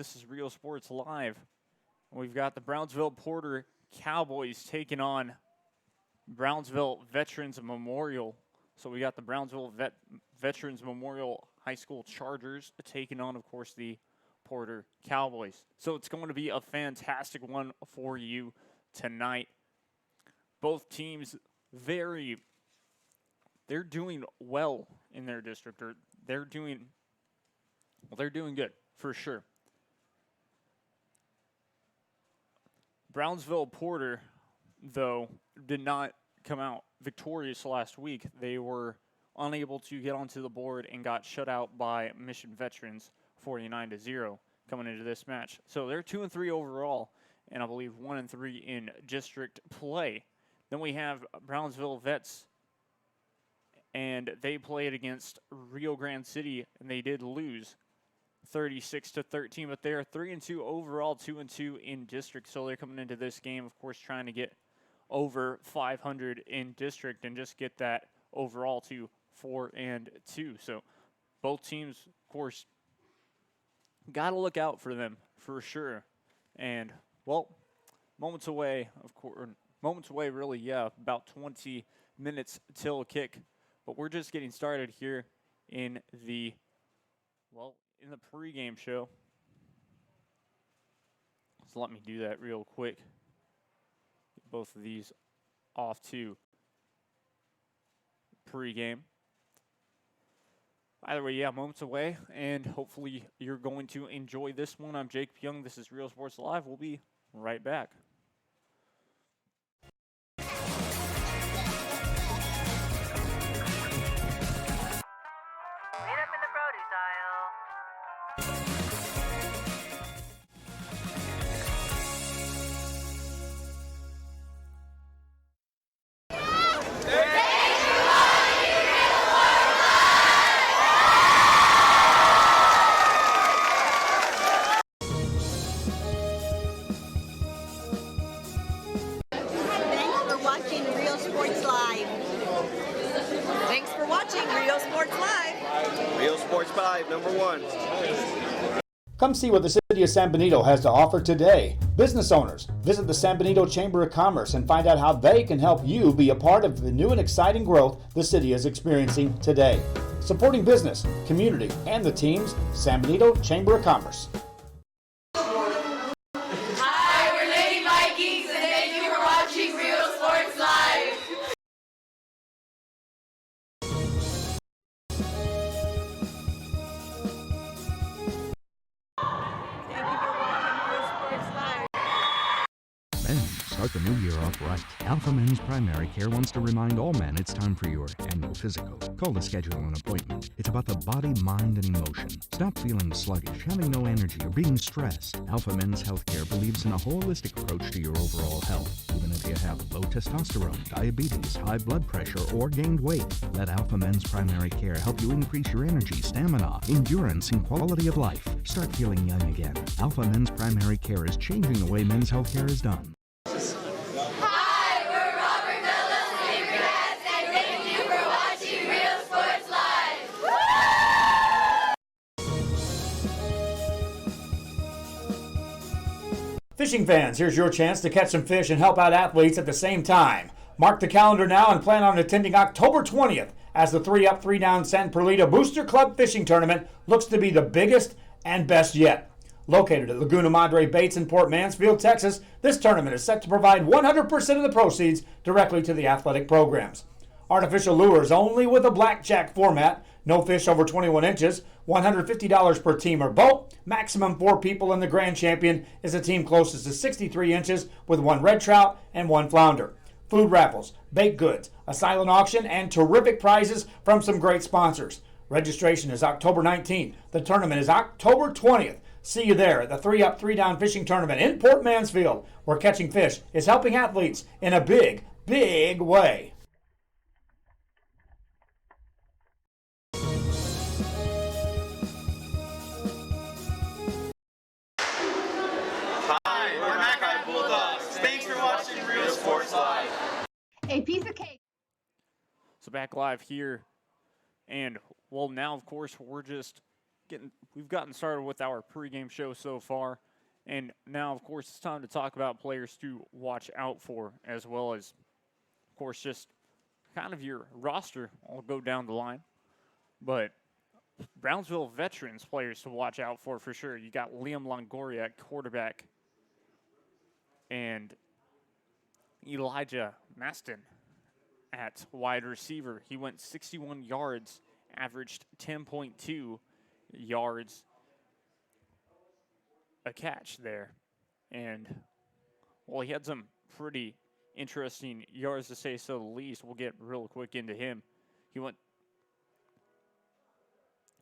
This is Real Sports Live. We've got the Brownsville Porter Cowboys taking on Brownsville Veterans Memorial. So we got the Brownsville Veterans Memorial High School Chargers taking on, of course, the Porter Cowboys. So it's going to be a fantastic one for you tonight. Both teams they're doing well in their district, or they're doing good for sure. Brownsville Porter, though, did not come out victorious last week. They were unable to get onto the board and got shut out by Mission Veterans 49-0 coming into this match. So they're 2-3 overall, and I believe 1-3 in district play. Then we have Brownsville Vets, and they played against Rio Grande City, and they did lose 36-13, but they're 3-2 overall, 2-2 in district. So they're coming into this game, of course, trying to get over 500 in district and just get that overall to 4-2. So both teams, of course, got to look out for them for sure. And, well, moments away, really, yeah, about 20 minutes till kick. But we're just getting started here in the pregame show. So let me do that real quick. Get both of these off to pregame. Either way, yeah, moments away, and hopefully you're going to enjoy this one. I'm Jake Young. This is Real Sports Live. We'll be right back. Come see what the City of San Benito has to offer today. Business owners, visit the San Benito Chamber of Commerce and find out how they can help you be a part of the new and exciting growth the city is experiencing today. Supporting business, community, and the teams, San Benito Chamber of Commerce. Hi, we're Lady Vikings, and thank you for watching Real Sports Live. Start the new year off right. Alpha Men's Primary Care wants to remind all men it's time for your annual physical. Call to schedule an appointment. It's about the body, mind, and emotion. Stop feeling sluggish, having no energy, or being stressed. Alpha Men's Healthcare believes in a holistic approach to your overall health. Even if you have low testosterone, diabetes, high blood pressure, or gained weight, let Alpha Men's Primary Care help you increase your energy, stamina, endurance, and quality of life. Start feeling young again. Alpha Men's Primary Care is changing the way men's healthcare is done. Fishing fans, here's your chance to catch some fish and help out athletes at the same time. Mark the calendar now and plan on attending October 20th as the 3-Up, 3-Down San Perlito Booster Club Fishing Tournament looks to be the biggest and best yet. Located at Laguna Madre Baits in Port Mansfield, Texas, this tournament is set to provide 100% of the proceeds directly to the athletic programs. Artificial lures only with a blackjack format, no fish over 21 inches, $150 per team or boat, maximum 4 people, and the grand champion is a team closest to 63 inches with 1 red trout and 1 flounder. Food raffles, baked goods, a silent auction, and terrific prizes from some great sponsors. Registration is October 19th. The tournament is October 20th. See you there at the 3-Up, 3-Down Fishing Tournament in Port Mansfield, where catching fish is helping athletes in a big, big way. A piece of cake. So back live here, and well, now of course we're just we've gotten started with our pregame show so far, and now, of course, it's time to talk about players to watch out for, as well as, of course, just kind of your roster. I'll go down the line, but Brownsville Veterans players to watch out for sure. You got Liam Longoria at quarterback, and Elijah Maston at wide receiver. He went 61 yards, averaged 10.2 yards a catch there. And, well, he had some pretty interesting yards, to say so the least. We'll get real quick into him. He went,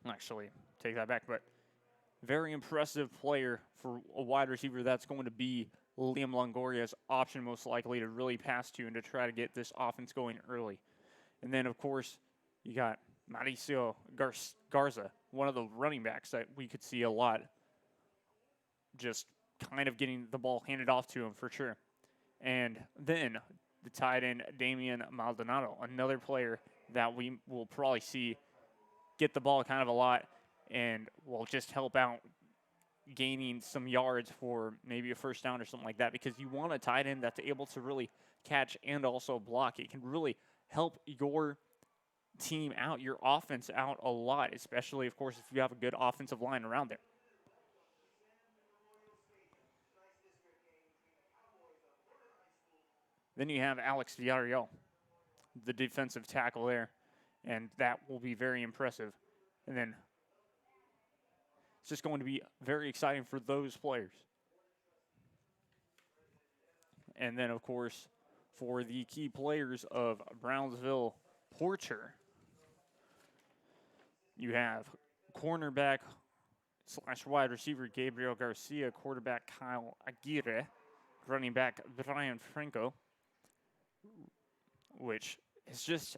actually, take that back, but very impressive player for a wide receiver. That's going to be Liam Longoria's option, most likely, to really pass to and to try to get this offense going early. And then, of course, you got Mauricio Garza, one of the running backs that we could see a lot, just kind of getting the ball handed off to him for sure. And then the tight end, Damian Maldonado, another player that we will probably see get the ball kind of a lot and will just help out gaining some yards for maybe a first down or something like that, because you want a tight end that's able to really catch and also block. It can really help your team out, your offense out a lot, especially, of course, if you have a good offensive line around there. Then you have Alex Villarreal, the defensive tackle there, and that will be very impressive. And then it's just going to be very exciting for those players. And then, of course, for the key players of Brownsville Porter, you have cornerback / wide receiver Gabriel Garcia, quarterback Kyle Aguirre, running back Brian Franco, which has just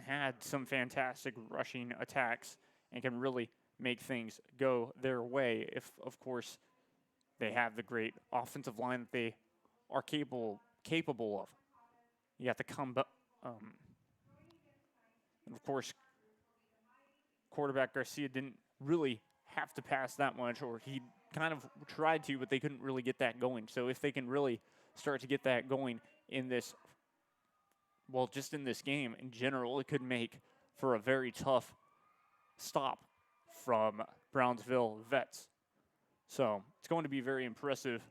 had some fantastic rushing attacks and can really make things go their way if, of course, they have the great offensive line that they are capable of. You have to come, and of course, quarterback Garcia didn't really have to pass that much, or he kind of tried to, but they couldn't really get that going. So if they can really start to get that going in this, well, just in this game in general, it could make for a very tough stop from Brownsville Vets. So it's going to be very impressive.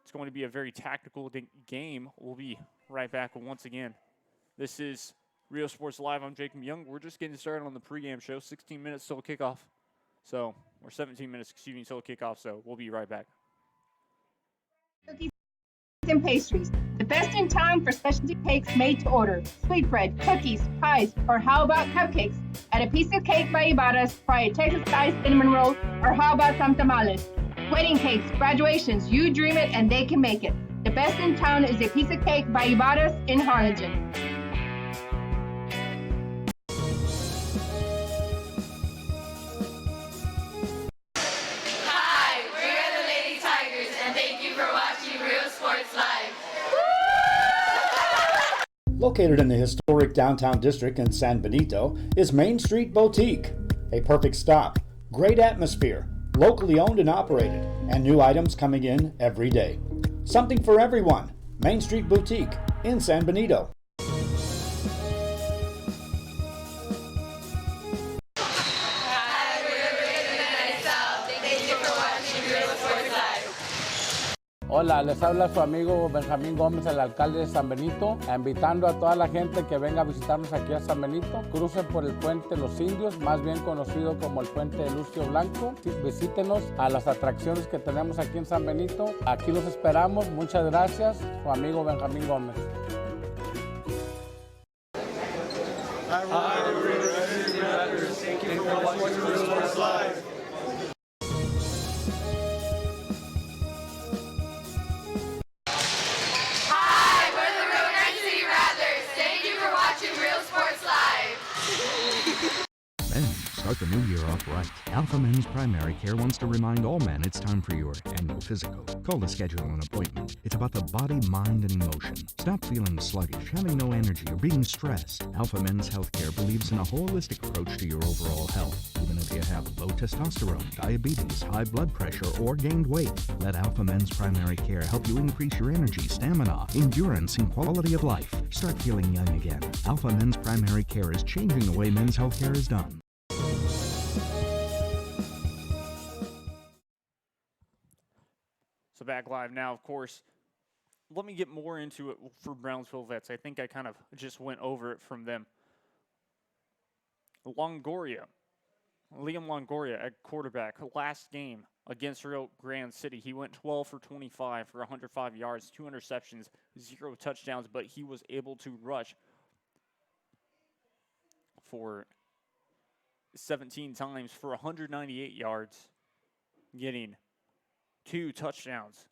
It's going to be a very tactical game. We'll be right back once again. This is Rio Sports Live. I'm Jacob Young. We're just getting started on the pregame show. 16 minutes till kickoff. So, or 17 minutes, till kickoff. So we'll be right back. Cookies and pastries. The best in town for specialty cakes made to order. Sweetbread, cookies, pies, or how about cupcakes? At A Piece of Cake by Ibarra's, try a Texas-style cinnamon roll, or how about some tamales? Wedding cakes, graduations, you dream it and they can make it. The best in town is A Piece of Cake by Ibarra's in Harlingen. Hi, we're the Lady Tigers, and thank you for watching Real Sports Live. Located in the historic downtown district in San Benito is Main Street Boutique. A perfect stop, great atmosphere, locally owned and operated, and new items coming in every day. Something for everyone. Main Street Boutique in San Benito. Hi, we're the Night South. Thank you for watching Real Sports Live. Hola, les habla su amigo Benjamín Gómez, el alcalde de San Benito, invitando a toda la gente que venga a visitarnos aquí a San Benito. Crucen por el puente Los Indios, más bien conocido como el puente de Lucio Blanco. Visítenos a las atracciones que tenemos aquí en San Benito. Aquí los esperamos. Muchas gracias. Su amigo Benjamín Gómez. Hi, we're the Real Night City Rattlers. Thank you for watching Real Sports Live. Men, start the new year off right. Alpha Men's Primary Care wants to remind all men it's time for your annual physical. Call to schedule an appointment. It's about the body, mind, and emotion. Stop feeling sluggish, having no energy, or being stressed. Alpha Men's Healthcare believes in a holistic approach to your overall health. Even a Do you have low testosterone, diabetes, high blood pressure, or gained weight? Let Alpha Men's Primary Care help you increase your energy, stamina, endurance, and quality of life. Start feeling young again. Alpha Men's Primary Care is changing the way men's health care is done. So back live now, of course. Let me get more into it for Brownsville Vets. I think I kind of just went over it from them. Liam Longoria at quarterback. Last game against Rio Grande City, he went 12 for 25 for 105 yards, 2 interceptions, 0 touchdowns, but he was able to rush for 17 times for 198 yards, getting 2 touchdowns.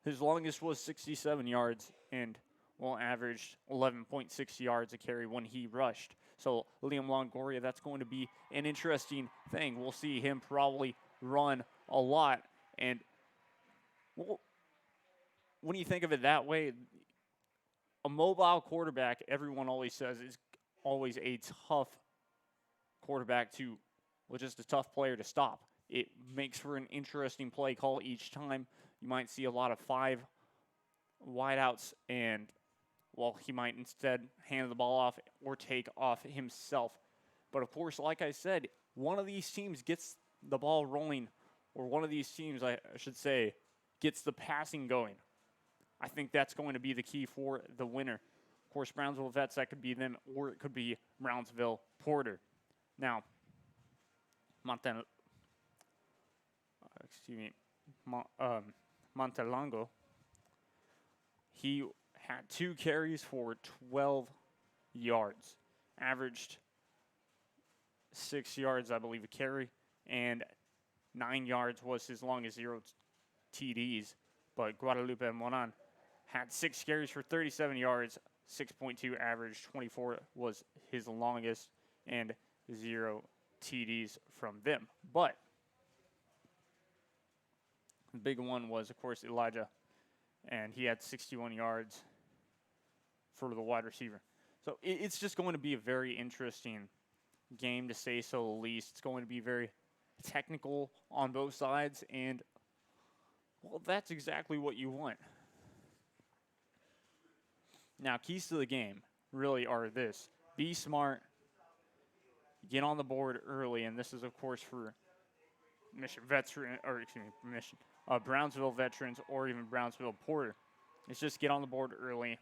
His longest was 67 yards and, averaged 11.6 yards a carry when he rushed. So Liam Longoria, that's going to be an interesting thing. We'll see him probably run a lot. And when you think of it that way, a mobile quarterback, everyone always says, is always a tough quarterback to, just a tough player to stop. It makes for an interesting play call each time. You might see a lot of 5 wideouts, and, he might instead hand the ball off or take off himself. But, of course, like I said, one of these teams gets the ball rolling, or one of these teams, I should say, gets the passing going. I think that's going to be the key for the winner. Of course, Brownsville Vets, that could be them, or it could be Brownsville Porter. Now, Montelongo, he had 2 carries for 12 yards, averaged 6 yards, I believe, a carry, and 9 yards was his longest, 0 TDs. But Guadalupe Moran had 6 carries for 37 yards, 6.2 average, 24 was his longest, and 0 TDs from them. But the big one was, of course, Elijah, and he had 61 yards for the wide receiver. So it's just going to be a very interesting game, to say so the least. It's going to be very technical on both sides, and, that's exactly what you want. Now, keys to the game really are this. Be smart. Get on the board early, and this is, of course, for Brownsville Veterans or even Brownsville Porter. It's just get on the board early.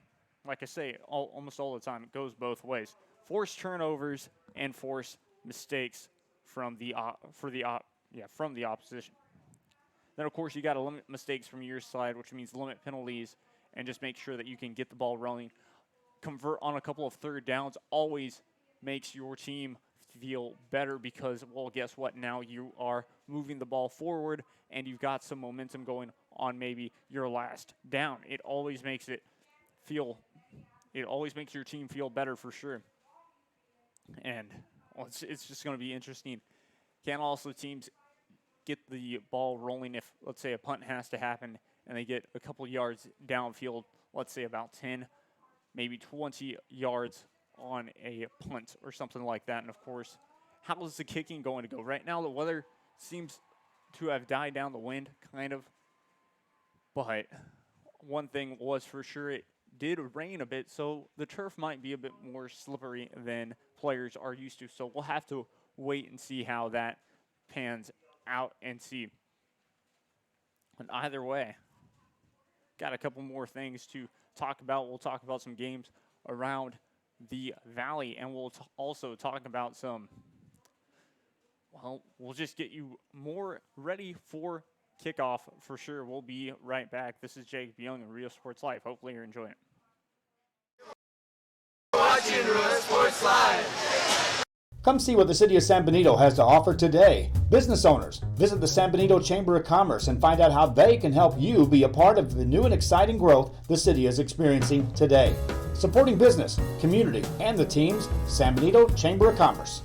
Like I say, almost all the time, it goes both ways. Force turnovers and force mistakes from the opposition. Then, of course, you got to limit mistakes from your side, which means limit penalties, and just make sure that you can get the ball rolling. Convert on a couple of third downs always makes your team feel better because, guess what? Now you are moving the ball forward and you've got some momentum going on maybe your last down. It always makes your team feel better for sure. And it's just going to be interesting. Can also teams get the ball rolling if, let's say, a punt has to happen and they get a couple yards downfield, let's say about 10, maybe 20 yards on a punt or something like that. And, of course, how is the kicking going to go? Right now the weather seems to have died down, the wind kind of. But one thing was for sure, it did rain a bit, so the turf might be a bit more slippery than players are used to. So we'll have to wait and see how that pans out and see. And either way, got a couple more things to talk about. We'll talk about some games around the Valley, and we'll also talk about some, we'll just get you more ready for kickoff for sure. We'll be right back. This is Jake Young in Rio Sports Live. Hopefully you're enjoying it. Watching Rio Sports Live. Come see what the City of San Benito has to offer today. Business owners, visit the San Benito Chamber of Commerce and find out how they can help you be a part of the new and exciting growth the city is experiencing today. Supporting business, community, and the teams, San Benito Chamber of Commerce.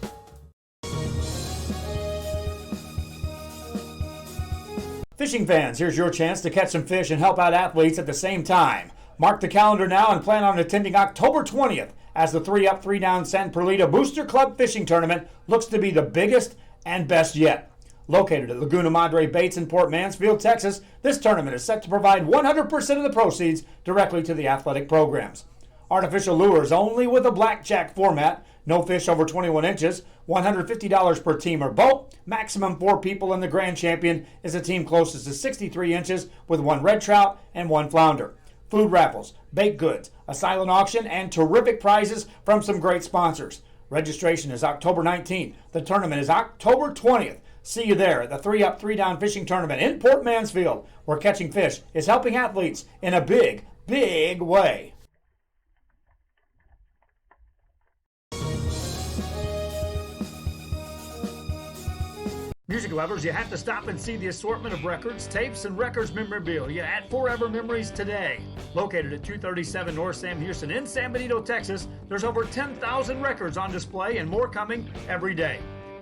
Fishing fans, here's your chance to catch some fish and help out athletes at the same time. Mark the calendar now and plan on attending October 20th as the 3 Up, 3 Down San Perlita Booster Club Fishing Tournament looks to be the biggest and best yet. Located at Laguna Madre Bates in Port Mansfield, Texas, this tournament is set to provide 100% of the proceeds directly to the athletic programs. Artificial lures only with a blackjack format, no fish over 21 inches, $150 per team or boat, maximum 4 people, and the grand champion is a team closest to 63 inches with 1 red trout and 1 flounder. Food raffles, baked goods, a silent auction, and terrific prizes from some great sponsors. Registration is October 19th. The tournament is October 20th. See you there at the 3-up, 3-down fishing tournament in Port Mansfield, where catching fish is helping athletes in a big, big way. Music lovers, you have to stop and see the assortment of records, tapes, and records memorabilia at Forever Memories today. Located at 237 North Sam Houston in San Benito, Texas, there's over 10,000 records on display and more coming every day.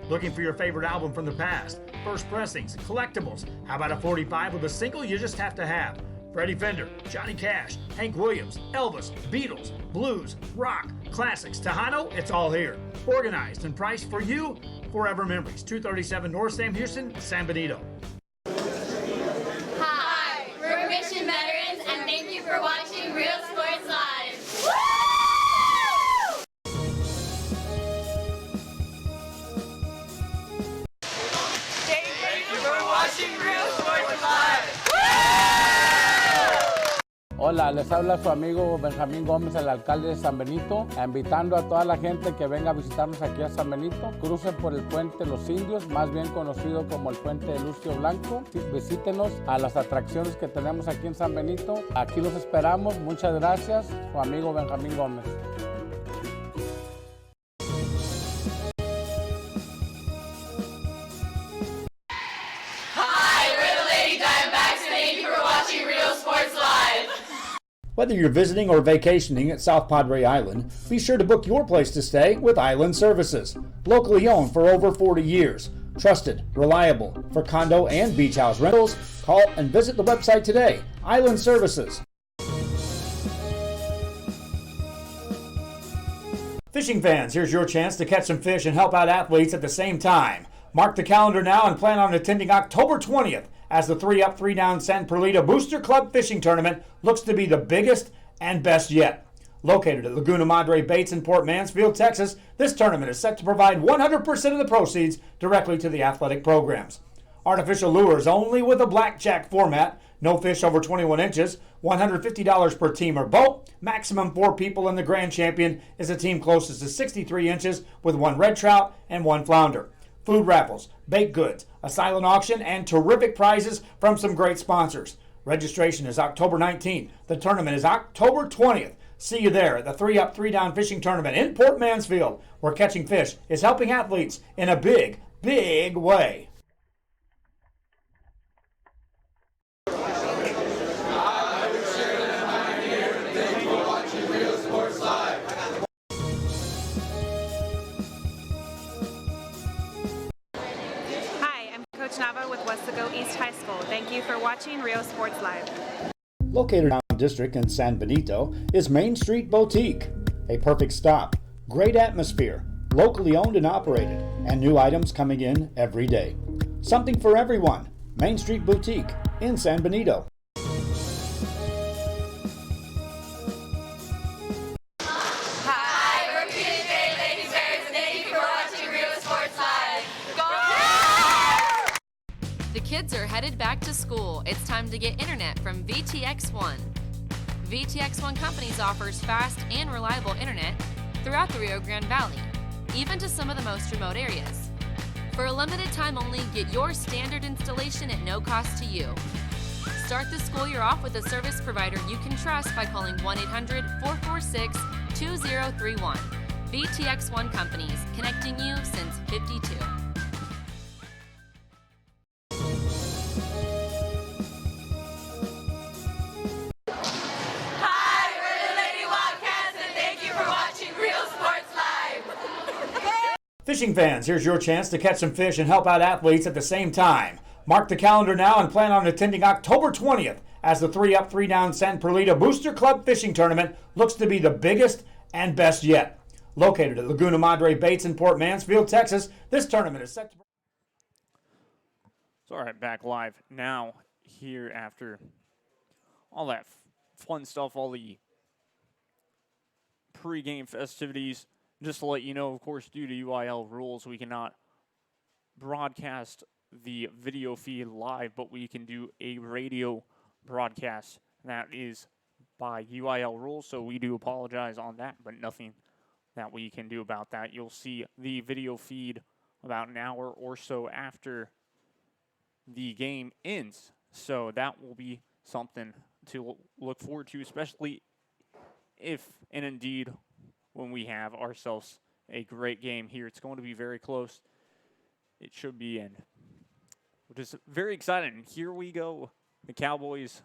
Looking for your favorite album from the past, first pressings, collectibles? How about a 45 with a single you just have to have? Freddie Fender, Johnny Cash, Hank Williams, Elvis, Beatles, blues, rock, classics, Tejano, it's all here. Organized and priced for you. Forever Memories, 237 North Sam Houston, San Benito. Hi, we're Mission Veterans, and thank you for watching Real Sports Live. Woo! Thank you for watching Real Sports Live. Hola, les habla su amigo Benjamín Gómez, el alcalde de San Benito, invitando a toda la gente que venga a visitarnos aquí a San Benito. Crucen por el puente Los Indios, más bien conocido como el puente de Lucio Blanco. Visítenos a las atracciones que tenemos aquí en San Benito. Aquí los esperamos. Muchas gracias. Su amigo Benjamín Gómez. Hi, we're the Lady Diamondbacks, and thank you for watching Real Sports Live. Whether you're visiting or vacationing at South Padre Island, be sure to book your place to stay with Island Services. Locally owned for over 40 years. Trusted, reliable for condo and beach house rentals. Call and visit the website today. Island Services. Fishing fans, here's your chance to catch some fish and help out athletes at the same time. Mark the calendar now and plan on attending October 20th as the 3-up, 3-down San Perlita Booster Club Fishing Tournament looks to be the biggest and best yet. Located at Laguna Madre Bates in Port Mansfield, Texas, this tournament is set to provide 100% of the proceeds directly to the athletic programs. Artificial lures only with a blackjack format, no fish over 21 inches, $150 per team or boat, maximum 4 people, and the grand champion is a team closest to 63 inches with 1 red trout and 1 flounder. Food raffles, baked goods, a silent auction, and terrific prizes from some great sponsors. Registration is October 19th. The tournament is October 20th. See you there at the 3-up, 3-down fishing tournament in Port Mansfield, where catching fish is helping athletes in a big, big way. With Westaco East High School. Thank you for watching Real Sports Live. Located in the district in San Benito is Main Street Boutique. A perfect stop, great atmosphere, locally owned and operated, and new items coming in every day. Something for everyone. Main Street Boutique in San Benito. Hi, we're PJ Lady Bears, and thank you for watching Real Sports Live. Go! The kids are headed back to school. It's time to get internet from VTX1. VTX1 Companies offers fast and reliable internet throughout the Rio Grande Valley, even to some of the most remote areas. For a limited time only, get your standard installation at no cost to you. Start the school year off with a service provider you can trust by calling 1-800-446-2031. VTX1 Companies, connecting you since '52. Hi, we're the Lady Wildcats, and thank you for watching Real Sports Live. Fishing fans, here's your chance to catch some fish and help out athletes at the same time. Mark the calendar now and plan on attending October 20th as the 3-up, 3-down San Perlita Booster Club Fishing Tournament looks to be the biggest and best yet. Located at Laguna Madre Bates in Port Mansfield, Texas, this tournament is set to... So, all right, back live now here after all that fun stuff, all the pregame festivities. Just to let you know, of course, due to UIL rules, we cannot broadcast the video feed live, but we can do a radio broadcast. That is by UIL rules, so we do apologize on that, but nothing that we can do about that. You'll see the video feed about an hour or so after the game ends, so that will be something to look forward to, especially if and indeed when we have ourselves a great game here. It's going to be very close. It should be in. Which is very exciting. Here we go. The Cowboys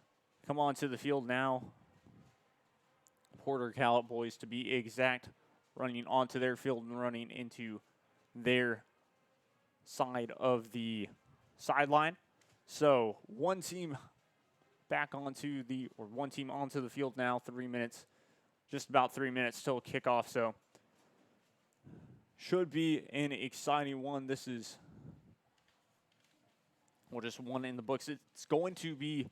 come onto the field now. Porter Cowboys, to be exact, running onto their field and running into their side of the sideline. So one team onto the field now. 3 minutes, just about 3 minutes till kickoff. So should be an exciting one. This is just one in the books. It's going to be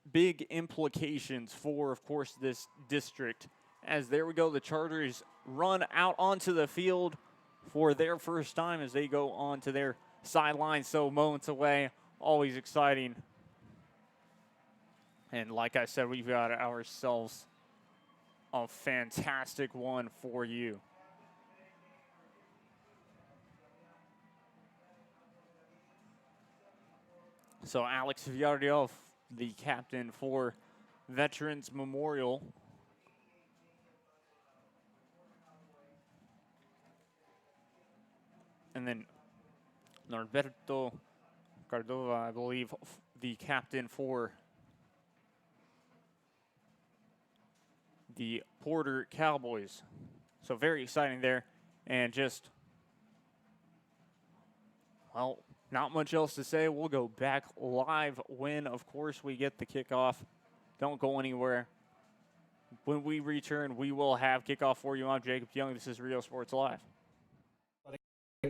big implications for, of course, this district. As there we go, the Chargers run out onto the field for their first time as they go onto their sideline. So moments away, always exciting. And like I said, we've got ourselves a fantastic one for you. So Alex Villarreal, the captain for Veterans Memorial. And then Norberto Cardova, I believe, the captain for the Porter Cowboys. So very exciting there. And just, well, not much else to say. We'll go back live when, of course, we get the kickoff. Don't go anywhere. When we return, we will have kickoff for you. I'm Jacob Young. This is Rio Sports Live.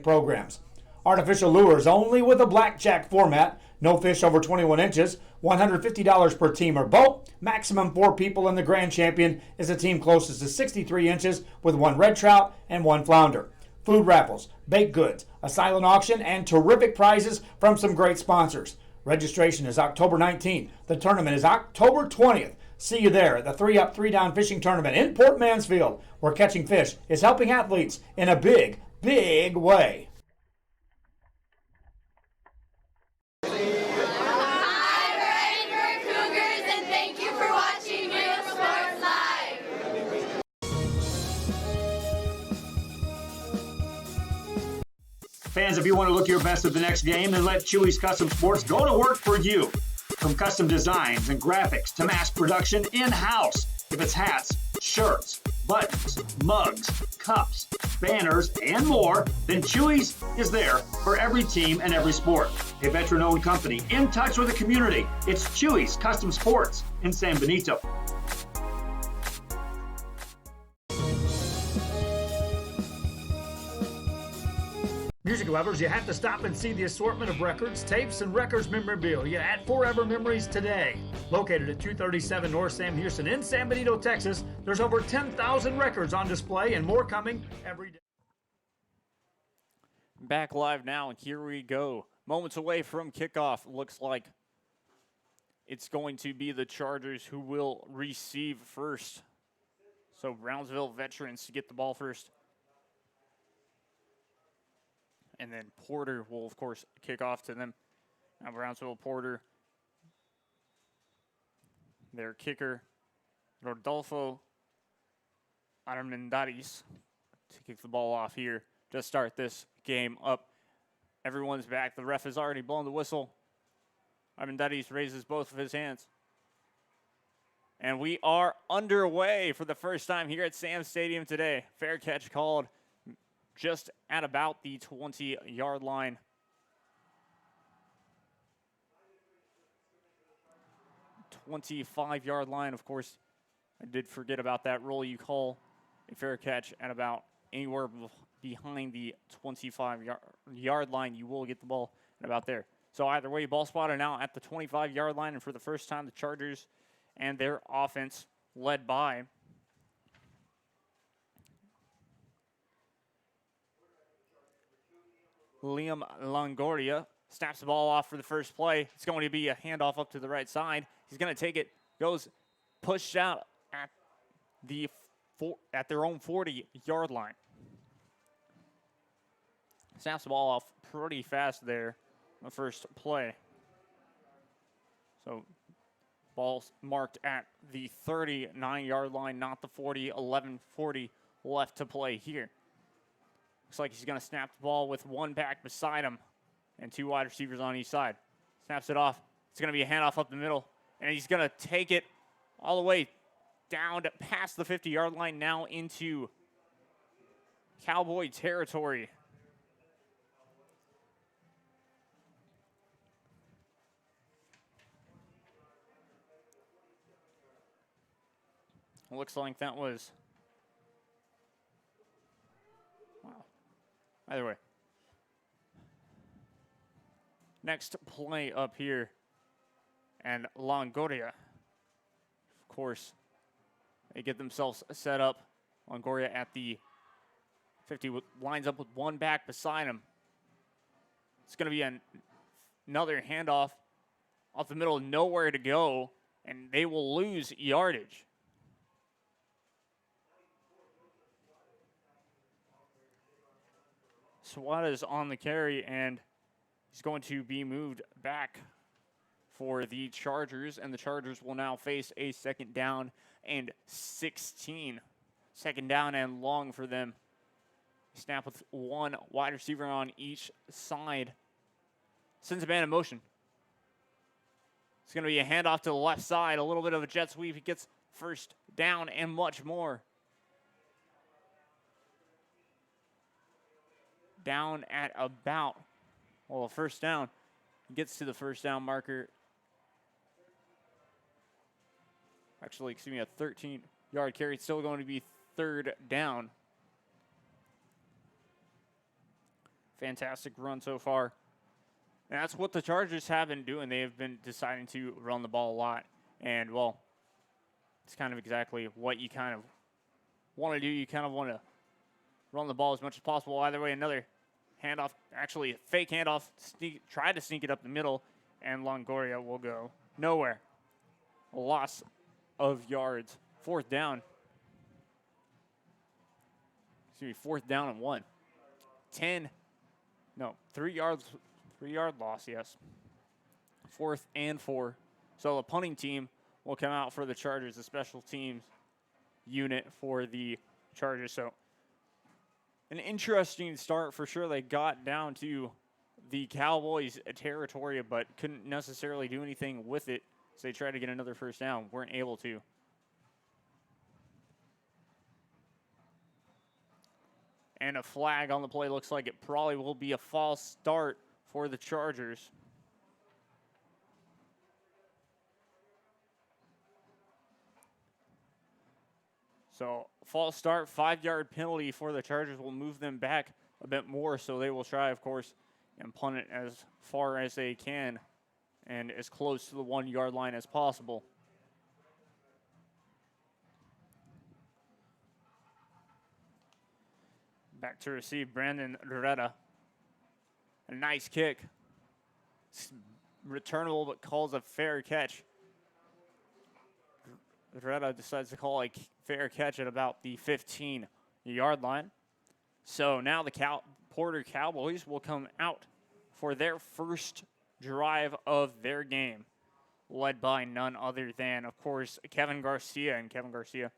Programs. Artificial lures only with a blackjack format. No fish over 21 inches. $150 per team or boat. Maximum 4 people, and the grand champion is a team closest to 63 inches with 1 red trout and 1 flounder. Food raffles, baked goods, a silent auction, and terrific prizes from some great sponsors. Registration is October 19th. The tournament is October 20th. See you there at the 3-Up, 3-Down fishing tournament in Port Mansfield, where catching fish is helping athletes in a big, big way. Fans, if you want to look your best at the next game, then let Chewy's Custom Sports go to work for you. From custom designs and graphics to mass production in-house. If it's hats, shirts, buttons, mugs, cups, banners, and more, then Chewy's is there for every team and every sport. A veteran-owned company in touch with the community. It's Chewy's Custom Sports in San Benito. Music lovers, you have to stop and see the assortment of records, tapes, and records memorabilia at Forever Memories today. Located at 237 North Sam Houston in San Benito, Texas, there's over 10,000 records on display and more coming every day. Back live now, and here we go. Moments away from kickoff. Looks like it's going to be the Chargers who will receive first. So Brownsville Veterans to get the ball first. And then Porter will, of course, kick off to them. Now Brownsville Porter, their kicker, Rodolfo Armendariz, to kick the ball off here to start this game up. Everyone's back. The ref has already blown the whistle. Armendariz raises both of his hands. And we are underway for the first time here at Sam Stadium today. Fair catch called just at about the 20-yard line. $25-yard line, of course. I did forget about that rule. You call a fair catch at about anywhere behind the 25-yard line. You will get the ball about there. So either way, ball spotted now at the 25-yard line, and for the first time, the Chargers and their offense led by Liam Longoria snaps the ball off for the first play. It's going to be a handoff up to the right side. He's going to take it, goes pushed out at their own 40-yard line. Snaps the ball off pretty fast there on the first play. So ball's marked at the 39-yard line, not the 40, 11:40 left to play here. Looks like he's going to snap the ball with one back beside him and two wide receivers on each side. Snaps it off. It's going to be a handoff up the middle, and he's going to take it all the way down to past the 50-yard line, now into Cowboy territory. Looks like that was, wow. Either way. Next play up here, and Longoria, of course, they get themselves set up. Longoria at the 50 lines up with one back beside him. It's going to be another handoff off the middle, nowhere to go, and they will lose yardage. Swat is on the carry, and he's going to be moved back for the Chargers, and the Chargers will now face a 2nd down and 16. 2nd down and long for them. Snap with one wide receiver on each side. Sends a man in motion. It's going to be a handoff to the left side, a little bit of a jet sweep. He gets first down and much more. Down at about, well, first down. Gets to the first down marker. Actually, excuse me, a 13-yard carry. It's still going to be 3rd down. Fantastic run so far. And that's what the Chargers have been doing. They have been deciding to run the ball a lot. And, well, it's kind of exactly what you kind of want to do. You kind of want to run the ball as much as possible. Either way, another handoff, actually a fake handoff, try to sneak it up the middle, and Longoria will go nowhere. A loss of yards. 4th down. Excuse me, 4th down and 1. 3-yard loss, yes. 4th and 4. So the punting team will come out for the Chargers, the special teams unit for the Chargers. So an interesting start for sure. They got down to the Cowboys' territory, but couldn't necessarily do anything with it. So they tried to get another first down, weren't able to. And a flag on the play. Looks like it probably will be a false start for the Chargers. So, false start, 5-yard penalty for the Chargers will move them back a bit more. So they will try, of course, and punt it as far as they can and as close to the 1-yard line as possible. Back to receive Brandon Retta. A nice kick. It's returnable, but calls a fair catch. Retta decides to call a fair catch at about the 15-yard line. So now the Porter Cowboys will come out for their first drive of their game, led by none other than, of course, Kevin Garcia. And Kevin Garcia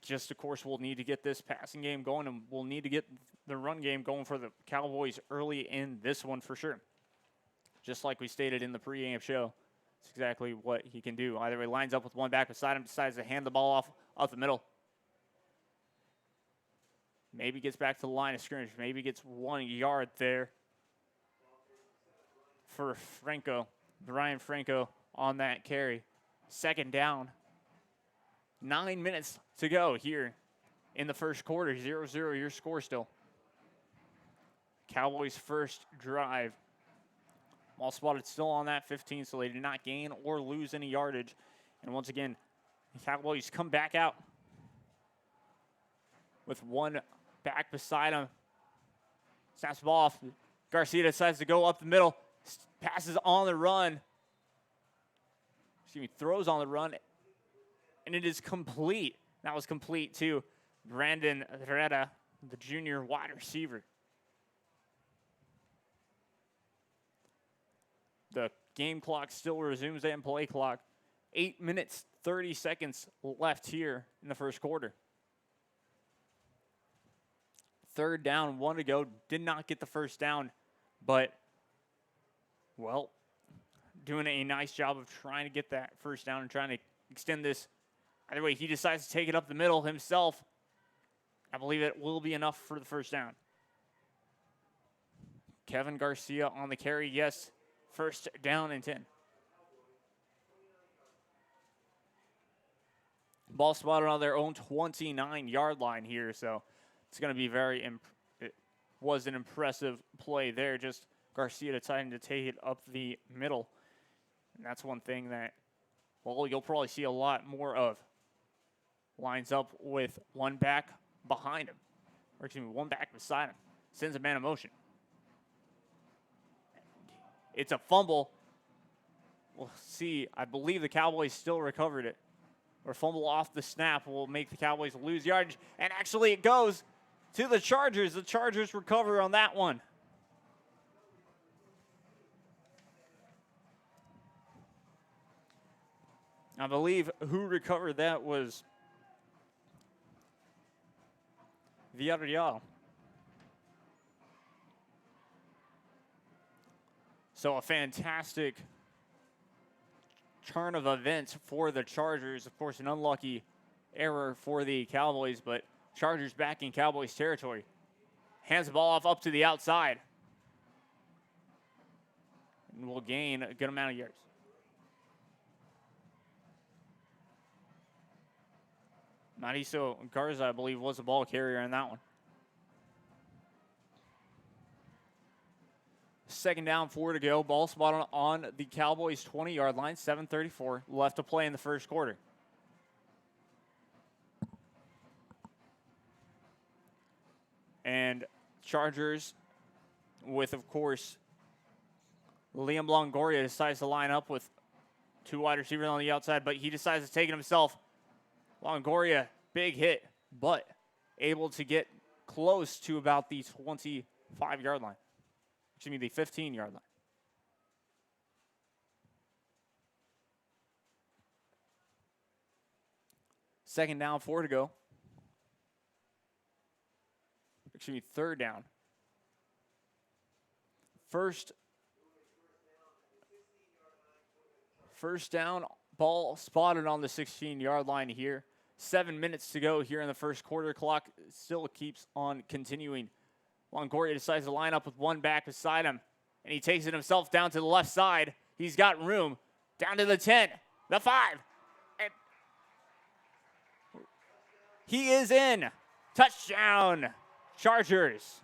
just, of course, will need to get this passing game going, and we'll need to get the run game going for the Cowboys early in this one for sure. Just like we stated in the pregame show, it's exactly what he can do. Either way, lines up with one back beside him, decides to hand the ball off up the middle. Maybe gets back to the line of scrimmage. Maybe gets 1 yard there for Franco, Brian Franco on that carry. 2nd down. 9 minutes to go here in the first quarter. 0-0 your score still. Cowboys' first drive. Ball spotted still on that 15, so they did not gain or lose any yardage. And once again, the Cowboys come back out with one back beside him. Snaps the ball off. Garcia decides to go up the middle. Passes on the run. Throws on the run. And it is complete. That was complete to Brandon Herrera, the junior wide receiver. The game clock still resumes and play clock. 8 minutes, 30 seconds left here in the first quarter. Third down, 1 to go. Did not get the first down, but, well, doing a nice job of trying to get that first down and trying to extend this. Either way, he decides to take it up the middle himself. I believe it will be enough for the first down. Kevin Garcia on the carry, yes. First down and 10. Ball spotted on their own 29-yard line here, so it's going to be it was an impressive play there. Just Garcia deciding to take it up the middle. And that's one thing that, well, you'll probably see a lot more of. Lines up with one back behind him. Or excuse me, one back beside him. Sends a man in motion. It's a fumble. We'll see. I believe the Cowboys still recovered it. Or fumble off the snap will make the Cowboys lose yardage. And actually it goes to the Chargers. The Chargers recover on that one. I believe who recovered that was Villarreal. So a fantastic turn of events for the Chargers. Of course, an unlucky error for the Cowboys, but Chargers back in Cowboys territory. Hands the ball off up to the outside. And will gain a good amount of yards. Mauricio Garza, I believe, was the ball carrier in that one. Second down, 4 to go. Ball spotted on the Cowboys' 20-yard line. 7:34 left to play in the first quarter. And Chargers with, of course, Liam Longoria decides to line up with two wide receivers on the outside, but he decides to take it himself. Longoria, big hit, but able to get close to about the 25-yard line. Excuse me, the 15-yard line. Second down, 4 to go. Excuse me, third down. First down, ball spotted on the 16-yard line here. 7 minutes to go here in the first quarter. Clock still keeps on continuing. Longoria decides to line up with one back beside him, and he takes it himself down to the left side. He's got room. Down to the 10, the 5. And he is in. Touchdown, Chargers.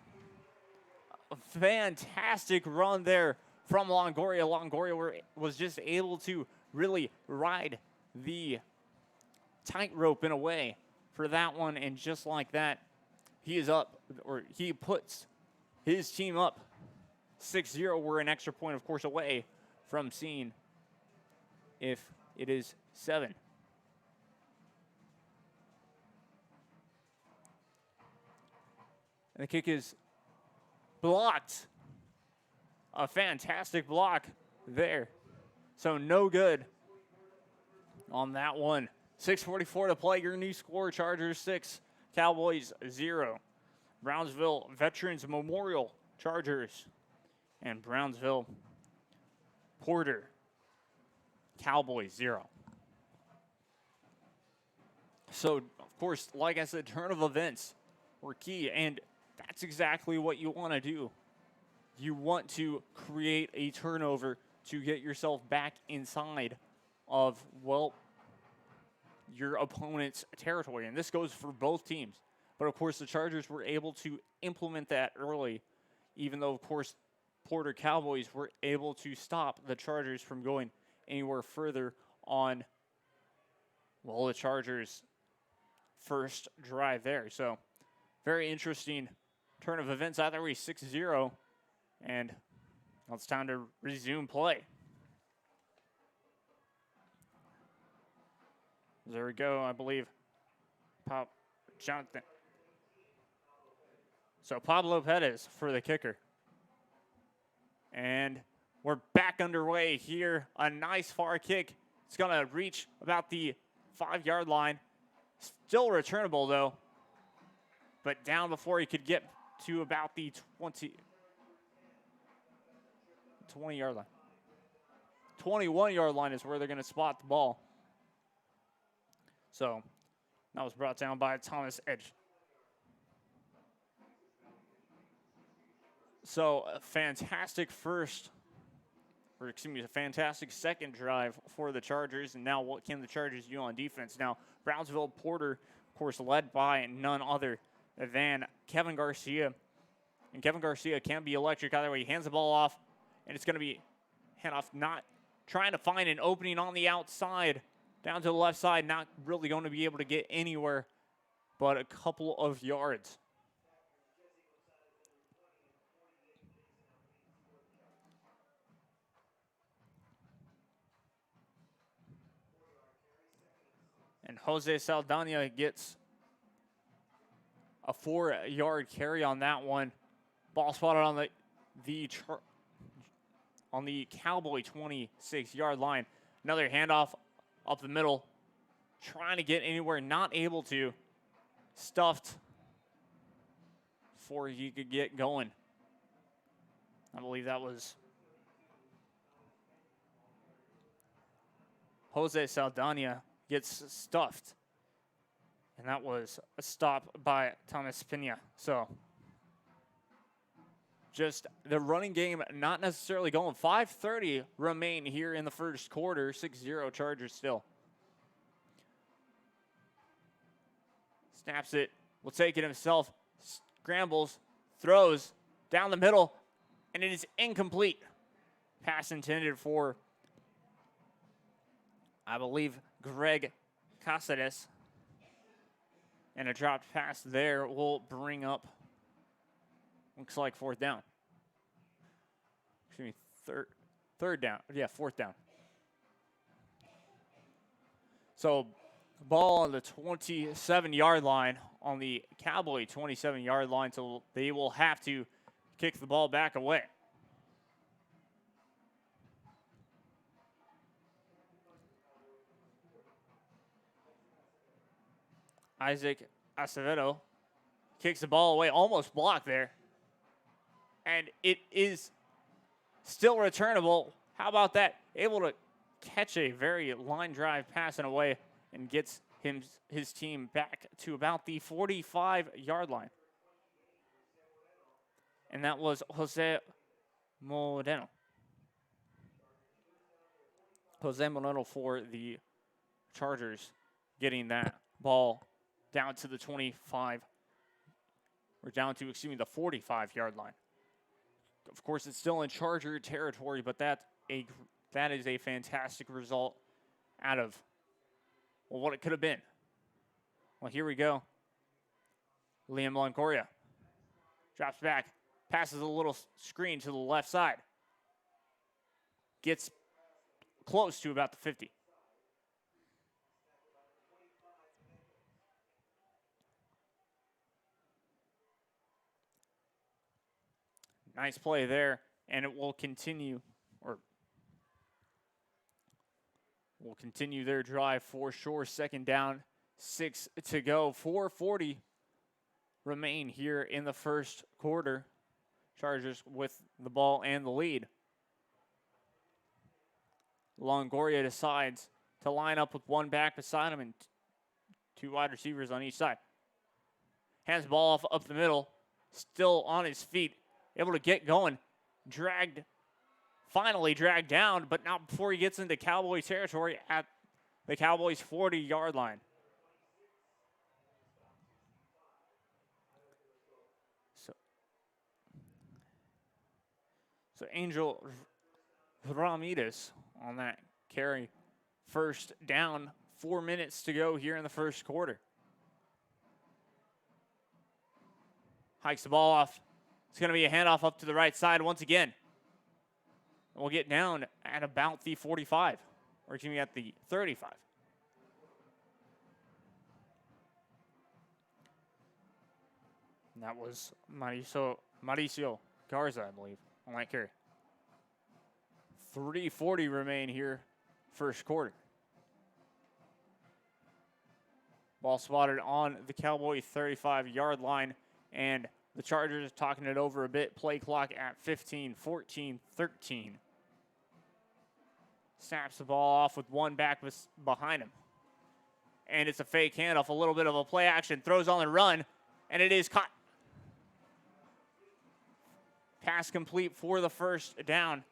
A fantastic run there from Longoria. Longoria was just able to really ride the tightrope in a way for that one, and just like that, he is up, or he puts his team up 6-0. We're an extra point, of course, away from seeing if it is 7. And the kick is blocked. A fantastic block there. So no good on that one. 6:44 to play. Your new score, Chargers 6, Cowboys 0. Brownsville Veterans Memorial Chargers and Brownsville Porter Cowboys 0. So, of course, like I said, turn of events were key, and that's exactly what you want to do. You want to create a turnover to get yourself back inside of, well, your opponent's territory. And this goes for both teams. But, of course, the Chargers were able to implement that early, even though, of course, Porter Cowboys were able to stop the Chargers from going anywhere further on, well, the Chargers' first drive there. So, very interesting turn of events. Either way, 6-0, and now it's time to resume play. There we go, I believe. Jonathan. So Pablo Perez for the kicker. And we're back underway here. A nice far kick. It's going to reach about the 5-yard line. Still returnable, though. But down before he could get to about the 20-yard line. 21-yard line is where they're going to spot the ball. So that was brought down by Thomas Edge. So a fantastic a fantastic second drive for the Chargers. And now what can the Chargers do on defense? Now, Brownsville Porter, of course, led by none other than Kevin Garcia. And Kevin Garcia can be electric either way. He hands the ball off, and it's going to be handoff, not trying to find an opening on the outside. Down to the left side, not really going to be able to get anywhere but a couple of yards. And Jose Saldana gets a 4-yard carry on that one. Ball spotted on the Cowboy 26-yard line. Another handoff up the middle. Trying to get anywhere, not able to. Stuffed before he could get going. I believe that was Jose Saldana gets stuffed. And that was a stop by Thomas Pena. So just the running game not necessarily going. 5:30 remain here in the first quarter. 6-0 Chargers still. Snaps it. Will take it himself. Scrambles. Throws. Down the middle. And it is incomplete. Pass intended for, I believe, Greg Casares. And a dropped pass there will bring up, looks like fourth down. Excuse me, third down. Yeah, fourth down. So ball on the 27-yard line, on the Cowboy 27-yard line, so they will have to kick the ball back away. Isaac Acevedo kicks the ball away, almost blocked there. And it is still returnable. How about that? Able to catch a very line drive pass and away and gets his team back to about the 45-yard line. And that was Jose Moreno. Jose Moreno for the Chargers getting that ball down to the 25, or down to, the 45-yard line. Of course, it's still in Charger territory, but that is a fantastic result out of, well, what it could have been. Well, here we go. Liam Longoria drops back, passes a little screen to the left side, gets close to about the 50. Nice play there, and it will continue their drive for sure. Second down, 6 to go. 4:40 remain here in the first quarter. Chargers with the ball and the lead. Longoria decides to line up with one back beside him and two wide receivers on each side. Hands the ball off up the middle, still on his feet. Able to get going, finally dragged down, but not before he gets into Cowboy territory at the Cowboys' 40-yard line. So So Angel Ramirez on that carry. First down, 4 minutes to go here in the first quarter. Hikes the ball off. It's going to be a handoff up to the right side once again. We'll get down at about the 45, or excuse me, at the 35. And that was Mauricio Garza, I believe, on that carry. 3:40 remain here, first quarter. Ball spotted on the Cowboy 35-yard line, and the Chargers talking it over a bit. Play clock at 15, 14, 13. Snaps the ball off with one back behind him. And it's a fake handoff, a little bit of a play action. Throws on the run, and it is caught. Pass complete for the first down.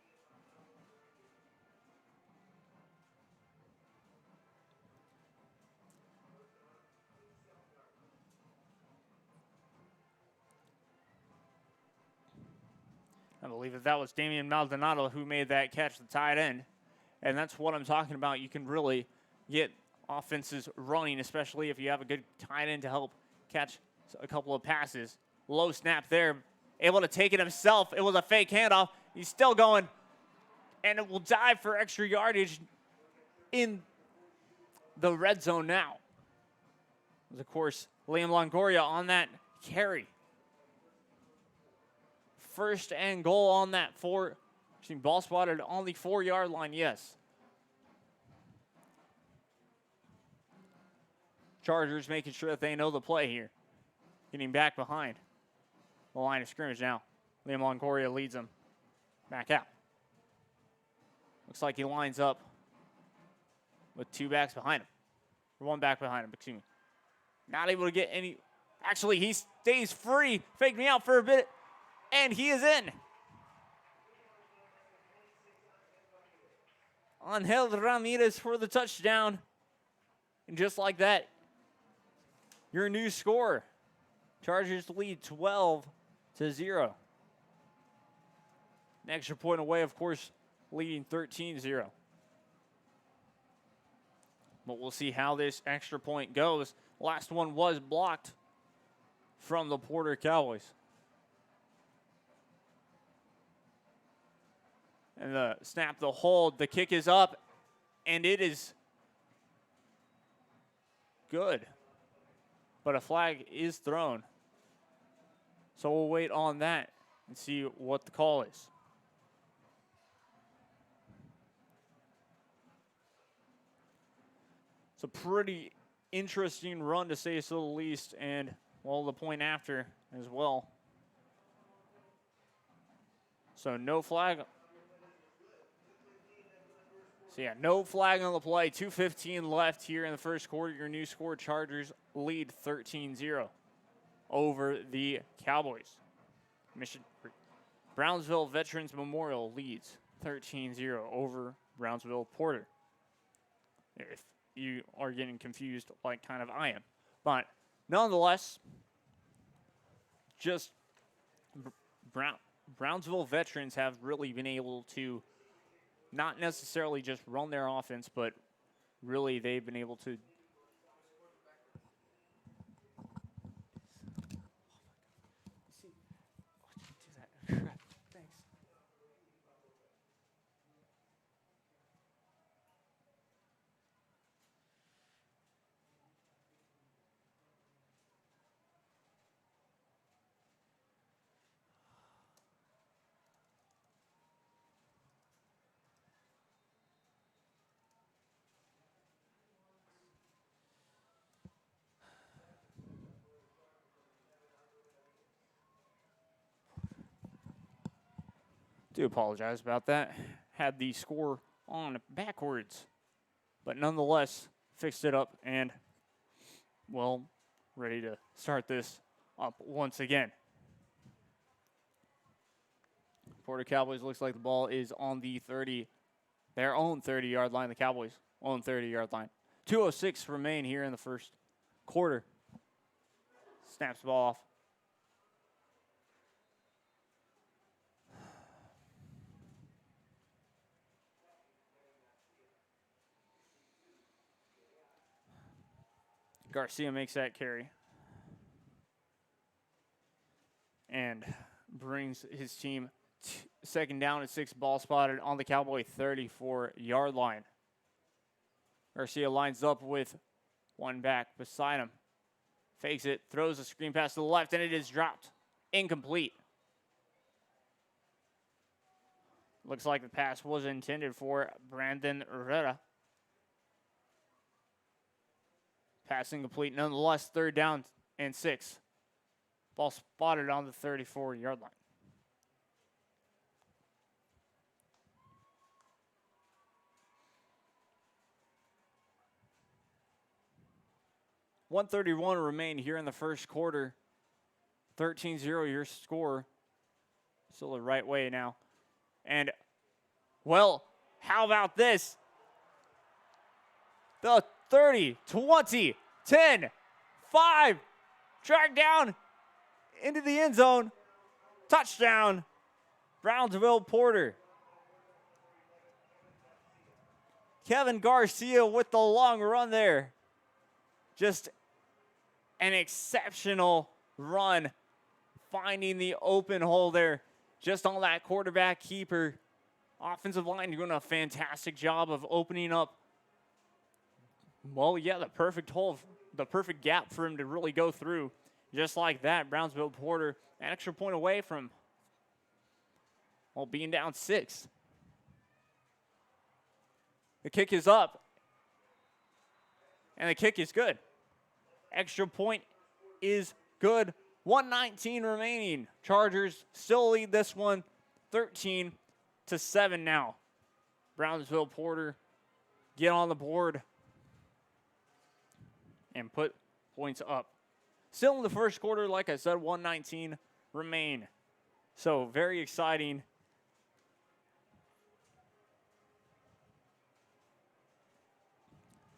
I believe that was Damian Maldonado who made that catch, the tight end. And that's what I'm talking about. You can really get offenses running, especially if you have a good tight end to help catch a couple of passes. Low snap there. Able to take it himself. It was a fake handoff. He's still going. And it will dive for extra yardage in the red zone now. Of course, Liam Longoria on that carry. First and goal on that ball spotted on the 4-yard line, yes. Chargers making sure that they know the play here. Getting back behind the line of scrimmage now. Liam Longoria leads them back out. Looks like he lines up with two backs behind him. Or one back behind him, excuse me. Not able to get any. Actually, he stays free. Faked me out for a bit. And he is in. Angel Ramirez for the touchdown. And just like that, your new score. Chargers lead 12-0. An extra point away, of course, leading 13-0. But we'll see how this extra point goes. Last one was blocked from the Porter Cowboys. And the snap, the hold, the kick is up, and it is good. But a flag is thrown. So we'll wait on that and see what the call is. It's a pretty interesting run, to say so the least, and, well, the point after as well. So no flag. So, yeah, no flag on the play. 2:15 left here in the first quarter. Your new score, Chargers lead 13-0 over the Cowboys. Brownsville Veterans Memorial leads 13-0 over Brownsville Porter. If you are getting confused like kind of I am. But nonetheless, just Brownsville Veterans have really been able to not necessarily just run their offense, but really they've been able to. Thanks. Do apologize about that. Had the score on backwards, but nonetheless fixed it up and, well, ready to start this up once again. Porter Cowboys looks like the ball is on the 30, their own 30-yard line. The Cowboys' own 30-yard line. 2:06 remain here in the first quarter. Snaps the ball off. Garcia makes that carry. And brings his team second down and 6, ball spotted on the Cowboy 34-yard line. Garcia lines up with one back beside him. Fakes it, throws a screen pass to the left, and it is dropped. Incomplete. Looks like the pass was intended for Brandon Herrera. Pass incomplete nonetheless, 3rd down and 6. Ball spotted on the 34-yard line. $131 remain here in the first quarter. 13-0 your score. Still the right way now. And, well, how about this? The 30, 20, 10, 5, track down into the end zone. Touchdown, Brownsville Porter. Kevin Garcia with the long run there. Just an exceptional run, finding the open hole there just on that quarterback keeper. Offensive line doing a fantastic job of opening up, well, yeah, the perfect hole, the perfect gap for him to really go through. Just like that, Brownsville Porter, an extra point away from, well, being down 6. The kick is up, and the kick is good. Extra point is good. 1:19 remaining. Chargers still lead this one 13-7 now. Brownsville Porter get on the board and put points up. Still in the first quarter, like I said, 1:19 remain. So very exciting.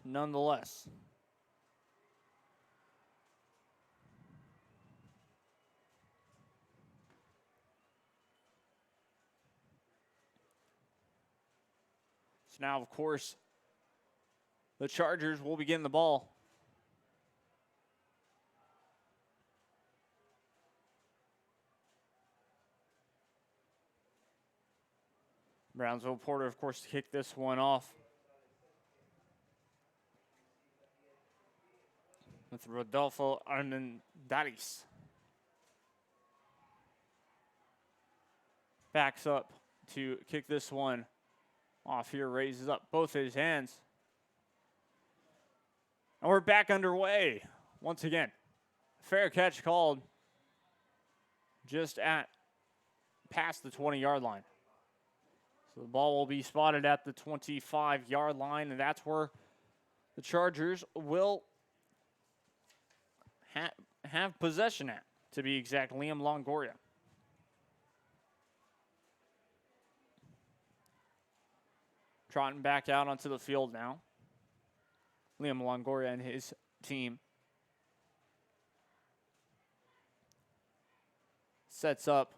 Nonetheless. So now, of course, the Chargers will begin the ball. Brownsville Porter, of course, kicked this one off with Rodolfo Armendariz. Backs up to kick this one off here, raises up both his hands. And we're back underway once again. Fair catch called just at past the 20-yard line. So the ball will be spotted at the 25-yard line, and that's where the Chargers will have possession at, to be exact. Liam Longoria. Trotting back out onto the field now. Liam Longoria and his team. Sets up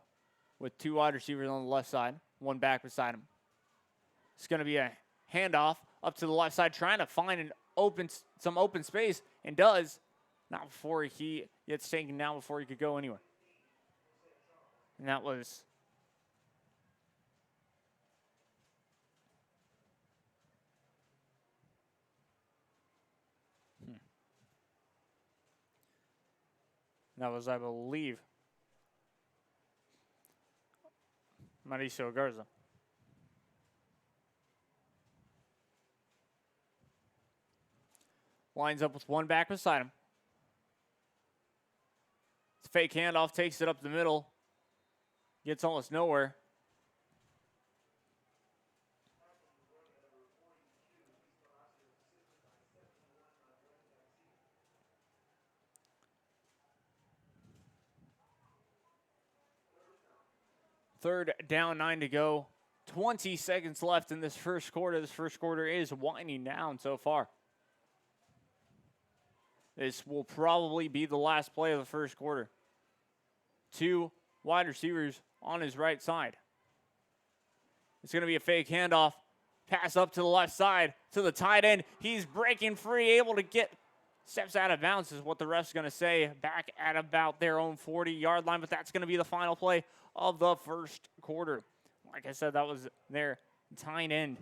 with 2 wide receivers on the left side, 1 back beside him. It's going to be a handoff up to the left side, trying to find some open space, and does. Not before he gets taken down, before he could go anywhere. And that was I believe, Mauricio Garza. Lines up with 1 back beside him. It's a fake handoff, takes it up the middle. Gets almost nowhere. Third down, 9 to go. 20 seconds left in this first quarter. This first quarter is winding down so far. This will probably be the last play of the first quarter. 2 wide receivers on his right side. It's going to be a fake handoff. Pass up to the left side to the tight end. He's breaking free, able to get Steps out of bounds is what the ref's going to say. Back at about their own 40-yard line, but that's going to be the final play of the first quarter. Like I said, that was their tight end.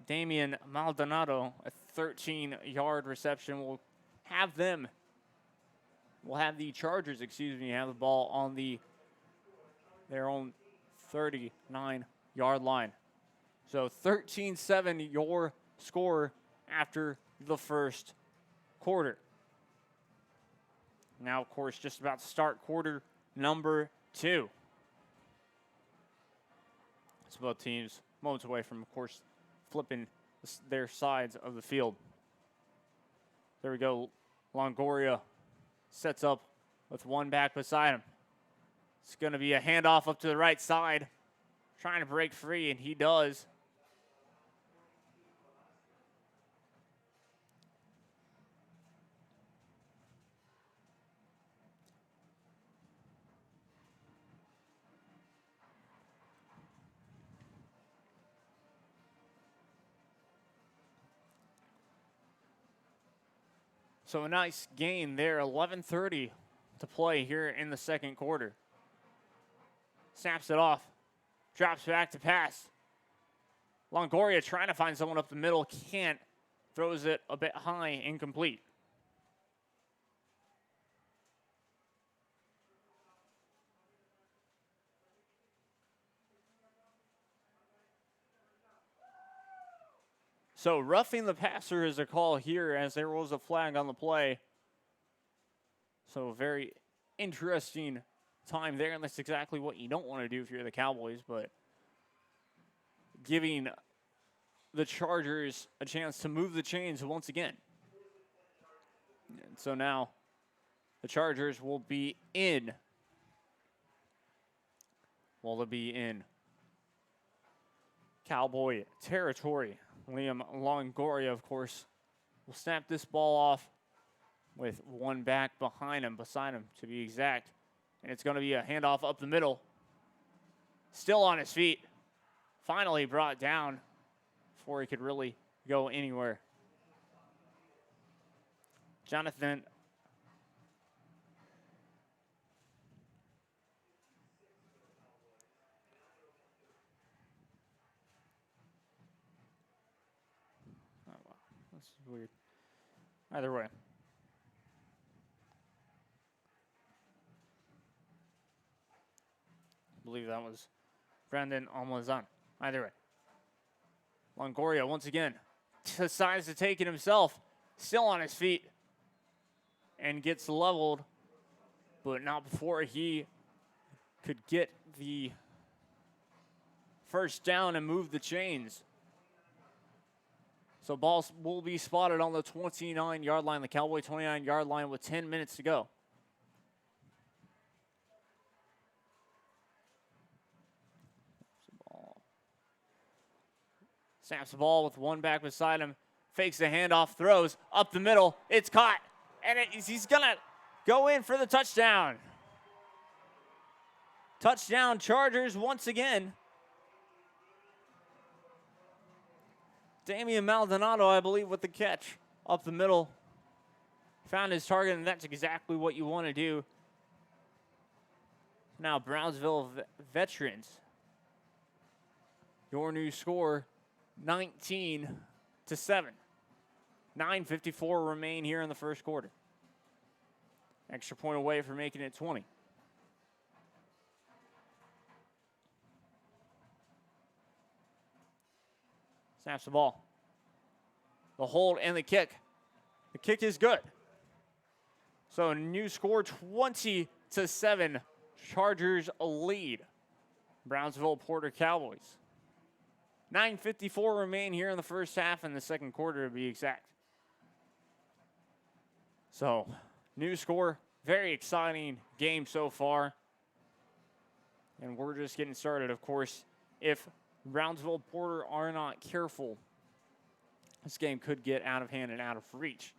Damian Maldonado, a 13-yard reception, will have the Chargers, have the ball on their own 39-yard line. So 13-7 your score after the first quarter. Now, of course, just about to start quarter number 2. It's both teams moments away from, of course, flipping their sides of the field. There we go. Longoria sets up with one back beside him. It's going to be a handoff up to the right side. Trying to break free, and he does. So a nice gain there, 11:30 to play here in the second quarter. Snaps it off, drops back to pass. Longoria trying to find someone up the middle, can't. Throws it a bit high, incomplete. So roughing the passer is a call here as there was a flag on the play. So very interesting time there, and that's exactly what you don't want to do if you're the Cowboys, but giving the Chargers a chance to move the chains once again. And so now the Chargers will be in. Will it be in Cowboy territory? Liam Longoria, of course, will snap this ball off with one back beside him to be exact. And it's going to be a handoff up the middle. Still on his feet. Finally brought down before he could really go anywhere. Jonathan weird. Either way. I believe that was Brandon Almazan. Either way. Longoria once again decides to take it himself. Still on his feet. And gets leveled. But not before he could get the first down and move the chains. So ball will be spotted on the 29-yard line, the Cowboy 29-yard line with 10 minutes to go. Snaps the ball with one back beside him. Fakes the handoff, throws up the middle. It's caught. And he's going to go in for the touchdown. Touchdown Chargers once again. Damian Maldonado, I believe, with the catch up the middle. Found his target, and that's exactly what you want to do. Now, Brownsville Veterans. Your new score, 19-7. 9:54 remain here in the first quarter. Extra point away for making it 20. Snaps the ball. The hold and the kick. The kick is good. So new score 20-7. Chargers lead. Brownsville Porter Cowboys. 9:54 remain here in the first half and the second quarter to be exact. So new score. Very exciting game so far. And we're just getting started, of course. If Brownsville Porter are not careful, this game could get out of hand and out of reach.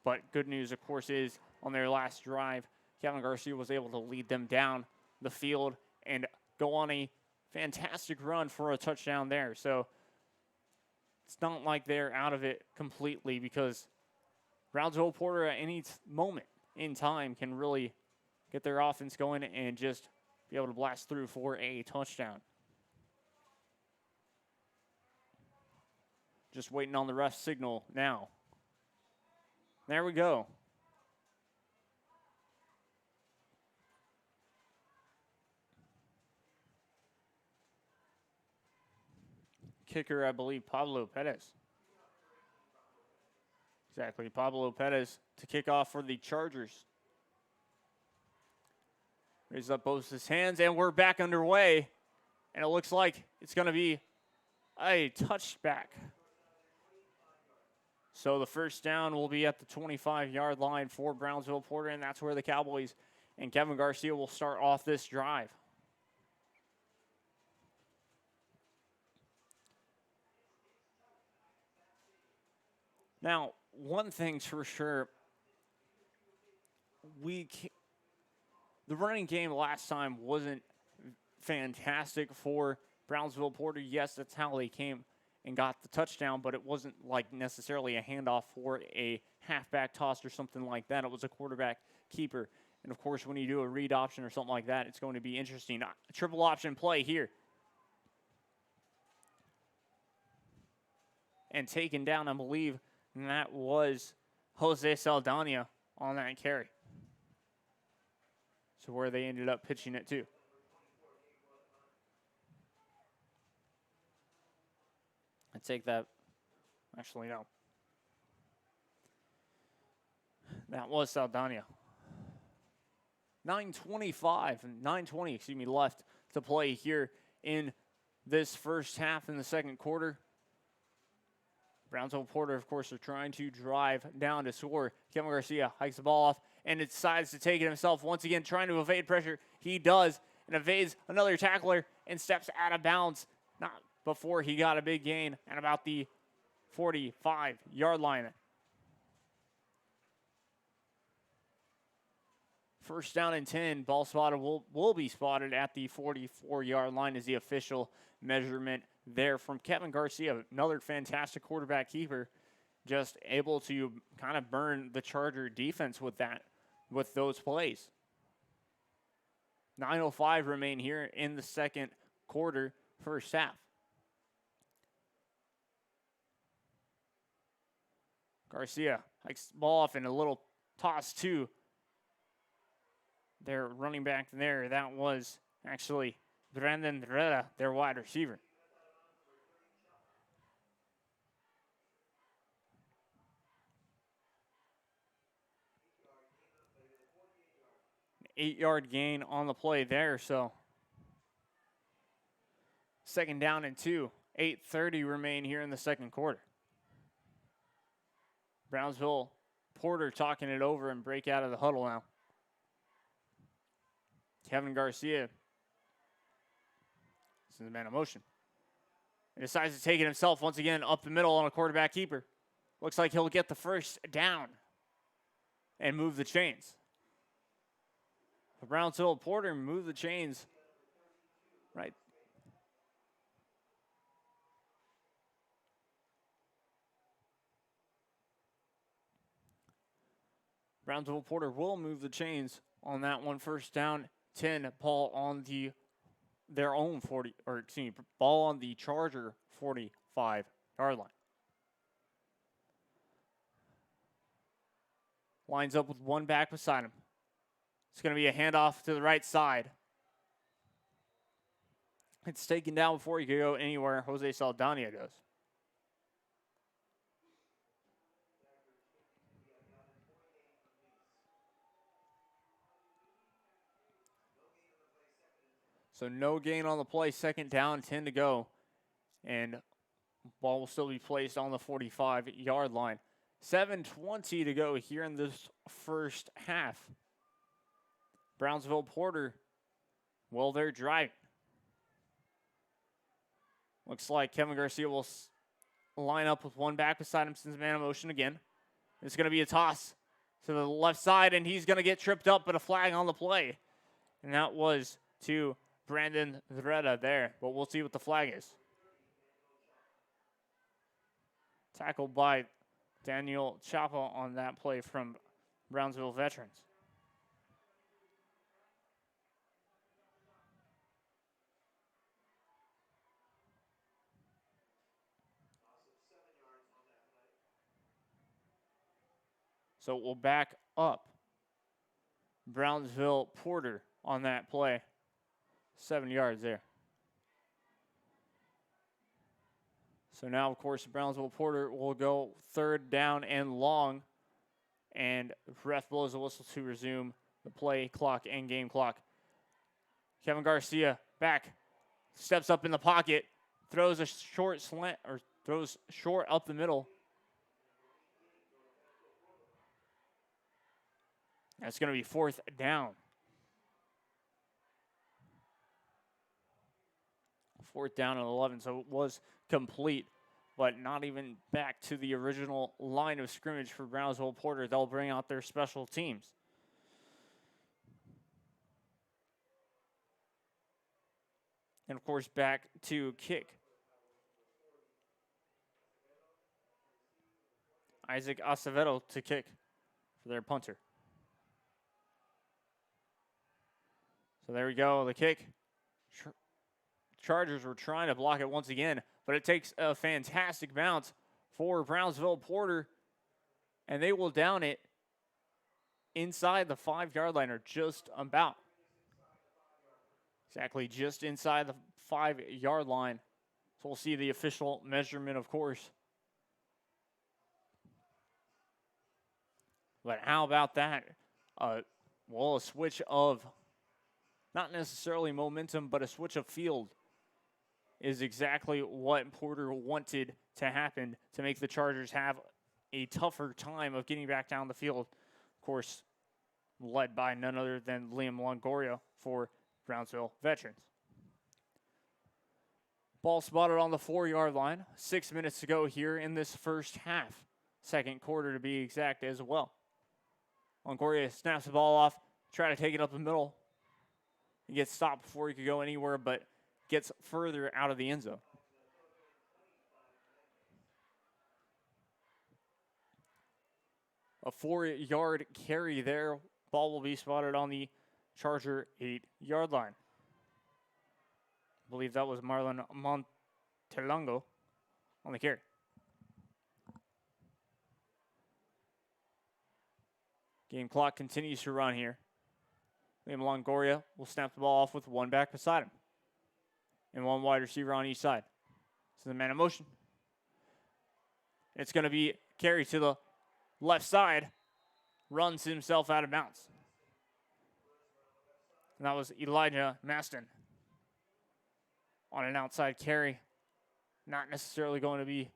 But good news, of course, is on their last drive, Kevin Garcia was able to lead them down the field and go on a fantastic run for a touchdown there. So it's not like they're out of it completely, because Brownsville Porter at any moment in time can really get their offense going and just be able to blast through for a touchdown. Just waiting on the ref signal now. There we go. Kicker, I believe, Pablo Perez. Exactly, Pablo Perez to kick off for the Chargers. Raises up both his hands, and we're back underway. And it looks like it's going to be a touchback. So the first down will be at the 25-yard line for Brownsville Porter, and that's where the Cowboys and Kevin Garcia will start off this drive. Now, one thing's for sure, the running game last time wasn't fantastic for Brownsville Porter. Yes, that's how they came and got the touchdown, but it wasn't like necessarily a handoff for a halfback toss or something like that. It was a quarterback keeper. And, of course, when you do a read option or something like that, it's going to be interesting. A triple option play here. And taken down, I believe, and that was Jose Saldana on that carry. So where they ended up pitching it to. I take that. Actually, no. That was Saldana. 9:20 left to play here in this first half in the second quarter. Brownsville Porter, of course, are trying to drive down to score. Kevin Garcia hikes the ball off and decides to take it himself. Once again, trying to evade pressure. He does, and evades another tackler and steps out of bounds. Not before he got a big gain at about the 45-yard line. First down and 10. Ball spotted will be spotted at the 44-yard line is the official measurement there from Kevin Garcia. Another fantastic quarterback keeper, just able to kind of burn the Charger defense with those plays. 9:05 remain here in the second quarter, first half. Garcia hikes the ball off and a little toss to their running back there. That was actually Brandon Herrera, their wide receiver. An 8-yard gain on the play there, so second down and 2. 8:30 remain here in the second quarter. Brownsville Porter talking it over and break out of the huddle now. Kevin Garcia, this is a man of motion. He decides to take it himself once again up the middle on a quarterback keeper. Looks like he'll get the first down and move the chains. For Brownsville Porter, move the chains right. Brownsville Porter will move the chains on that one. First down, 10. Ball on their own 40, or excuse me, ball on the Charger 45-yard line. Lines up with one back beside him. It's going to be a handoff to the right side. It's taken down before he could go anywhere. Jose Saldana does. So no gain on the play. Second down, 10 to go. And ball will still be placed on the 45-yard line. 7:20 to go here in this first half. Brownsville Porter, well, they're driving. Looks like Kevin Garcia will line up with one back beside him since man of motion again. It's going to be a toss to the left side, and he's going to get tripped up, but a flag on the play. And that was to Brandon Herrera there, but we'll see what the flag is. Tackled by Daniel Chapa on that play from Brownsville Veterans. So we'll back up Brownsville Porter on that play. 7 yards there. So now, of course, Brownsville Porter will go 3rd down and long. And ref blows the whistle to resume the play clock and game clock. Kevin Garcia back, steps up in the pocket, throws a short slant, or throws short up the middle. That's going to be 4th down. 4th down and 11, so it was complete, but not even back to the original line of scrimmage for Brownsville Porter. They'll bring out their special teams. And, of course, back to kick. Isaac Acevedo to kick for their punter. So there we go, the kick. Chargers were trying to block it once again, but it takes a fantastic bounce for Brownsville Porter, and they will down it inside the 5-yard line, or just about. Exactly, just inside the 5-yard line. So we'll see the official measurement, of course. But how about that? Well, a switch of not necessarily momentum, but a switch of field is exactly what Porter wanted to happen to make the Chargers have a tougher time of getting back down the field. Of course, led by none other than Liam Longoria for Brownsville Veterans. Ball spotted on the 4-yard line. 6 minutes to go here in this first half. Second quarter to be exact as well. Longoria snaps the ball off, try to take it up the middle. He gets stopped before he could go anywhere, but gets further out of the end zone. A 4-yard carry there. Ball will be spotted on the Charger 8-yard line. I believe that was Marlon Montelongo on the carry. Game clock continues to run here. Liam Longoria will snap the ball off with one back beside him and one wide receiver on each side. So the man in motion. It's going to be carried to the left side, runs himself out of bounds. And that was Elijah Maston on an outside carry. Not necessarily going to be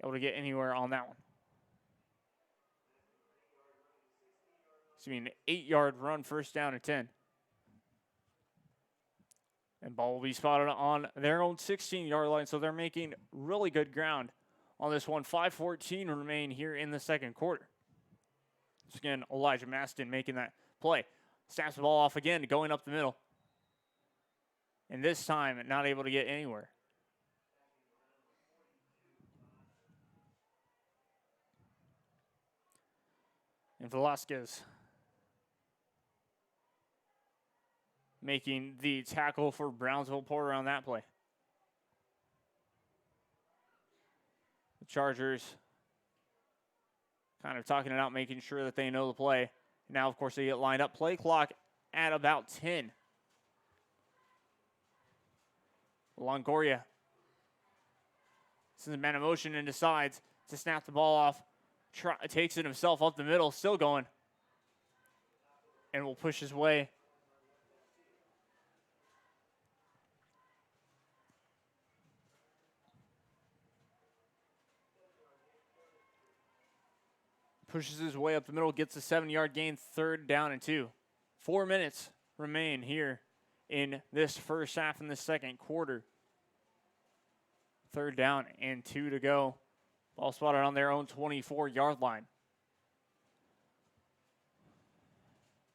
able to get anywhere on that one. It's going to be an 8-yard run, 1st down and 10. And ball will be spotted on their own 16-yard line, so they're making really good ground on this one. 5:14 remain here in the second quarter. Once again, Elijah Maston making that play. Snaps the ball off again, going up the middle. And this time, not able to get anywhere. And Velasquez making the tackle for Brownsville Porter on that play. The Chargers kind of talking it out, making sure that they know the play. Now, of course, they get lined up. Play clock at about 10. Longoria sends a man in motion and decides to snap the ball off. Takes it himself up the middle, still going. And will push his way. Pushes his way up the middle, gets a 7-yard gain, 3rd down and 2. 4 minutes remain here in this first half in the second quarter. 3rd down and 2 to go. Ball spotted on their own 24-yard line.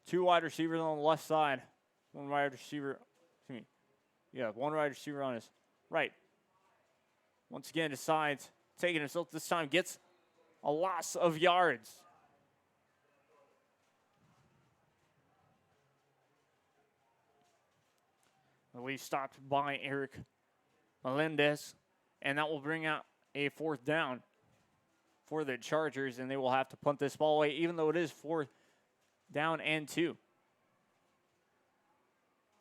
2 wide receivers on the left side. One wide receiver on his right. Once again decides taking himself this time, gets a loss of yards. I believe stopped by Eric Melendez, and that will bring out a 4th down for the Chargers, and they will have to punt this ball away, even though it is 4th down and 2.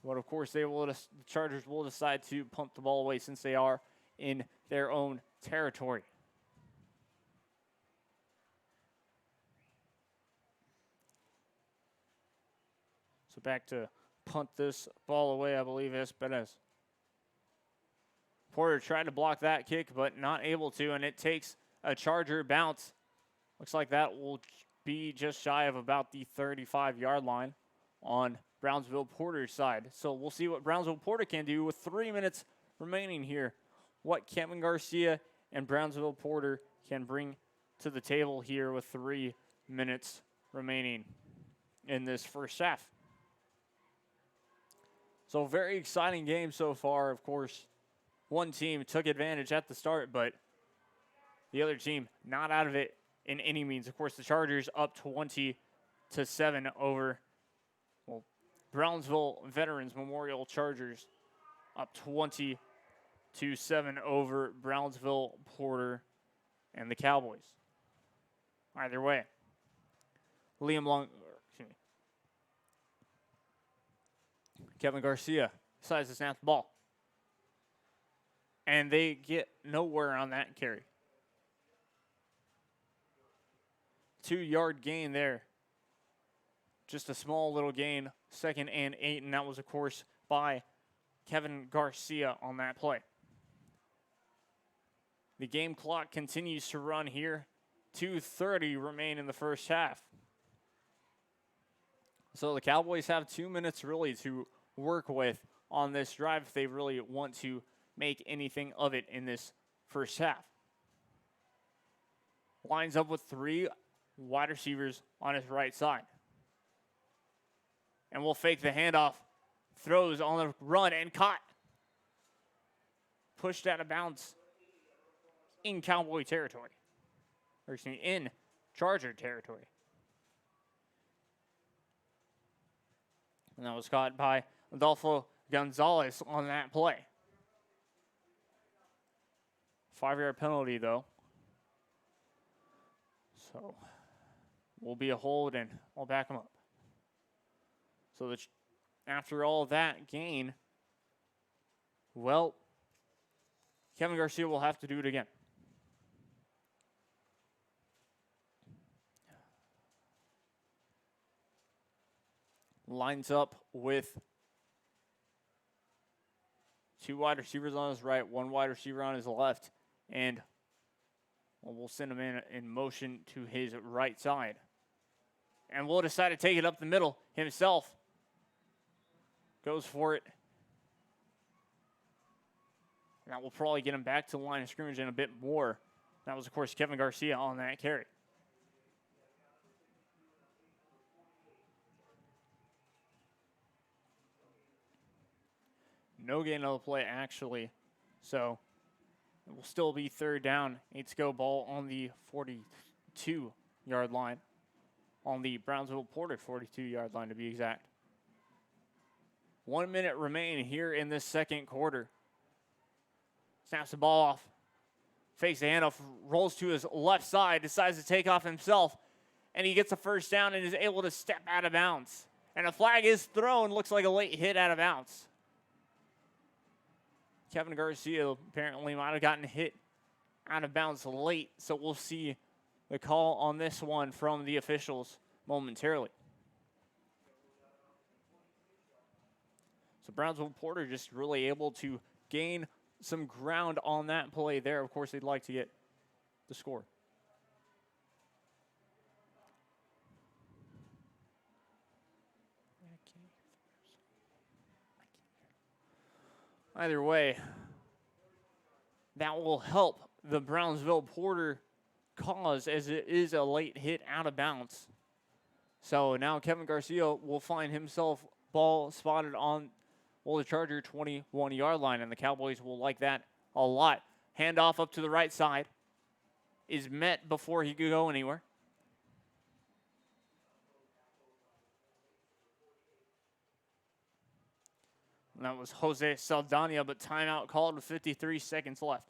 But of course, the Chargers will decide to punt the ball away since they are in their own territory. So back to punt this ball away, I believe, Espenez. Porter tried to block that kick, but not able to, and it takes a Charger bounce. Looks like that will be just shy of about the 35-yard line on Brownsville Porter's side. So we'll see what Brownsville Porter can do with 3 minutes remaining here. What Kevin Garcia and Brownsville Porter can bring to the table here with 3 minutes remaining in this first half. So very exciting game so far. Of course, one team took advantage at the start, but the other team not out of it in any means. Of course, the Chargers up 20-7 over Brownsville Veterans Memorial Chargers, up 20-7 over Brownsville Porter and the Cowboys. Either way, Kevin Garcia decides to snap the ball. And they get nowhere on that carry. 2-yard gain there. Just a small little gain, 2nd and 8, and that was, of course, by Kevin Garcia on that play. The game clock continues to run here. 2:30 remain in the first half. So the Cowboys have 2 minutes really to work with on this drive if they really want to make anything of it in this first half. Lines up with 3 wide receivers on his right side. And will fake the handoff. Throws on the run and caught. Pushed out of bounds in Cowboy territory. Or excuse me, in Charger territory. And that was caught by Adolfo Gonzalez on that play. 5-yard penalty, though. So, will be a hold, and I'll back him up. So, after all that gain, well, Kevin Garcia will have to do it again. Lines up with 2 wide receivers on his right, 1 wide receiver on his left, and we'll send him in motion to his right side. And we'll decide to take it up the middle himself. Goes for it. That will probably get him back to the line of scrimmage in a bit more. That was, of course, Kevin Garcia on that carry. No gain on the play, actually. So it will still be 3rd down. 8 to go, ball on the 42-yard line. On the Brownsville Porter 42-yard line, to be exact. 1 minute remain here in this second quarter. Snaps the ball off. Fakes the handoff, rolls to his left side, decides to take off himself, and he gets a first down and is able to step out of bounds. And a flag is thrown, looks like a late hit out of bounds. Kevin Garcia apparently might have gotten hit out of bounds late, so we'll see the call on this one from the officials momentarily. So Brownsville Porter just really able to gain some ground on that play there. Of course, they'd like to get the score. Either way, that will help the Brownsville Porter cause, as it is a late hit out of bounds. So now Kevin Garcia will find himself ball spotted on the Charger 21-yard line, and the Cowboys will like that a lot. Handoff up to the right side. is met before he could go anywhere. And that was Jose Saldana, but timeout called with 53 seconds left.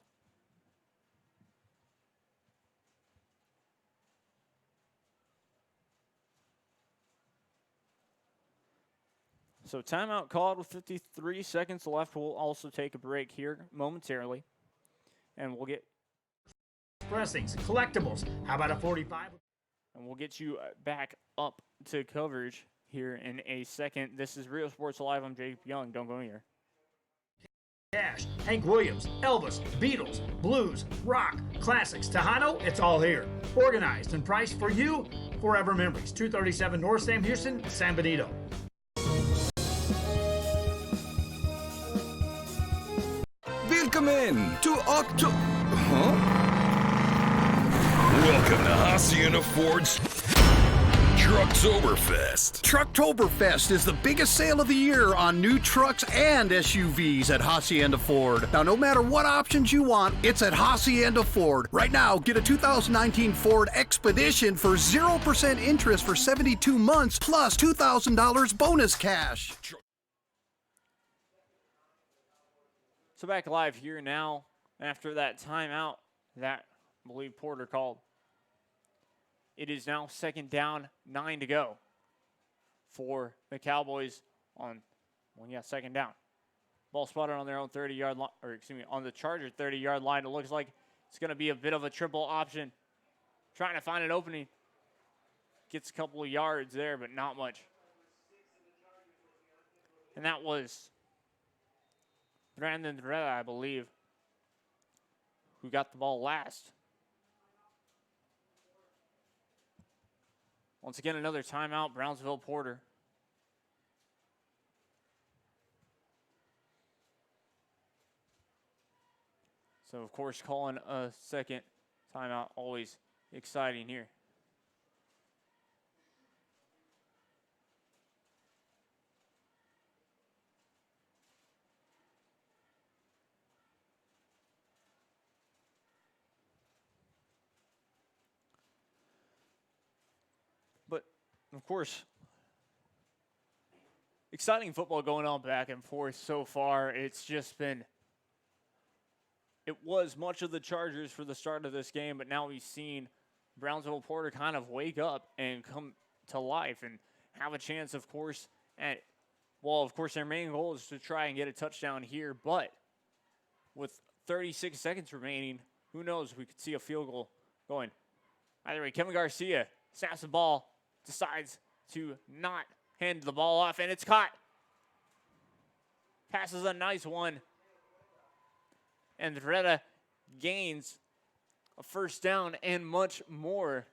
So timeout called with 53 seconds left. We'll also take a break here momentarily. And we'll get Dressings, collectibles. How about a 45? And we'll get you back up to coverage here in a second. This is Rio Sports Live. I'm Jake Young. Don't go anywhere. Cash, Hank Williams, Elvis, Beatles, blues, rock, classics, Tejano, it's all here. Organized and priced for you. Forever Memories, 237 North Sam Houston, San Benito. Willkommen to Welcome to Hacienda Ford's Trucktoberfest. Trucktoberfest is the biggest sale of the year on new trucks and SUVs at Hacienda Ford. Now, no matter what options you want, it's at Hacienda Ford. Right now, get a 2019 Ford Expedition for 0% interest for 72 months plus $2,000 bonus cash. So back live here now after that timeout that I believe Porter called. It is now second down, 9 to go for the Cowboys on, second down. Ball spotted on their own 30-yard line, on the Charger 30-yard line. It looks like it's going to be a bit of a triple option. Trying to find an opening. Gets a couple of yards there, but not much. And that was Brandon Reda, I believe, who got the ball last. Once again, another timeout, Brownsville Porter. So, of course, calling a second timeout, always exciting here. Of course, exciting football going on back and forth so far. It was much of the Chargers for the start of this game, but now we've seen Brownsville Porter kind of wake up and come to life and have a chance, of course, their main goal is to try and get a touchdown here, but with 36 seconds remaining, who knows, we could see a field goal going. Either way, Kevin Garcia snaps the ball, decides to not hand the ball off, and it's caught. Passes a nice one. And Reda gains a first down and much more.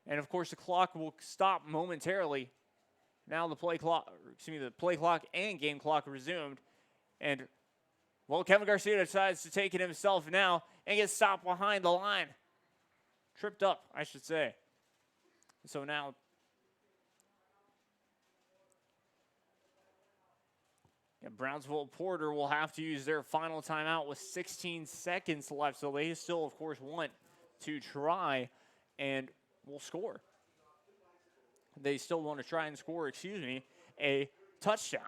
And, of course, the clock will stop momentarily. Now the play clock and game clock resumed. And, Kevin Garcia decides to take it himself now and gets stopped behind the line. Tripped up, I should say. So now Brownsville Porter will have to use their final timeout with 16 seconds left. So they still, of course, want to try and will score. They still want to try and score, a touchdown.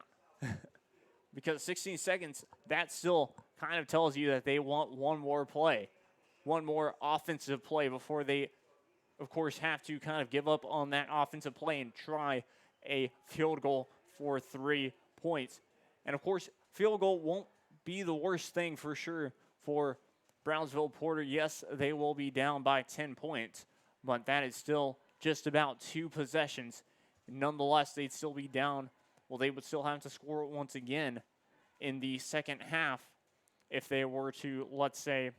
Because 16 seconds, that still kind of tells you that they want one more play, one more offensive play before they, of course, have to kind of give up on that offensive play and try a field goal for 3 points. And, of course, field goal won't be the worst thing for sure for Brownsville Porter. Yes, they will be down by 10 points, but that is still just about 2 possessions. Nonetheless, they'd still be down. Well, they would still have to score once again in the second half if they were to, let's say,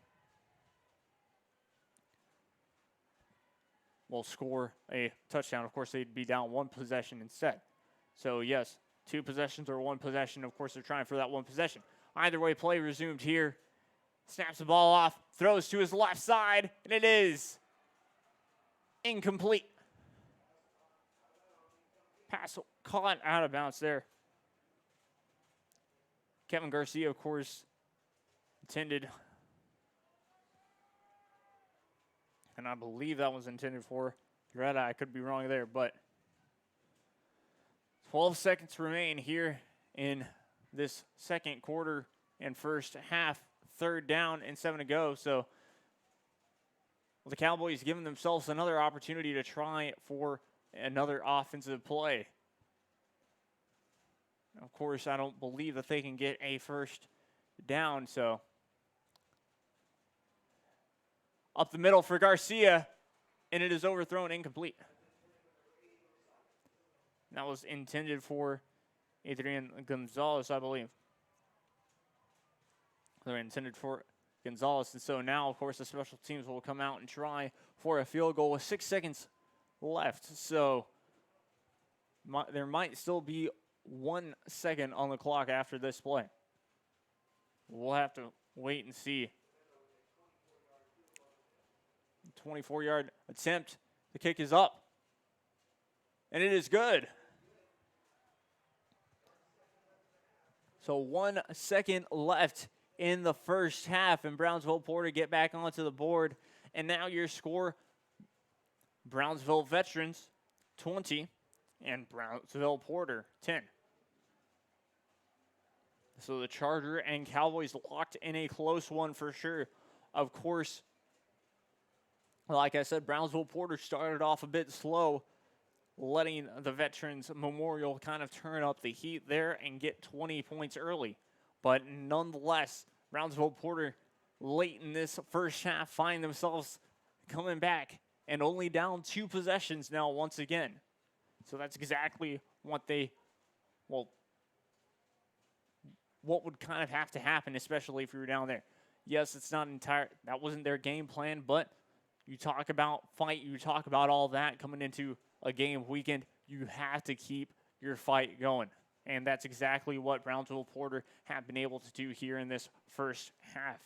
score a touchdown. Of course, they'd be down 1 possession instead. So, yes, 2 possessions or 1 possession. Of course, they're trying for that 1 possession. Either way, play resumed here. Snaps the ball off, throws to his left side, and it is incomplete. Pass caught out of bounds there. Kevin Garcia, of course, intended and I believe that was intended for Greta. I could be wrong there, but 12 seconds remain here in this second quarter and first half. Third down and 7 to go. So the Cowboys giving themselves another opportunity to try for another offensive play. Of course, I don't believe that they can get a first down, so up the middle for Garcia, and it is overthrown, incomplete. That was intended for Adrian Gonzalez, I believe. They're intended for Gonzalez, and so now, of course, the special teams will come out and try for a field goal with 6 seconds left. So there might still be 1 second on the clock after this play. We'll have to wait and see. 24-yard attempt. The kick is up, and it is good. So 1 second left in the first half, and Brownsville Porter get back onto the board. And now your score, Brownsville Veterans 20 and Brownsville Porter 10. So the Charger and Cowboys locked in a close one for sure. Of course, like I said, Brownsville Porter started off a bit slow, letting the Veterans Memorial kind of turn up the heat there and get 20 points early. But nonetheless, Brownsville Porter late in this first half find themselves coming back and only down 2 possessions now once again. So that's exactly what what would kind of have to happen, especially if you were down there. Yes, it's not that wasn't their game plan, but you talk about fight, you talk about all that coming into a game weekend, you have to keep your fight going. And that's exactly what Brownsville Porter have been able to do here in this first half.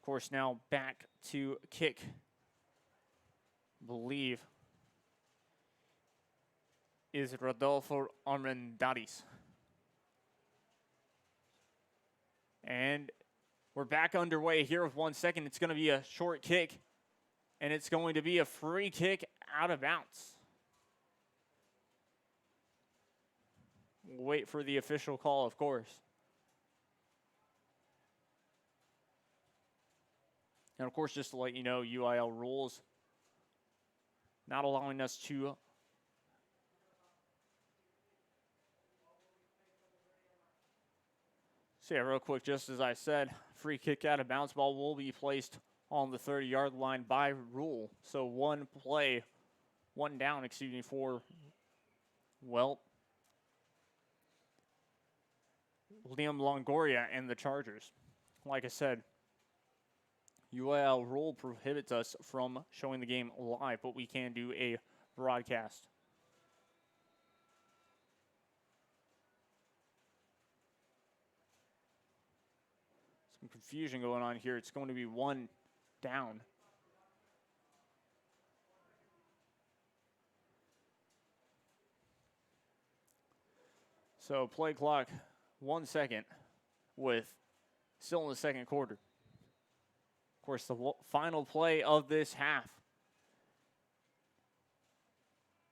Of course, now back to kick, I believe, is Rodolfo Armendariz. And we're back underway here with 1 second. It's going to be a short kick. And it's going to be a free kick out of bounds. We'll wait for the official call, of course. And, of course, just to let you know, UIL rules not allowing us to so yeah, real quick, just as I said, free kick out of bounds, ball will be placed on the 30-yard line by rule. So one down for, well, Liam Longoria and the Chargers. Like I said, UIL rule prohibits us from showing the game live, but we can do a broadcast. Some confusion going on here. It's going to be 1 down. So play clock 1 second with still in the second quarter. Of course, the final play of this half.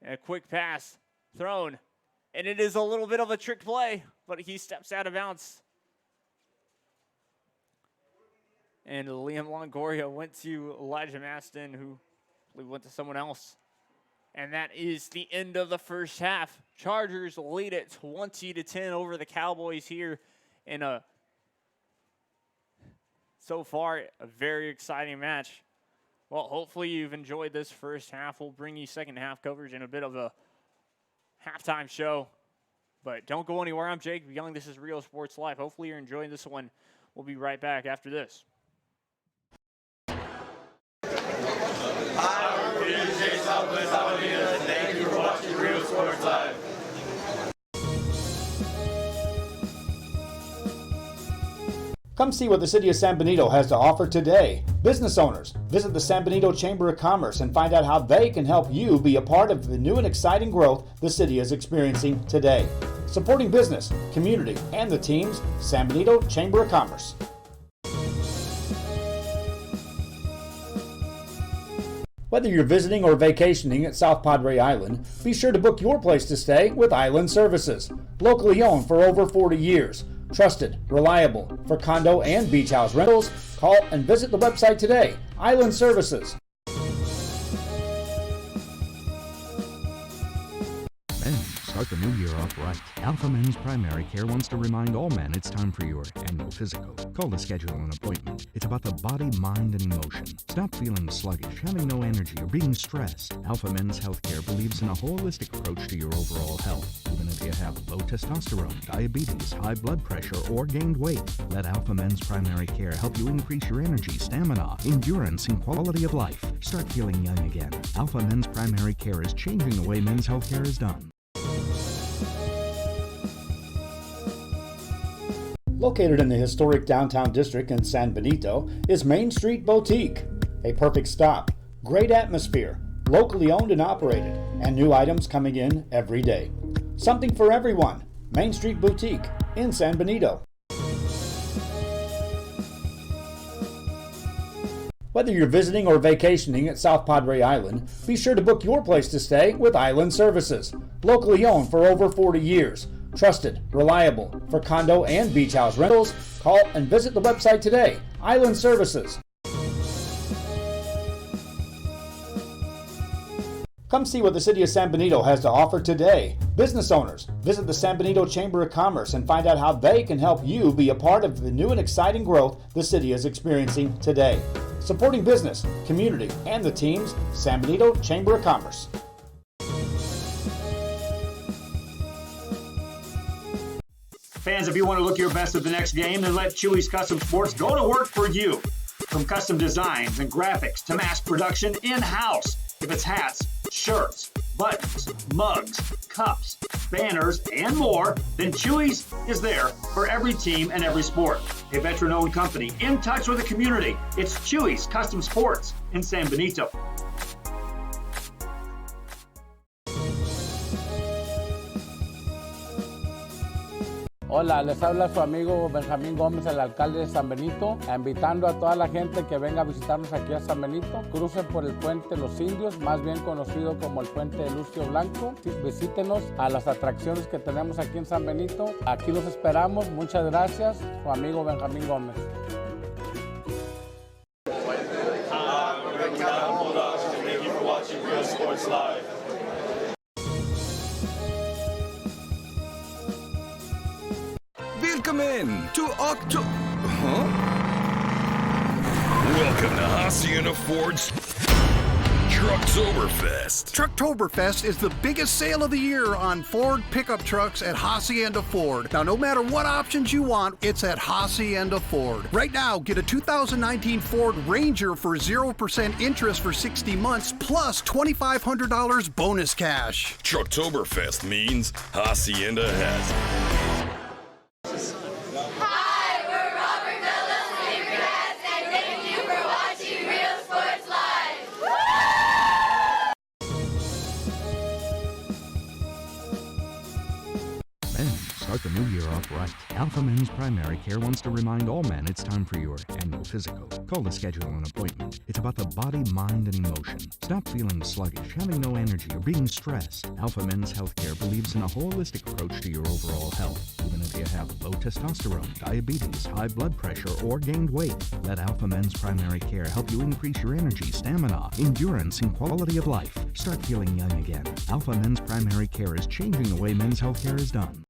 And a quick pass thrown. And it is a little bit of a trick play, but he steps out of bounds. And Liam Longoria went to Elijah Maston, who went to someone else. And that is the end of the first half. Chargers lead it 20-10 over the Cowboys here in so far a very exciting match. Well, hopefully you've enjoyed this first half. We'll bring you second half coverage in a bit of a halftime show. But don't go anywhere. I'm Jake Young. This is Real Sports Live. Hopefully you're enjoying this one. We'll be right back after this. Hi, we're Jay Southwest Alameda. Thank you for watching Real Sports Live. Come see what the City of San Benito has to offer today. Business owners, visit the San Benito Chamber of Commerce and find out how they can help you be a part of the new and exciting growth the city is experiencing today. supporting business, community, and the team's San Benito Chamber of Commerce. Whether you're visiting or vacationing at South Padre Island, be sure to book your place to stay with Island Services. Locally owned for over 40 years. Trusted, reliable for condo and beach house rentals. Call and visit the website today. Island Services. Men, start the new year off right. Alpha Men's Primary Care wants to remind all men it's time for your annual physical. Call to schedule an appointment. It's about the body, mind, and emotion. Stop feeling sluggish, having no energy, or being stressed. Alpha Men's Healthcare believes in a holistic approach to your overall health. Even if you have low testosterone, diabetes, high blood pressure, or gained weight, let Alpha Men's Primary Care help you increase your energy, stamina, endurance, and quality of life. Start feeling young again. Alpha Men's Primary Care is changing the way men's healthcare is done. Located in the historic downtown district in San Benito is Main Street Boutique. A perfect stop, great atmosphere, locally owned and operated, and new items coming in every day. Something for everyone. Main Street Boutique in San Benito. Whether you're visiting or vacationing at South Padre Island, be sure to book your place to stay with Island Services. Locally owned for over 40 years. Trusted, reliable for condo and beach house rentals. Call and visit the website today. Island Services. Come see what the City of San Benito has to offer today. Business owners, visit the San Benito Chamber of Commerce and find out how they can help you be a part of the new and exciting growth the city is experiencing today. Supporting business, community, and the team's San Benito Chamber of Commerce. Fans, if you want to look your best at the next game, then let Chewy's Custom Sports go to work for you. From custom designs and graphics to mass production in-house. If it's hats, shirts, buttons, mugs, cups, banners, and more, then Chewy's is there for every team and every sport. A veteran-owned company in touch with the community. It's Chewy's Custom Sports in San Benito. Hola, les habla su amigo Benjamín Gómez, el alcalde de San Benito, invitando a toda la gente que venga a visitarnos aquí a San Benito. Crucen por el puente Los Indios, más bien conocido como el puente de Lucio Blanco. Visítenos a las atracciones que tenemos aquí en San Benito. Aquí los esperamos. Muchas gracias. Su amigo Benjamín Gómez. Thank you for watching Real Sports Live. Welcome to October. Welcome to Hacienda Ford's Trucktoberfest. Trucktoberfest is the biggest sale of the year on Ford pickup trucks at Hacienda Ford. Now, no matter what options you want, it's at Hacienda Ford. Right now, get a 2019 Ford Ranger for 0% interest for 60 months plus $2,500 bonus cash. Trucktoberfest means Hacienda has it. Start the new year off right. Alpha Men's Primary Care wants to remind all men it's time for your annual physical. Call to schedule an appointment. It's about the body, mind, and emotion. Stop feeling sluggish, having no energy, or being stressed. Alpha Men's Healthcare believes in a holistic approach to your overall health. Even if you have low testosterone, diabetes, high blood pressure, or gained weight, let Alpha Men's Primary Care help you increase your energy, stamina, endurance, and quality of life. Start feeling young again. Alpha Men's Primary Care is changing the way men's healthcare is done.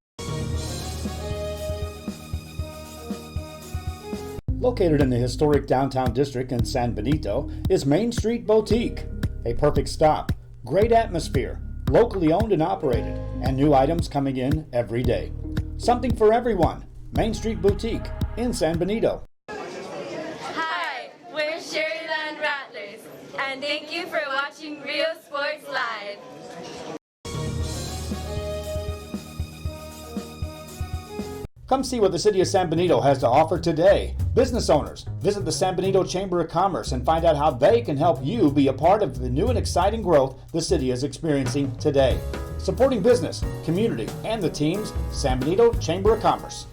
Located in the historic downtown district in San Benito is Main Street Boutique. A perfect stop, great atmosphere, locally owned and operated, and new items coming in every day. Something for everyone. Main Street Boutique in San Benito. Hi, we're Sherryland Rattlers, and thank you for watching Real Sports Live. Come see what the City of San Benito has to offer today. Business owners, visit the San Benito Chamber of Commerce and find out how they can help you be a part of the new and exciting growth the city is experiencing today. supporting business, community, and the team's San Benito Chamber of Commerce.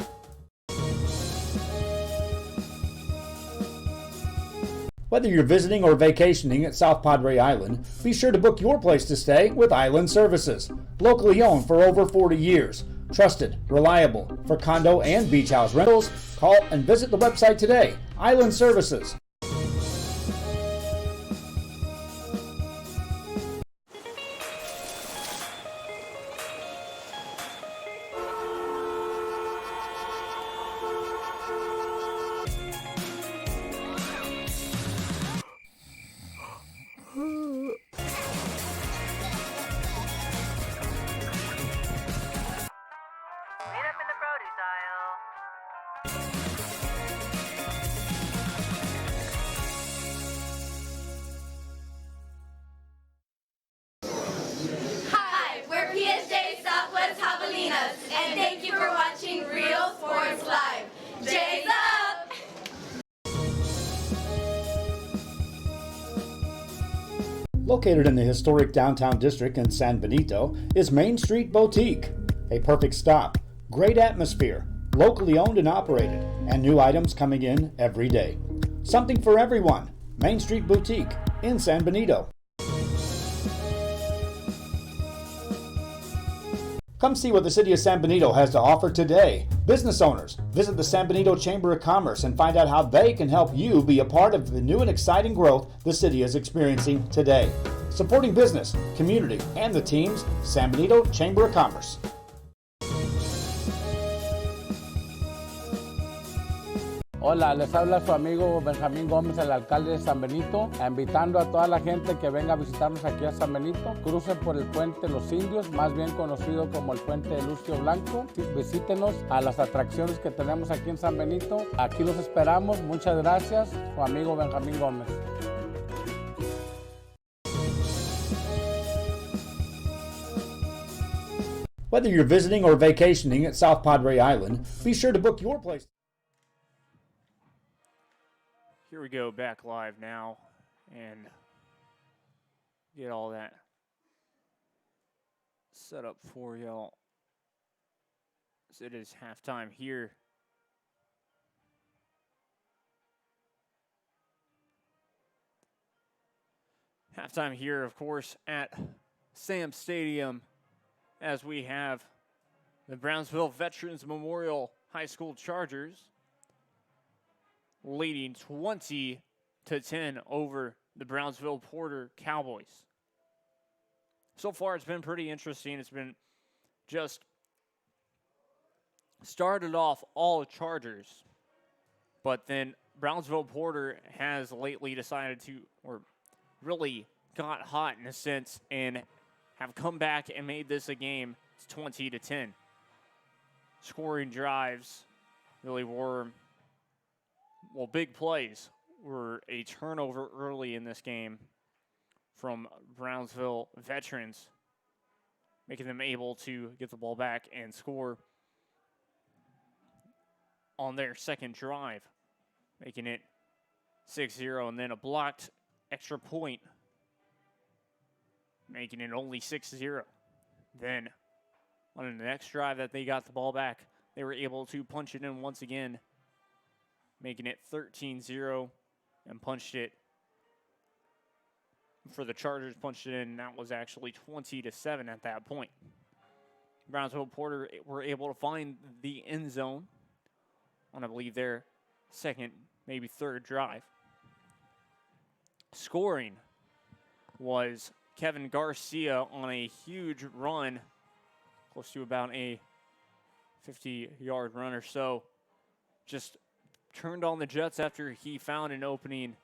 Whether you're visiting or vacationing at South Padre Island, be sure to book your place to stay with Island Services. Locally owned for over 40 years. Trusted, reliable for condo and beach house rentals. Call and visit the website today. Island Services. Hi, we're PSJ Southwest Javelinas, and thank you for watching Real Sports Live. J's up! Located in the historic downtown district in San Benito is Main Street Boutique. A perfect stop, great atmosphere, locally owned and operated, and new items coming in every day. Something for everyone. Main Street Boutique in San Benito. Come see what the City of San Benito has to offer today. Business owners, visit the San Benito Chamber of Commerce and find out how they can help you be a part of the new and exciting growth the city is experiencing today. Supporting business, community, and the team's San Benito Chamber of Commerce. Hola, les habla su amigo Benjamín Gómez, el alcalde de San Benito, invitando a toda la gente que venga a visitarnos aquí a San Benito. Crucen por el puente Los Indios, más bien conocido como el puente de Lucio Blanco. Visítenos a las atracciones que tenemos aquí en San Benito. Aquí los esperamos. Muchas gracias. Su amigo Benjamín Gómez. Whether you're visiting or vacationing at South Padre Island, be sure to book your place. Here we go, back live now, and get all that set up for y'all. So it is halftime here. Halftime here, of course, at Sam Stadium, as we have the Brownsville Veterans Memorial High School Chargers leading 20-10 over the Brownsville Porter Cowboys. So far, it's been pretty interesting. It's been just started off all Chargers, but then Brownsville Porter has lately decided to, or really got hot in a sense, and have come back and made this a game. It's 20-10. Scoring drives really were, well, big plays were a turnover early in this game from Brownsville Veterans, making them able to get the ball back and score on their second drive, making it 6-0, and then a blocked extra point, making it only 6-0. Then on the next drive that they got the ball back, they were able to punch it in once again, making it 13-0, and punched it for the Chargers, punched it in, and that was actually 20-7 at that point. Brownsville Porter were able to find the end zone on, I believe, their second, maybe third drive. Scoring was Kevin Garcia on a huge run, close to about a 50-yard run or so. Just turned on the Jets after he found an opening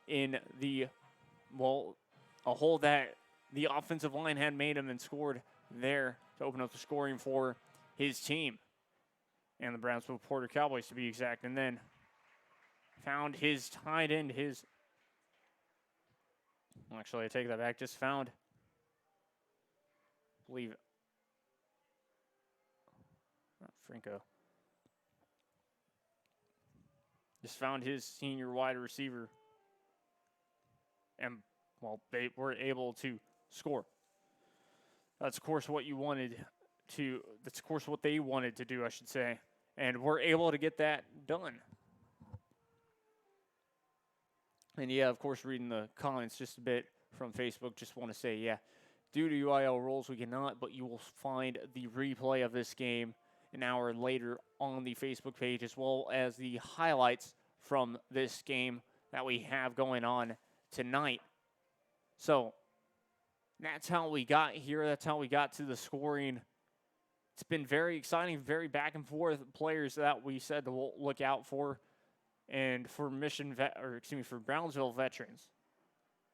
in the, well, a hole that the offensive line had made him, and scored there to open up the scoring for his team and the Brownsville Porter Cowboys, to be exact. And then found his tight end, actually, I take that back, just found, I believe, not Franco. Just found his senior wide receiver, and, well, they were able to score. That's, of course, what that's, of course, what they wanted to do, I should say. And we're able to get that done. And, yeah, of course, reading the comments just a bit from Facebook, just want to say, yeah, due to UIL rules, we cannot, but you will find the replay of this game an hour later on the Facebook page, as well as the highlights from this game that we have going on tonight. So that's how we got here. That's how we got to the scoring. It's been very exciting, very back and forth. Players that we said to look out for. And for for Brownsville Veterans,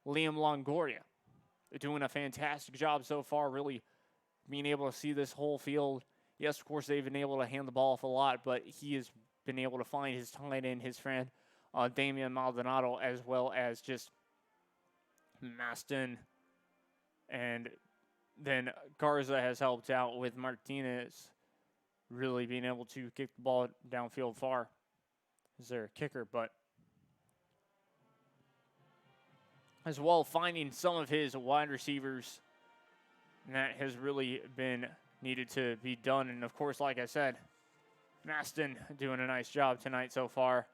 Liam Longoria doing a fantastic job so far, really being able to see this whole field. Yes, of course, they've been able to hand the ball off a lot, but he has been able to find his tight end, his friend, Damian Maldonado, as well as just Maston. And then Garza has helped out with Martinez really being able to kick the ball downfield far. Is there a kicker, but as well finding some of his wide receivers, and that has really been needed to be done. And, of course, like I said, Maston doing a nice job tonight so far.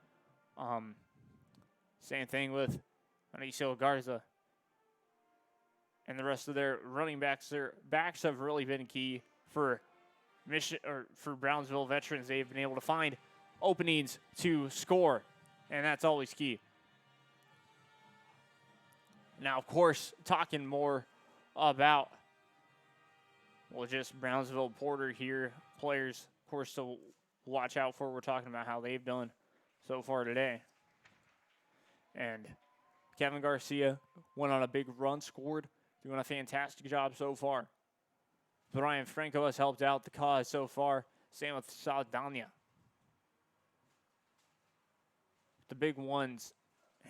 Same thing with Mauricio Garza. And the rest of their running backs, their backs have really been key for Brownsville Veterans. They've been able to find openings to score, and that's always key. Now, of course, talking more about, just Brownsville Porter here, players, of course, to watch out for. We're talking about how they've done so far today. And Kevin Garcia went on a big run, scored, doing a fantastic job so far. Brian Franco has helped out the cause so far. Same with Saldana. The big ones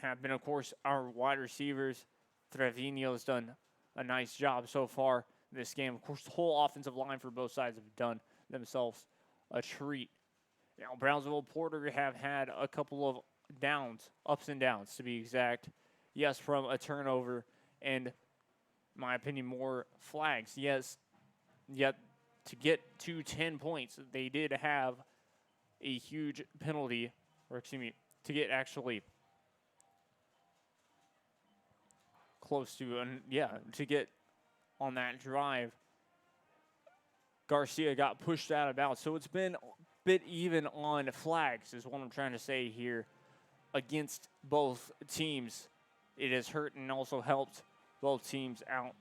have been, of course, our wide receivers. Trevino has done a nice job so far this game. Of course, the whole offensive line for both sides have done themselves a treat. Now, Brownsville Porter have had a couple of downs, ups and downs to be exact. Yes, from a turnover and, in my opinion, more flags. Yes, yet to get to 10 points, they did have a huge penalty, to get actually close to, to get on that drive, Garcia got pushed out of bounds. So it's been a bit even on flags is what I'm trying to say here against both teams. It has hurt and also helped both teams out.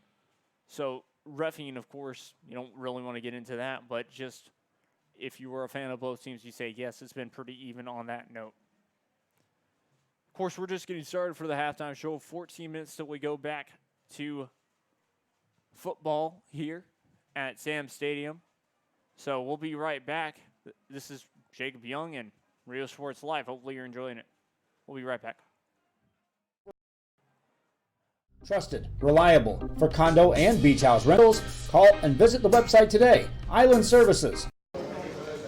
So reffing, of course, you don't really want to get into that, but just if you were a fan of both teams, you say, yes, it's been pretty even on that note. Of course, we're just getting started for the halftime show. 14 minutes till we go back to football here at Sam Stadium. So we'll be right back. This is Jacob Young and Rio Sports Live. Hopefully you're enjoying it. We'll be right back. Trusted, reliable for condo and beach house rentals. Call and visit the website today. Island Services.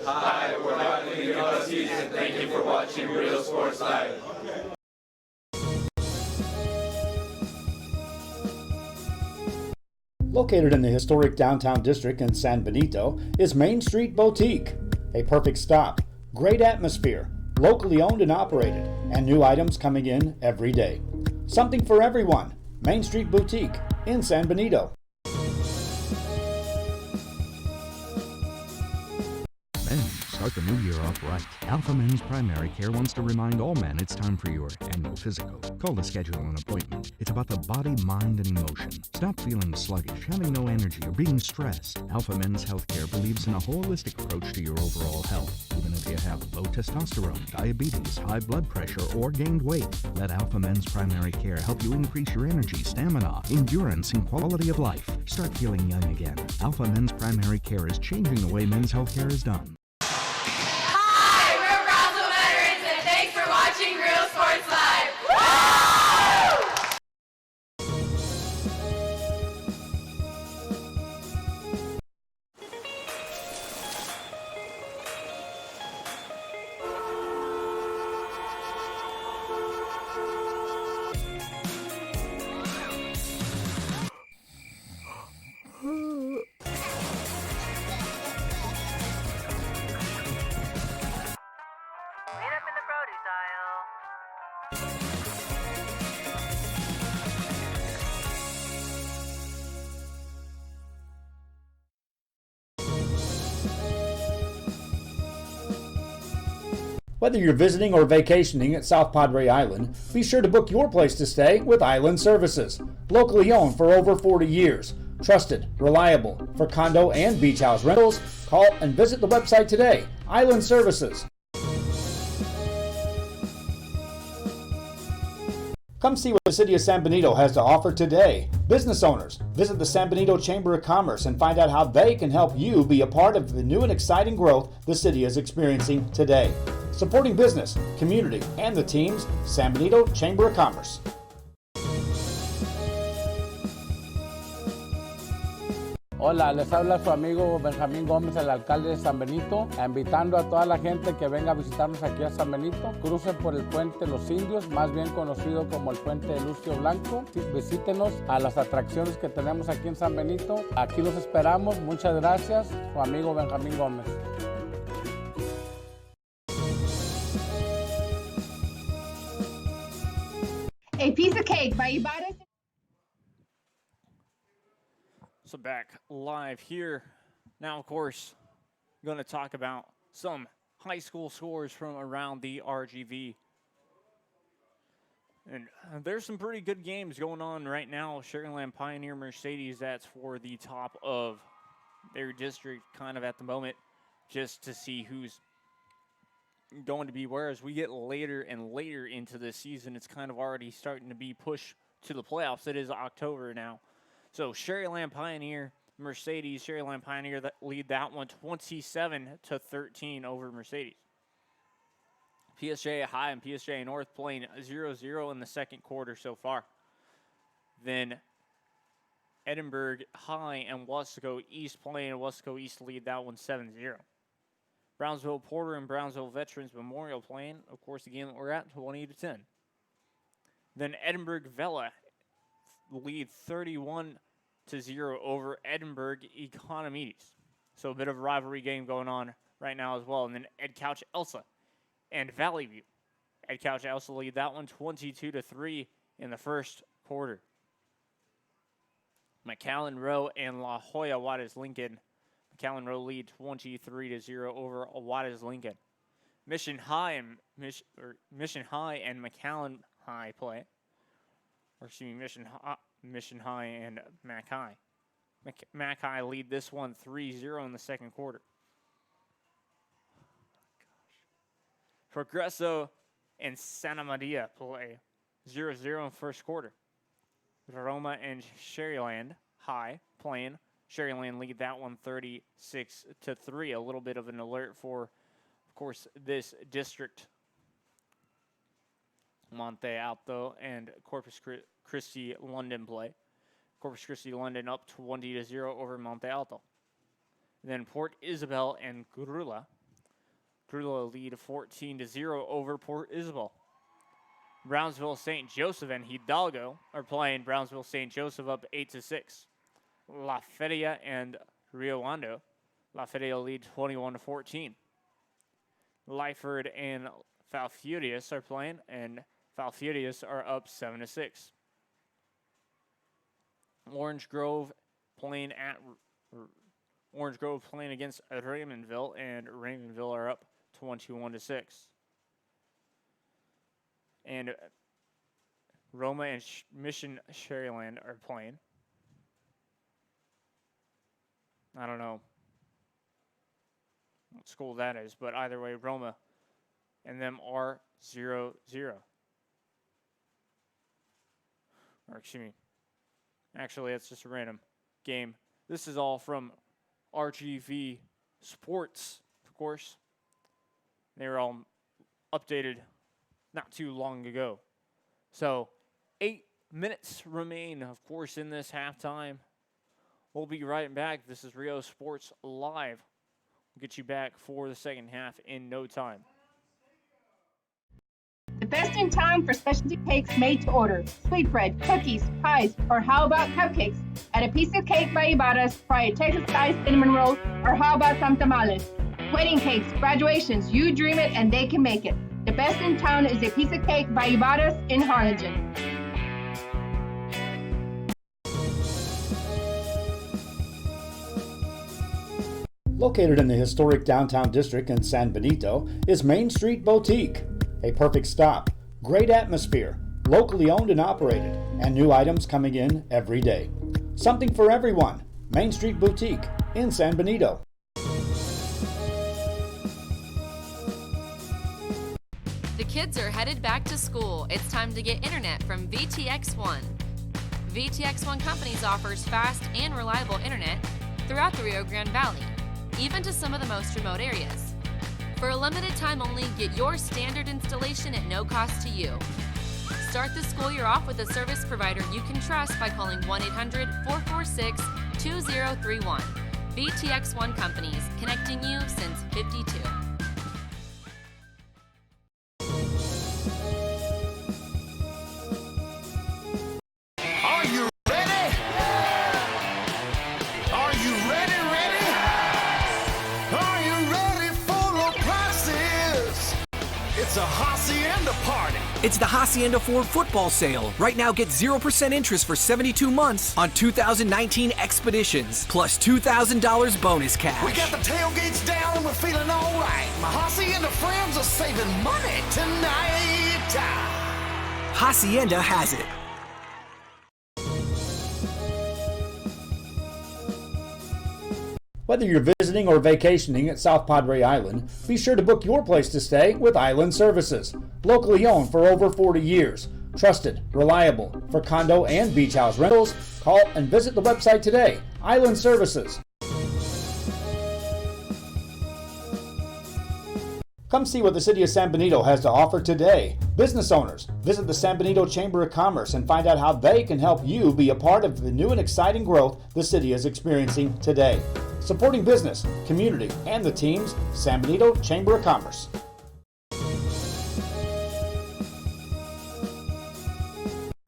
Hi, we're not in the season. Thank you for watching Rio Sports Live. Located in the historic downtown district in San Benito is Main Street Boutique. A perfect stop, great atmosphere, locally owned and operated, and new items coming in every day. Something for everyone. Main Street Boutique in San Benito. Men, start the new year off right. Alpha Men's Primary Care wants to remind all men it's time for your annual physical. Call to schedule an appointment. It's about the body, mind, and emotion. Stop feeling sluggish, having no energy, or being stressed. Alpha Men's Healthcare believes in a holistic approach to your overall health. Even if you have low testosterone, diabetes, high blood pressure, or gained weight, let Alpha Men's Primary Care help you increase your energy, stamina, endurance, and quality of life. Start feeling young again. Alpha Men's Primary Care is changing the way men's healthcare is done. Hi, we're Brownsville Veterans, and thanks for watching Real Sports Live. Whether you're visiting or vacationing at South Padre Island, be sure to book your place to stay with Island Services. Locally owned for over 40 years. Trusted, reliable for condo and beach house rentals. Call and visit the website today. Island Services. Come see what the City of San Benito has to offer today. Business owners, visit the San Benito Chamber of Commerce and find out how they can help you be a part of the new and exciting growth the city is experiencing today. Supporting business, community, and the teams, San Benito Chamber of Commerce. Hola, les habla su amigo Benjamín Gómez, el alcalde de San Benito, invitando a toda la gente que venga a visitarnos aquí a San Benito. Crucen por el puente Los Indios, más bien conocido como el puente de Lucio Blanco. Visítenos a las atracciones que tenemos aquí en San Benito. Aquí los esperamos. Muchas gracias. Su amigo Benjamín Gómez. A piece of cake by Ibarra. So back live here. Now, of course, going to talk about some high school scores from around the RGV. And there's some pretty good games going on right now. Sugarland Pioneer Mercedes, that's for the top of their district kind of at the moment, just to see who's going to be where. As we get later and later into the season, it's kind of already starting to be pushed to the playoffs. It is October now. So Sugarland Pioneer, Mercedes, Sugarland Pioneer that lead that one 27-13 over Mercedes. PSJ High and PSJ North playing 0-0 in the second quarter so far. Then Edinburgh High and Wesco East playing, and Wesco East lead that one 7-0. Brownsville Porter and Brownsville Veterans Memorial playing, of course, the game that we're at, 20-10. Then Edinburgh Vela lead 31-0 over Edinburgh Economides. So a bit of a rivalry game going on right now as well. And then Ed Couch Elsa and Valley View. Ed Couch Elsa lead that one 22-3 in the first quarter. McAllen Rowe and La Jolla Juarez Lincoln. McAllen Rowe lead 23-0 over Juarez Lincoln. Mission High and McAllen High play. Or excuse me, Mission High and Mac High. Mac High lead this one 3-0 in the second quarter. Progreso and Santa Maria play 0-0 in first quarter. Roma and Sherryland High playing. Sherryland lead that one 36-3. A little bit of an alert for, of course, this district. Monte Alto and Corpus Christi London play. Corpus Christi London up 20-0 over Monte Alto. Then Port Isabel and Grula. Grula lead 14-0 over Port Isabel. Brownsville St. Joseph and Hidalgo are playing. Brownsville St. Joseph up 8-6. La Feria and Rio Hondo. La Feria lead 21-14. Lyford and Falfurrias are playing, and Falfurrias are up 7-6. Orange Grove playing against Raymondville, and Raymondville are up 21-6. And Roma and Mission Sherryland are playing. I don't know what school that is, but either way, Roma and them are 0-0. Or excuse me. Actually, it's just a random game. This is all from RGV Sports, of course. They were all updated not too long ago. So, 8 minutes remain, of course, in this halftime. We'll be right back. This is Rio Sports Live. We'll get you back for the second half in no time. The best in town for specialty cakes made to order. Sweetbread, cookies, pies, or how about cupcakes? At a piece of cake by Ibarra's, try a Texas-style cinnamon roll, or how about some tamales? Wedding cakes, graduations, you dream it and they can make it. The best in town is a piece of cake by Ibarra's in Harlingen. Located in the historic downtown district in San Benito is Main Street Boutique. A perfect stop, great atmosphere, locally owned and operated, and new items coming in every day. Something for everyone. Main Street Boutique in San Benito. The kids are headed back to school. It's time to get internet from VTX1. VTX1 Companies offers fast and reliable internet throughout the Rio Grande Valley, even to some of the most remote areas. For a limited time only, get your standard installation at no cost to you. Start the school year off with a service provider you can trust by calling 1-800-446-2031. VTX1 Companies, connecting you since '52. Are you ready? Are you ready, ready? Are you ready for low prices? It's a Hacienda party. It's the Hacienda Ford football sale. Right now, get 0% interest for 72 months on 2019 Expeditions, plus $2,000 bonus cash. We got the tailgates down and we're feeling all right. My Hacienda friends are saving money tonight. Hacienda has it. Whether you're visiting or vacationing at South Padre Island, be sure to book your place to stay with Island Services. Locally owned for over 40 years. Trusted, reliable for condo and beach house rentals. Call and visit the website today. Island Services. Come see what the City of San Benito has to offer today. Business owners, visit the San Benito Chamber of Commerce and find out how they can help you be a part of the new and exciting growth the city is experiencing today. Supporting business, community, and the teams, San Benito Chamber of Commerce.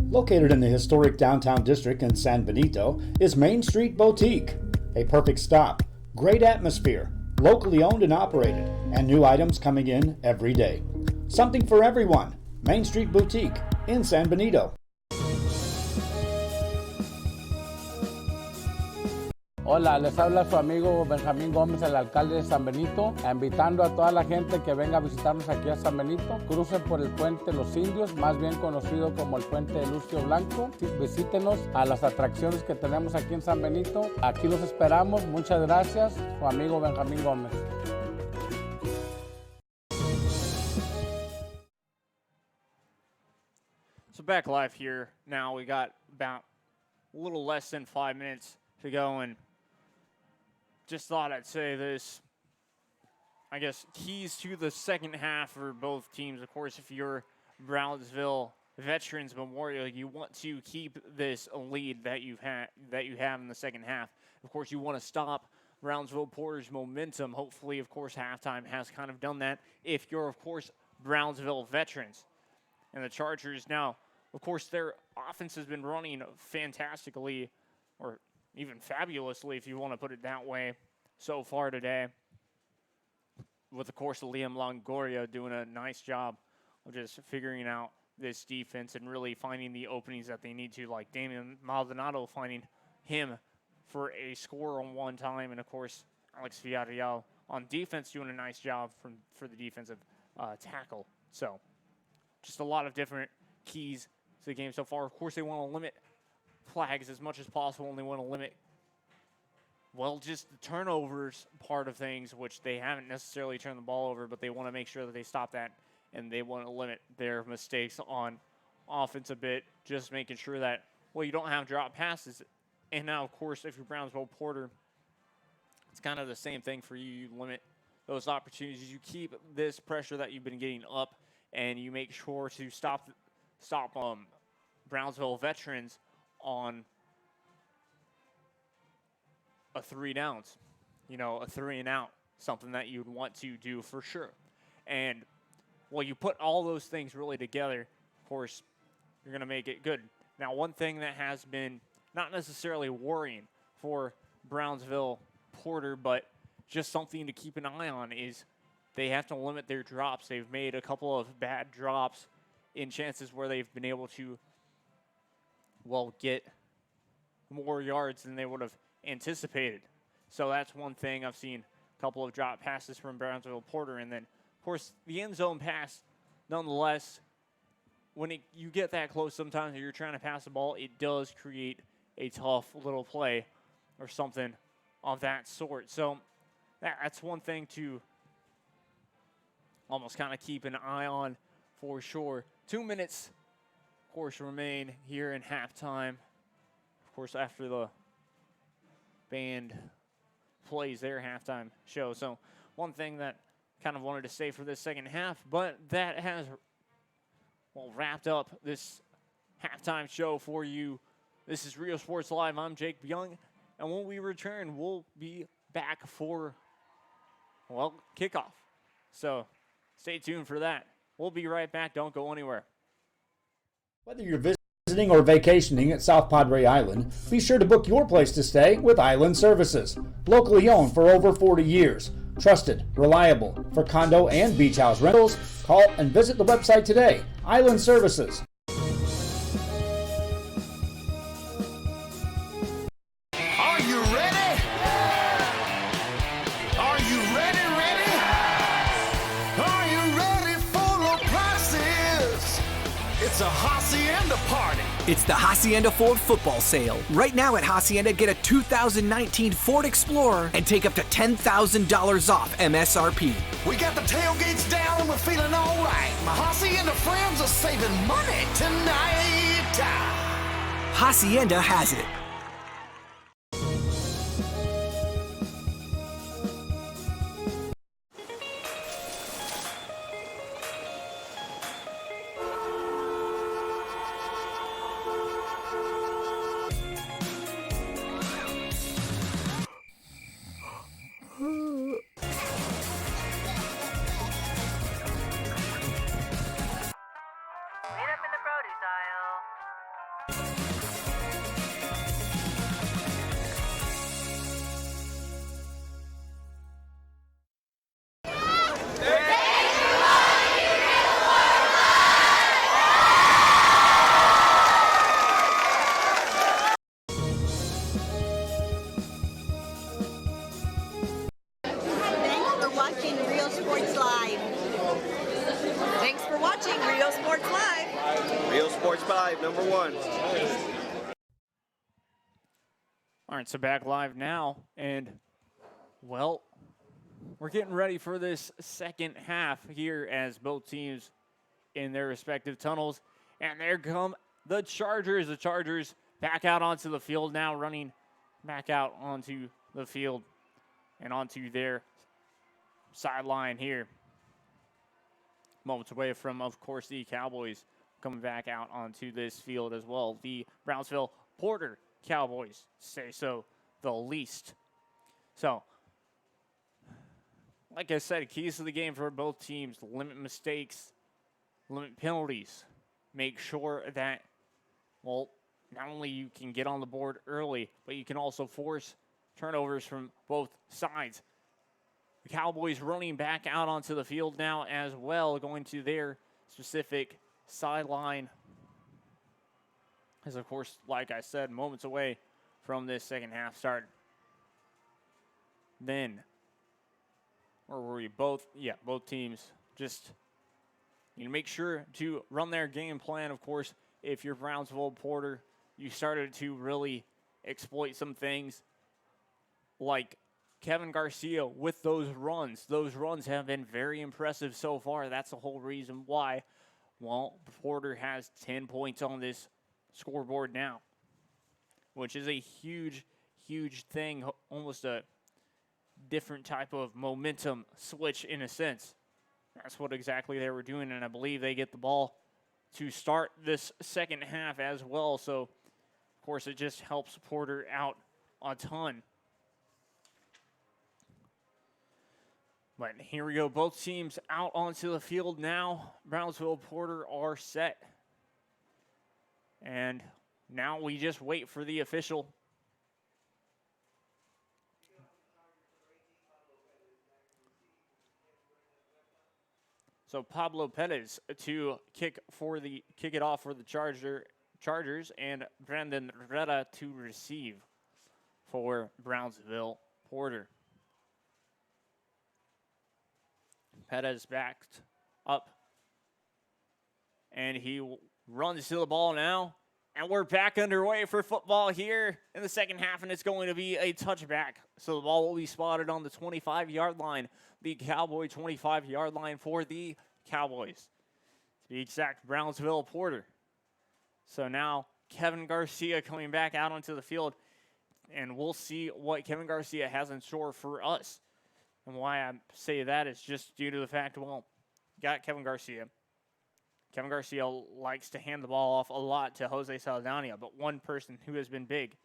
Located in the historic downtown district in San Benito is Main Street Boutique. A perfect stop, great atmosphere, locally owned and operated, and new items coming in every day. Something for everyone. Main Street Boutique in San Benito. Hola, les habla su amigo Benjamín Gómez, el alcalde de San Benito, invitando a toda la gente que venga a visitarnos aquí a San Benito. Crucen por el puente Los Indios, más bien conocido como el puente de Lucio Blanco. Visítenos a las atracciones que tenemos aquí en San Benito. Aquí los esperamos. Muchas gracias. Su amigo Benjamín Gómez. So back live here now. We got about a little less than 5 minutes to go, and just thought I'd say this. I guess keys to the second half for both teams. Of course, if you're Brownsville Veterans Memorial, you want to keep this lead that you have in the second half. Of course, you want to stop Brownsville Porter's momentum. Hopefully, of course, halftime has kind of done that. If you're, of course, Brownsville Veterans, and the Chargers now, of course, their offense has been running fantastically, or even fabulously, if you want to put it that way, so far today. With, of course, Liam Longoria doing a nice job of just figuring out this defense and really finding the openings that they need to, like Damian Maldonado finding him for a score on one time, and, of course, Alex Villarreal on defense doing a nice job for the defensive tackle. So just a lot of different keys to the game so far. Of course, they want to limit flags as much as possible, and they want to limit, well, just the turnovers part of things, which they haven't necessarily turned the ball over, but they want to make sure that they stop that, and they want to limit their mistakes on offense a bit, just making sure that, well, you don't have drop passes. And now, of course, if you're Brownsville Porter, it's kind of the same thing for you. You limit those opportunities. You keep this pressure that you've been getting up, and you make sure to stop Brownsville Veterans on a 3 downs, a 3 and out, something that you'd want to do for sure. And, well, you put all those things really together, of course, you're going to make it good. Now, one thing that has been not necessarily worrying for Brownsville Porter, but just something to keep an eye on is they have to limit their drops. They've made a couple of bad drops in chances where they've been able to, well, get more yards than they would have anticipated. So that's one thing I've seen A couple of drop passes from Brownsville Porter, and then, of course, the end zone pass. Nonetheless, when you get that close sometimes and you're trying to pass the ball, it does create a tough little play or something of that sort. So that's one thing to almost kind of keep an eye on for sure. 2 minutes, of course, remain here in halftime. Of course, after the band plays their halftime show. So one thing that kind of wanted to say for this second half, but that has wrapped up this halftime show for you. This is Rio Sports Live. I'm Jake Young, and when we return, we'll be back for, kickoff. So stay tuned for that. We'll be right back. Don't go anywhere. Whether you're visiting or vacationing at South Padre Island, be sure to book your place to stay with Island Services. Locally owned for over 40 years. Trusted, reliable for condo and beach house rentals. Call and visit the website today. Island Services. Are you ready? Are you ready? Are you ready for low prices? It's a Hacienda party. It's the Hacienda Ford football sale. Right now at Hacienda, get a 2019 Ford Explorer and take up to $10,000 off MSRP. We got the tailgates down and we're feeling all right. My Hacienda friends are saving money tonight. Hacienda has it. All right, so back live now, and, we're getting ready for this second half here as both teams in their respective tunnels. And there come the Chargers. The Chargers back out onto the field now, running back out onto the field and onto their sideline here. Moments away from, of course, the Cowboys coming back out onto this field as well. The Brownsville Porter Cowboys, say so the least. So, like I said, keys to the game for both teams: limit mistakes, limit penalties. Make sure that, not only you can get on the board early, but you can also force turnovers from both sides. The Cowboys running back out onto the field now as well, going to their specific sideline. As, of course, like I said, moments away from this second half start. Then, or were you both? Yeah, both teams just make sure to run their game plan. Of course, if you're Brownsville Porter, you started to really exploit some things like Kevin Garcia with those runs. Those runs have been very impressive so far. That's the whole reason why, Porter has 10 points on this scoreboard now, which is a huge, huge thing, almost a different type of momentum switch in a sense. That's what exactly they were doing, and I believe they get the ball to start this second half as well. So, of course, it just helps Porter out a ton. But here we go. Both teams out onto the field now. Brownsville Porter are set. And now we just wait for the official. So Pablo Perez to kick it off for the Chargers, and Brandon Reda to receive for Brownsville Porter. Pettis backed up. And he runs to the ball now. And we're back underway for football here in the second half, and it's going to be a touchback. So the ball will be spotted on the 25-yard line, the Cowboy 25-yard line for the Cowboys. To be exact, Brownsville Porter. So now Kevin Garcia coming back out onto the field, and we'll see what Kevin Garcia has in store for us. And why I say that is just due to the fact, well, got Kevin Garcia. Kevin Garcia likes to hand the ball off a lot to Jose Saldana, but one person who has been big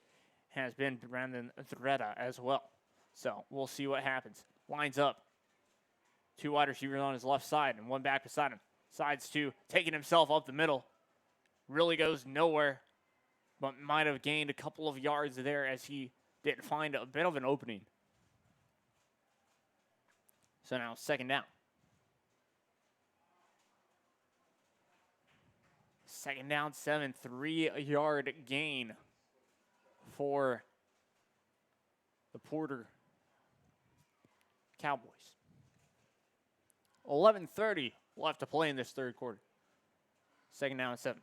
has been Brandon Thuretta as well. So we'll see what happens. Lines up. 2 wide receivers on his left side and one back beside him. Sides 2, taking himself up the middle. Really goes nowhere, but might have gained a couple of yards there as he did find a bit of an opening. So now second down. Second down, 7, 3-yard gain for the Porter Cowboys. 11:30 left to play in this third quarter. Second down and 7.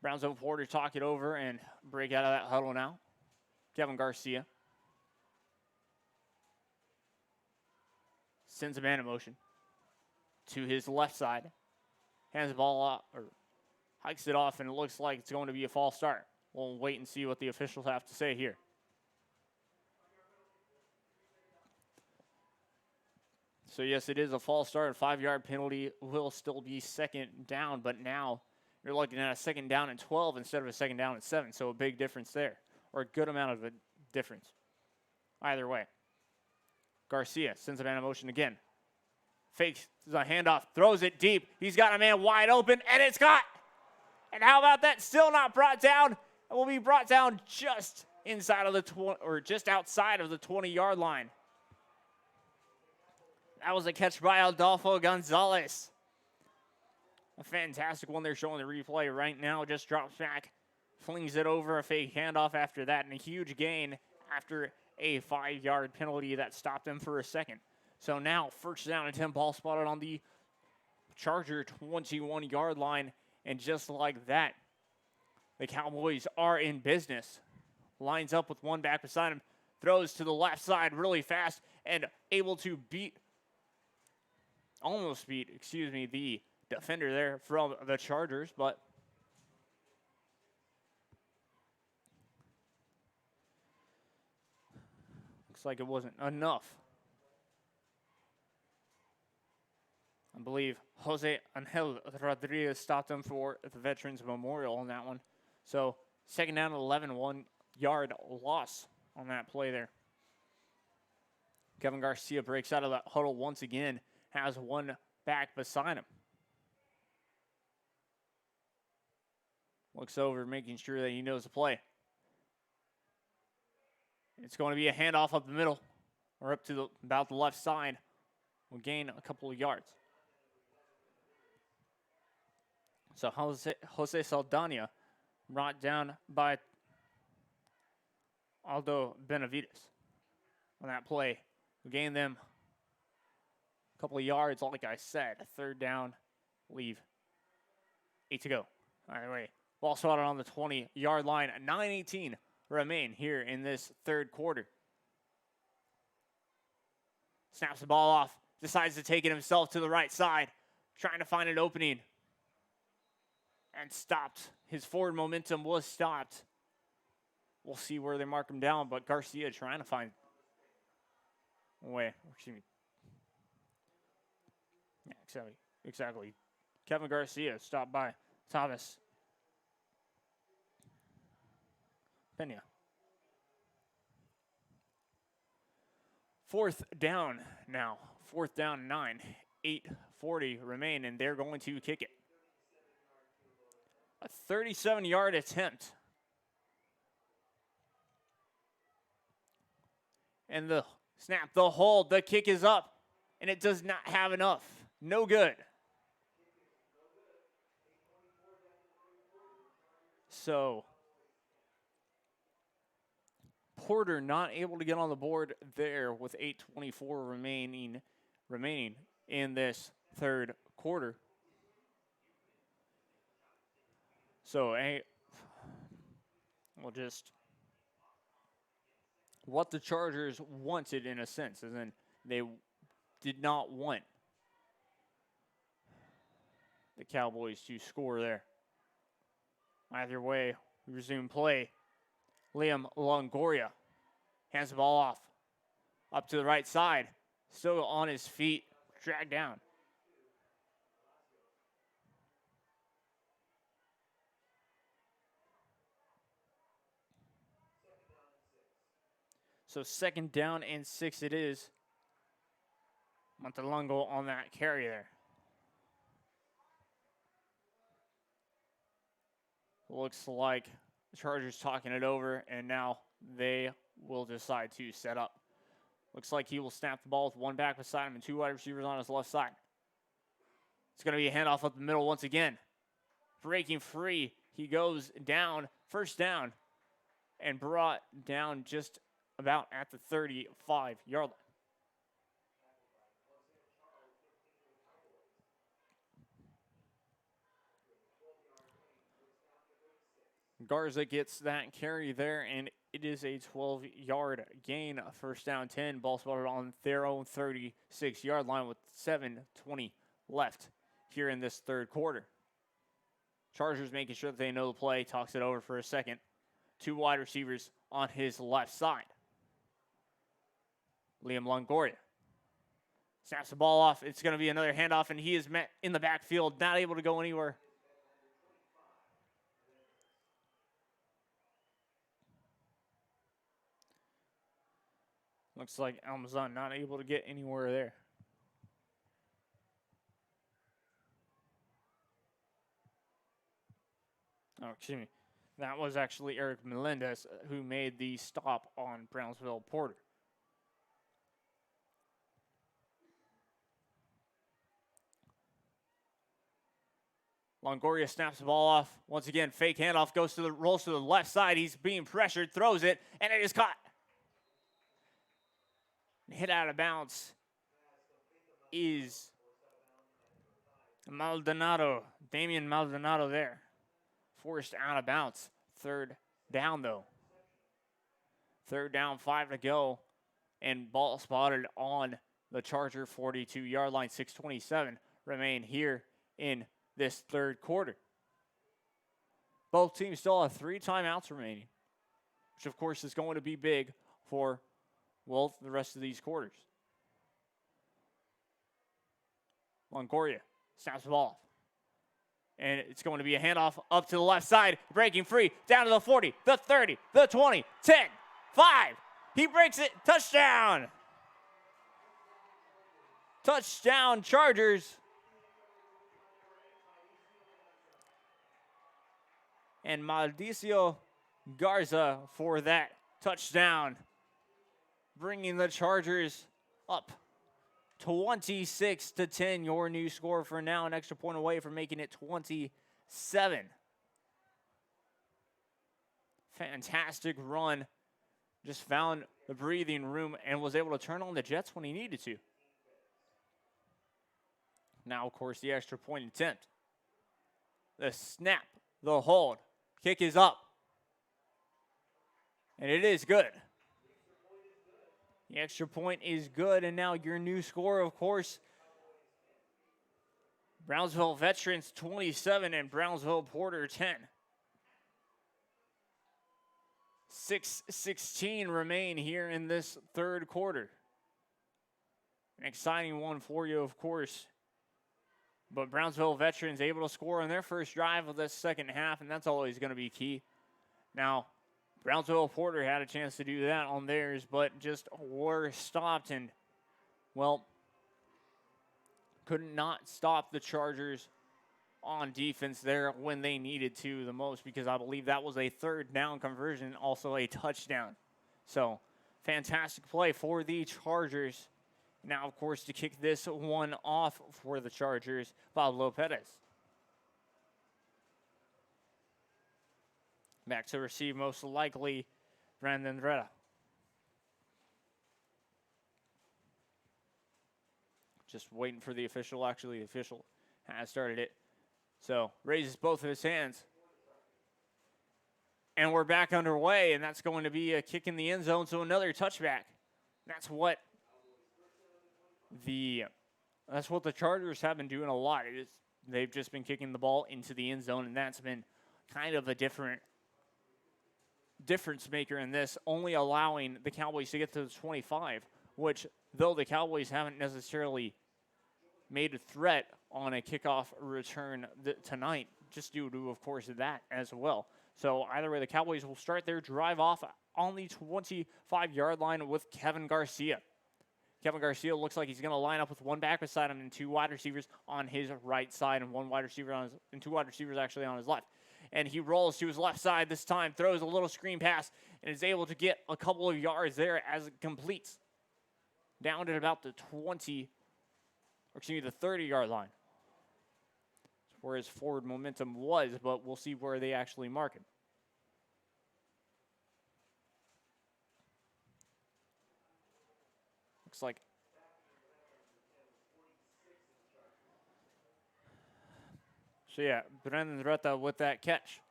Brownsville Porter talk it over and break out of that huddle now. Kevin Garcia sends a man in motion to his left side. Hands the ball off, or hikes it off, and it looks like it's going to be a false start. We'll wait and see what the officials have to say here. So, yes, it is a false start. A 5-yard penalty will still be second down, but now you're looking at a second down and 12 instead of a second down and 7, so a big difference there, or a good amount of a difference. Either way. Garcia sends a man in motion again. Fakes the handoff, throws it deep. He's got a man wide open, and it's caught. And how about that? Still not brought down. It will be brought down just inside of the just outside of the 20-yard line. That was a catch by Adolfo Gonzalez. A fantastic one. They're showing the replay right now. Just drops back, flings it over, a fake handoff after that, and a huge gain after a 5-yard penalty that stopped him for a second. So now, first down and 10, ball spotted on the Charger 21-yard line. And just like that, the Cowboys are in business. Lines up with one back beside him. Throws to the left side really fast and able to almost beat, the defender there from the Chargers. But looks like it wasn't enough. I believe Jose Angel Rodriguez stopped him for the Veterans Memorial on that one. So second down and 11, 1-yard loss on that play there. Kevin Garcia breaks out of that huddle once again, has one back beside him. Looks over, making sure that he knows the play. It's going to be a handoff up the middle, or up to about the left side. We'll gain a couple of yards. So Jose Saldana brought down by Aldo Benavides on that play. We gained them a couple of yards, like I said. Third down, leave. 8 to go. All right, ball spotted on the 20-yard line. 9:18 remain here in this third quarter. Snaps the ball off. Decides to take it himself to the right side. Trying to find an opening. And stopped. His forward momentum was stopped. We'll see where they mark him down, but Garcia trying to find a way. Excuse me. Yeah, exactly. Kevin Garcia stopped by Thomas Pena. Fourth down now. Fourth down 9. 8:40 remain, and they're going to kick it. A 37-yard attempt. And the snap, the hold, the kick is up. And it does not have enough. No good. So, Porter not able to get on the board there with 8:24 remaining remaining in this third quarter. So, just what the Chargers wanted in a sense, as in they did not want the Cowboys to score there. Either way, we resume play. Liam Longoria hands the ball off. Up to the right side. Still on his feet. Dragged down. So 2nd down and 6 it is. Montelongo on that carry there. Looks like the Chargers talking it over, and now they will decide to set up. Looks like he will snap the ball with one back beside him and 2 wide receivers on his left side. It's going to be a handoff up the middle once again. Breaking free. He goes down. 1st down. And brought down just about at the 35-yard line. Garza gets that carry there, and it is a 12-yard gain. 1st down 10. Ball spotted on their own 36-yard line with 7:20 left here in this third quarter. Chargers making sure that they know the play. Talks it over for a second. 2 wide receivers on his left side. Liam Longoria snaps the ball off. It's going to be another handoff, and he is met in the backfield, not able to go anywhere. Looks like Almazan not able to get anywhere there. Oh, excuse me. That was actually Eric Melendez who made the stop on Brownsville Porter. Longoria snaps the ball off. Once again, fake handoff, rolls to the left side. He's being pressured, throws it, and it is caught. Hit out of bounds is Maldonado. Damian Maldonado there. Forced out of bounds. 3rd down, though. 3rd down, 5 to go. And ball spotted on the Charger 42-yard line. 6:27 remain here in this third quarter. Both teams still have 3 timeouts remaining, which, of course, is going to be big for the rest of these quarters. Longoria snaps the ball off. And it's going to be a handoff up to the left side. Breaking free. Down to the 40, the 30, the 20, 10, 5. He breaks it. Touchdown. Touchdown, Chargers. And Maldicio Garza for that touchdown, bringing the Chargers up 26-10. Your new score for now, an extra point away from making it 27. Fantastic run. Just found the breathing room and was able to turn on the Jets when he needed to. Now, of course, the extra point attempt. The snap, the hold. Kick is up. And it is good. The extra point is good, and now your new score, of course, Brownsville Veterans 27 and Brownsville Porter 10. 6:16 remain here in this third quarter. An exciting one for you, of course. But Brownsville Veterans able to score on their first drive of this second half, and that's always going to be key. Now, Brownsville Porter had a chance to do that on theirs, but just were stopped and, could not stop the Chargers on defense there when they needed to the most, because I believe that was a 3rd down conversion, also a touchdown. So, fantastic play for the Chargers. Now, of course, to kick this one off for the Chargers, Pablo Perez. Back to receive, most likely, Brandon Reda. Just waiting for the official. Actually, the official has started it. So raises both of his hands. And we're back underway, and that's going to be a kick in the end zone, so another touchback. That's what the Chargers have been doing a lot. They've just been kicking the ball into the end zone, and that's been kind of a difference maker in this, only allowing the Cowboys to get to the 25, which, though the Cowboys haven't necessarily made a threat on a kickoff return tonight, just due to, of course, that as well. So either way, the Cowboys will start their drive off on the 25-yard line with Kevin Garcia. Kevin Garcia looks like he's going to line up with one back beside him and two wide receivers on his right side and two wide receivers actually on his left. And he rolls to his left side this time, throws a little screen pass, and is able to get a couple of yards there as it completes. Down at about the 30-yard line. That's where his forward momentum was, but we'll see where they actually mark him. Looks like so yeah, Brandon Reta with that catch.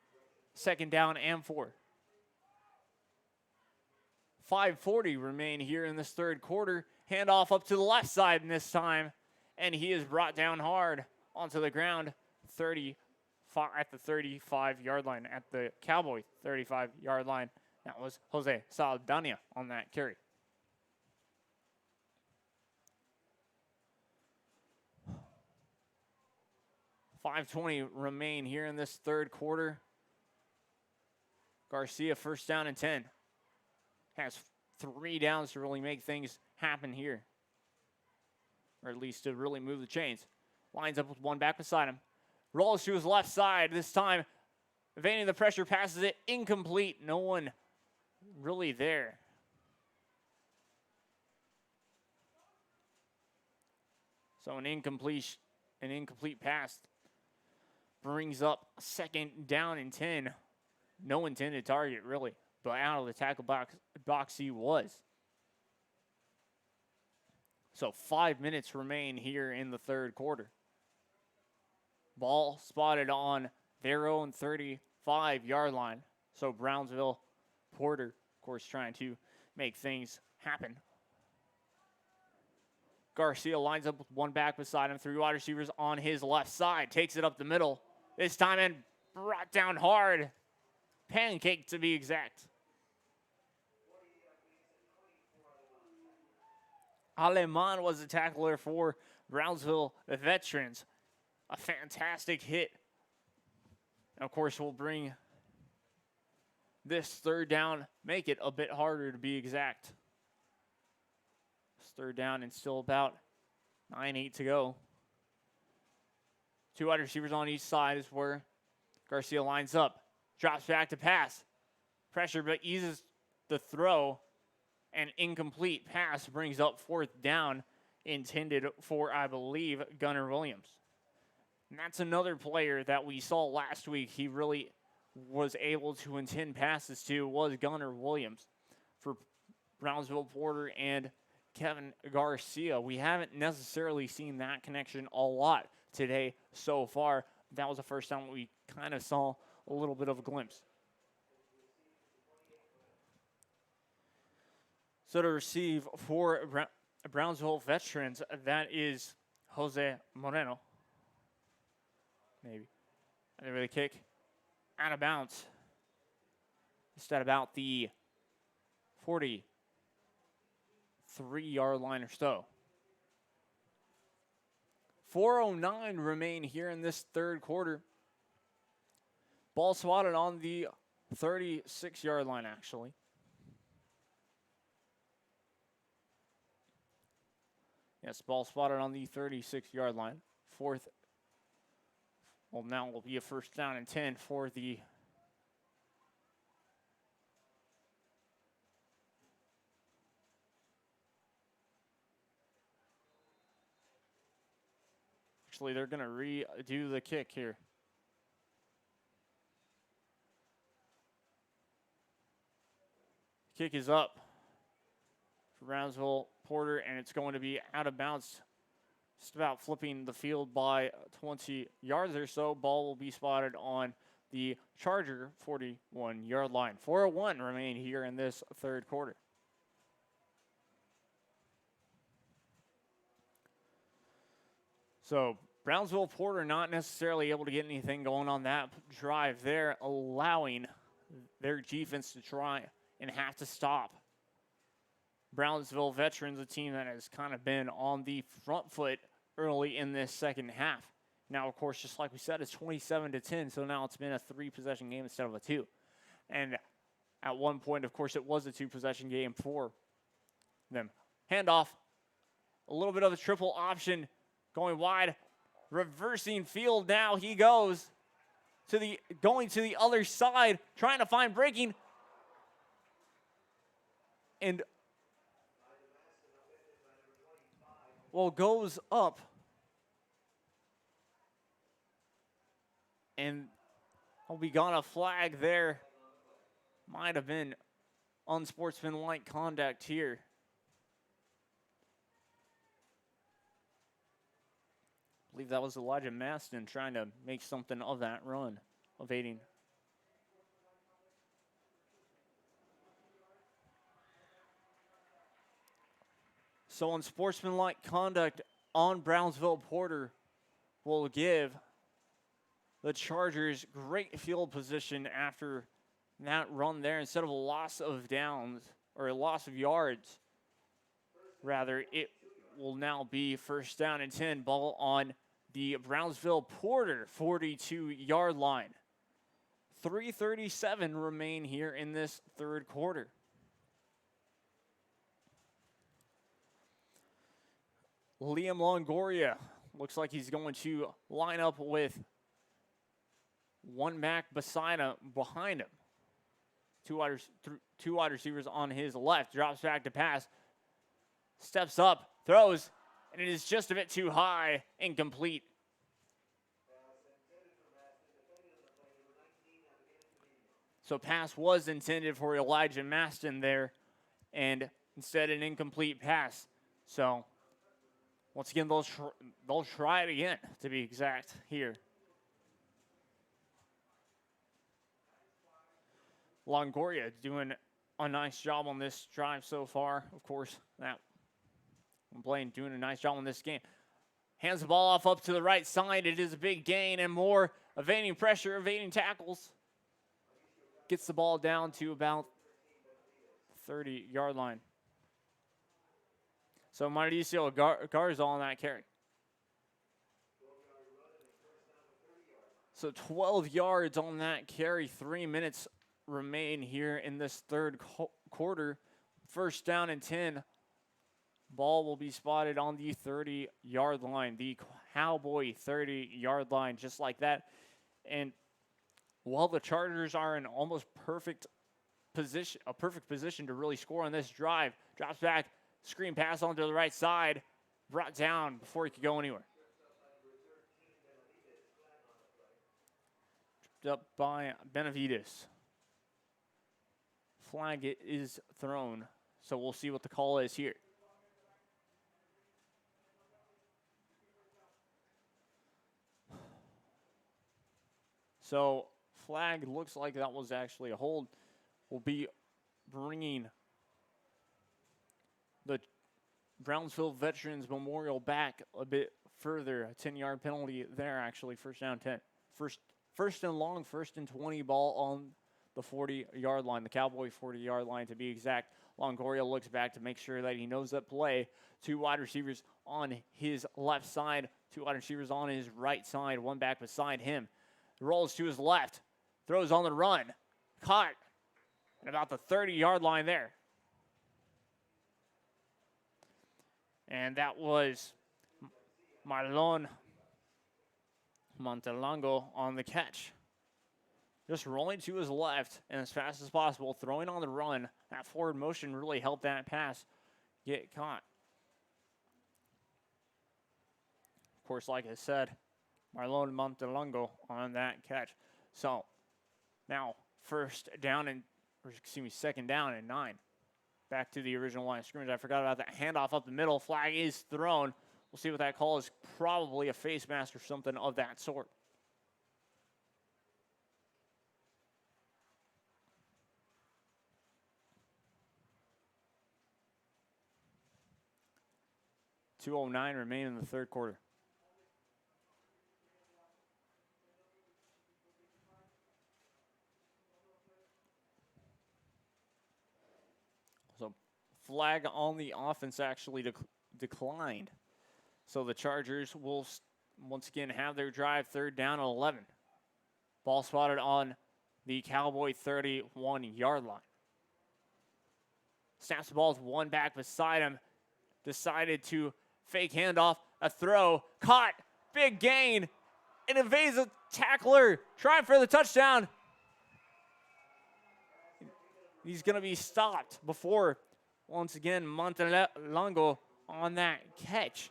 2nd down and 4. 5:40 remain here in this third quarter. Handoff up to the left side in this time, and he is brought down hard onto the ground. 35 at the 35-yard line, at the Cowboy 35-yard line. That was Jose Saldana on that carry. .520 remain here in this third quarter. Garcia 1st down and 10. Has 3 downs to really make things happen here. Or at least to really move the chains. Lines up with one back beside him. Rolls to his left side. This time, evading the pressure, passes it incomplete. No one really there. So an incomplete pass brings up 2nd down and 10. No intended target, really. But out of the tackle box he was. So 5 minutes remain here in the third quarter. Ball spotted on their own 35-yard line. So Brownsville Porter, of course, trying to make things happen. Garcia lines up with one back beside him, 3 wide receivers on his left side. Takes it up the middle. This time and brought down hard. Pancake to be exact. Aleman was the tackler for Brownsville Veterans. A fantastic hit. And of course, we'll bring this 3rd down, make it a bit harder to be exact. It's 3rd down and still about 9-8 to go. 2 wide receivers on each side is where Garcia lines up. Drops back to pass. Pressure, but eases the throw. An incomplete pass brings up 4th down, intended for, I believe, Gunnar Williams. And that's another player that we saw last week. He really was able to intend passes to, was Gunnar Williams for Brownsville Porter and Kevin Garcia. We haven't necessarily seen that connection a lot today so far. That was the first time we kind of saw a little bit of a glimpse. So to receive for Brownsville Veterans, that is Jose Moreno. Maybe. And there with a kick out of bounds. Just at about the 43-yard line or so. 4:09 remain here in this third quarter. Ball swatted on the 36-yard line, actually. Yes, ball spotted on the 36-yard line. Now will be a 1st down and 10 for the actually, they're going to redo the kick here. Kick is up for Brownsville Porter, and it's going to be out of bounds. just about flipping the field by 20 yards or so. Ball will be spotted on the Charger 41-yard line. 4:01 remain here in this third quarter. So Brownsville Porter not necessarily able to get anything going on that drive there, allowing their defense to try and have to stop Brownsville Veterans, a team that has kind of been on the front foot early in this second half. Now, of course, just like we said, it's 27-10, so now it's been a 3-possession game instead of a 2. And at one point, of course, it was a 2-possession game for them. Handoff, a little bit of a triple option going wide, reversing field now. He goes going to the other side, trying to find breaking. And goes up. And we got a flag there. Might have been unsportsmanlike conduct here. I believe that was Elijah Maston trying to make something of that run, evading. So unsportsmanlike conduct on Brownsville Porter will give the Chargers great field position after that run there. Instead of a loss of downs, or a loss of yards, rather, it will now be 1st down and 10. Ball on the Brownsville Porter 42-yard line. 3:37 remain here in this third quarter. Liam Longoria looks like he's going to line up with one back behind him. Two wide receivers on his left. Drops back to pass. Steps up, throws, and it is just a bit too high, incomplete. So pass was intended for Elijah Maston there, and instead an incomplete pass. So once again, they'll try it again, to be exact, here. Longoria doing a nice job on this drive so far. Of course, Blaine doing a nice job on this game. Hands the ball off up to the right side. It is a big gain and more evading pressure, evading tackles. Gets the ball down to about 30-yard line. So Mauricio Garza on that carry. So 12 yards on that carry. 3 minutes remain here in this third quarter. 1st down and 10. Ball will be spotted on the 30-yard line. The Cowboy 30-yard line, just like that. And while the Chargers are in almost perfect position to really score on this drive, drops back, screen pass onto the right side, brought down before he could go anywhere. Tripped up by Benavides. Flag is thrown, so we'll see what the call is here. So flag looks like that was actually a hold. Will be bringing the Brownsville Veterans Memorial back a bit further. A 10-yard penalty there, actually. 1st down 10. First and long, 1st and 20, ball on the 40-yard line, the Cowboy 40-yard line to be exact. Longoria looks back to make sure that he knows that play. 2 wide receivers on his left side, 2 wide receivers on his right side, one back beside him. Rolls to his left, throws on the run, caught at about the 30-yard line there. And that was Marlon Montelongo on the catch. Just rolling to his left and as fast as possible, throwing on the run. That forward motion really helped that pass get caught. Of course, like I said, Marlon Montelongo on that catch. So now 2nd down and 9. Back to the original line of scrimmage. I forgot about that handoff up the middle. Flag is thrown. We'll see what that call is. Probably a face mask or something of that sort. .209 remain in the third quarter. So flag on the offense actually declined. So the Chargers will once again have their drive, third down and 11. Ball spotted on the Cowboy 31-yard line. Snaps the ball with one back beside him. Decided to fake handoff, a throw, caught, big gain, and evades a tackler, trying for the touchdown. He's going to be stopped before, once again, Montelongo on that catch.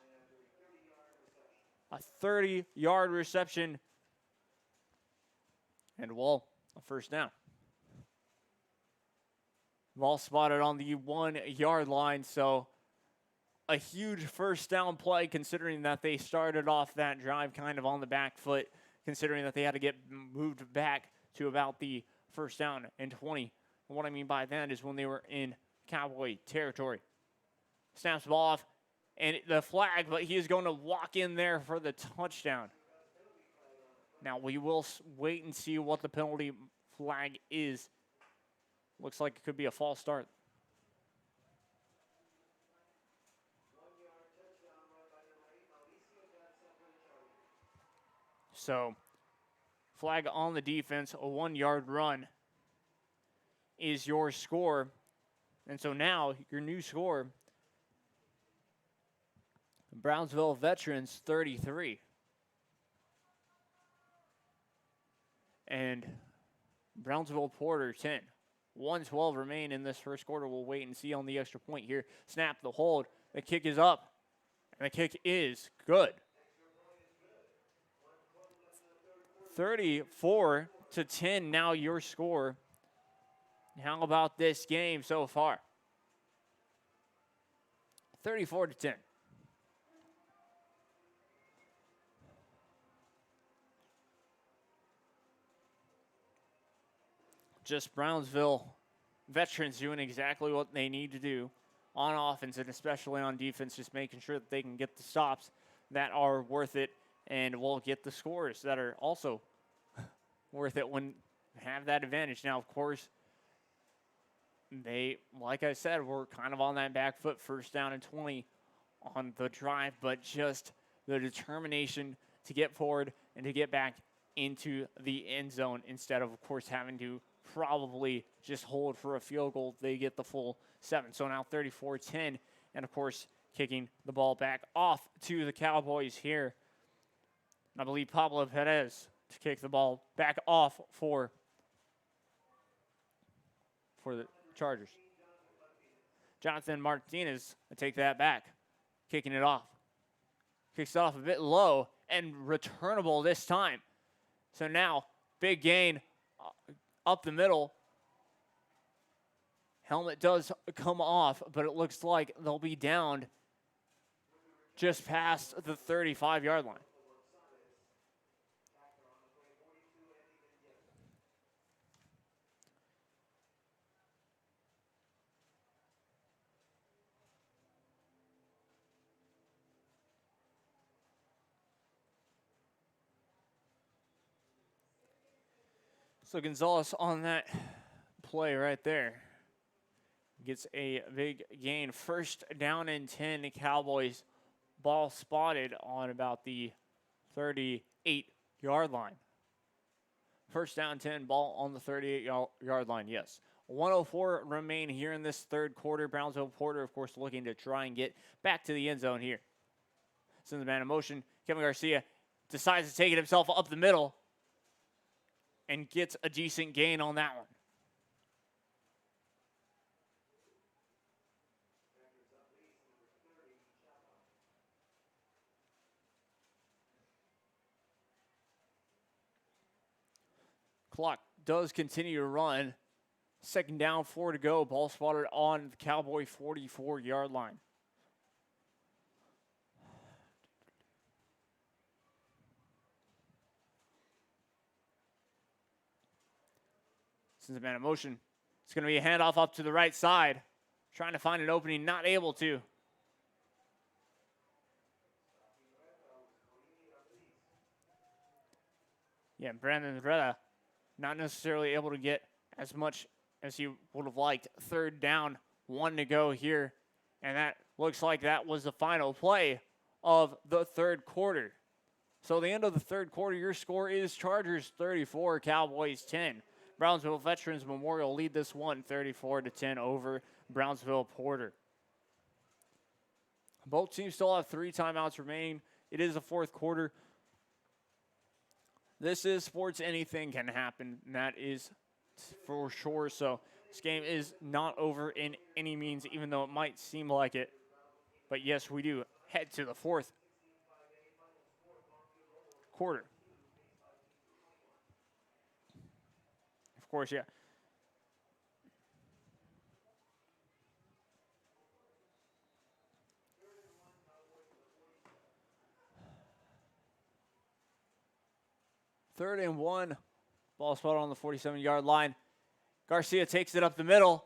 A 30-yard reception, and a first down. Ball spotted on the 1-yard line, so a huge first down play considering that they started off that drive kind of on the back foot, considering that they had to get moved back to about the first down and 20. And what I mean by that is when they were in Cowboy territory. Snaps the ball off, and the flag, but he is going to walk in there for the touchdown. Now we will wait and see what the penalty flag is. Looks like it could be a false start. So, flag on the defense, a 1-yard run is your score. And so now, your new score, Brownsville Veterans 33. And Brownsville Porter 10. 1:12 remain in this first quarter. We'll wait and see on the extra point here. Snap, the hold. The kick is up. And the kick is good. 34-10 now your score. How about this game so far? 34-10. Just Brownsville Veterans doing exactly what they need to do on offense and especially on defense, just making sure that they can get the stops that are worth it and will get the scores that are also worth it when have that advantage. Now, of course, they, like I said, were kind of on that back foot, first down and 20 on the drive, but just the determination to get forward and to get back into the end zone instead of course, having to probably just hold for a field goal. They get the full 7. So now 34-10, and of course, kicking the ball back off to the Cowboys here. I believe Pablo Perez to kick the ball back off for the Chargers. Jonathan Martinez to take that back, kicking it off. Kicks it off a bit low and returnable this time. So now, big gain up the middle. Helmet does come off, but it looks like they'll be downed just past the 35-yard line. So Gonzalez on that play right there gets a big gain. First down and 10, the Cowboys. Ball spotted on about the 38-yard line. First down 10, ball on the 38-yard line, yes. 1:04 remain here in this third quarter. Brownsville Porter, of course, looking to try and get back to the end zone here. Sends the man in motion. Kevin Garcia decides to take it himself up the middle and gets a decent gain on that one. Clock does continue to run. Second down, 4 to go. Ball spotted on the Cowboy 44-yard line. Since the man in motion, it's going to be a handoff up to the right side. Trying to find an opening, not able to. Yeah, Brandon Reda not necessarily able to get as much as he would have liked. Third down, 1 to go here. And that looks like that was the final play of the third quarter. So the end of the third quarter, your score is Chargers 34, Cowboys 10. Brownsville Veterans Memorial lead this one 34-10 over Brownsville Porter. Both teams still have 3 timeouts remaining. It is the fourth quarter. This is sports. Anything can happen, and that is for sure. So this game is not over in any means, even though it might seem like it. But yes, we do head to the fourth quarter. Of course, yeah. Third and 1. Ball spot on the 47-yard line. Garcia takes it up the middle.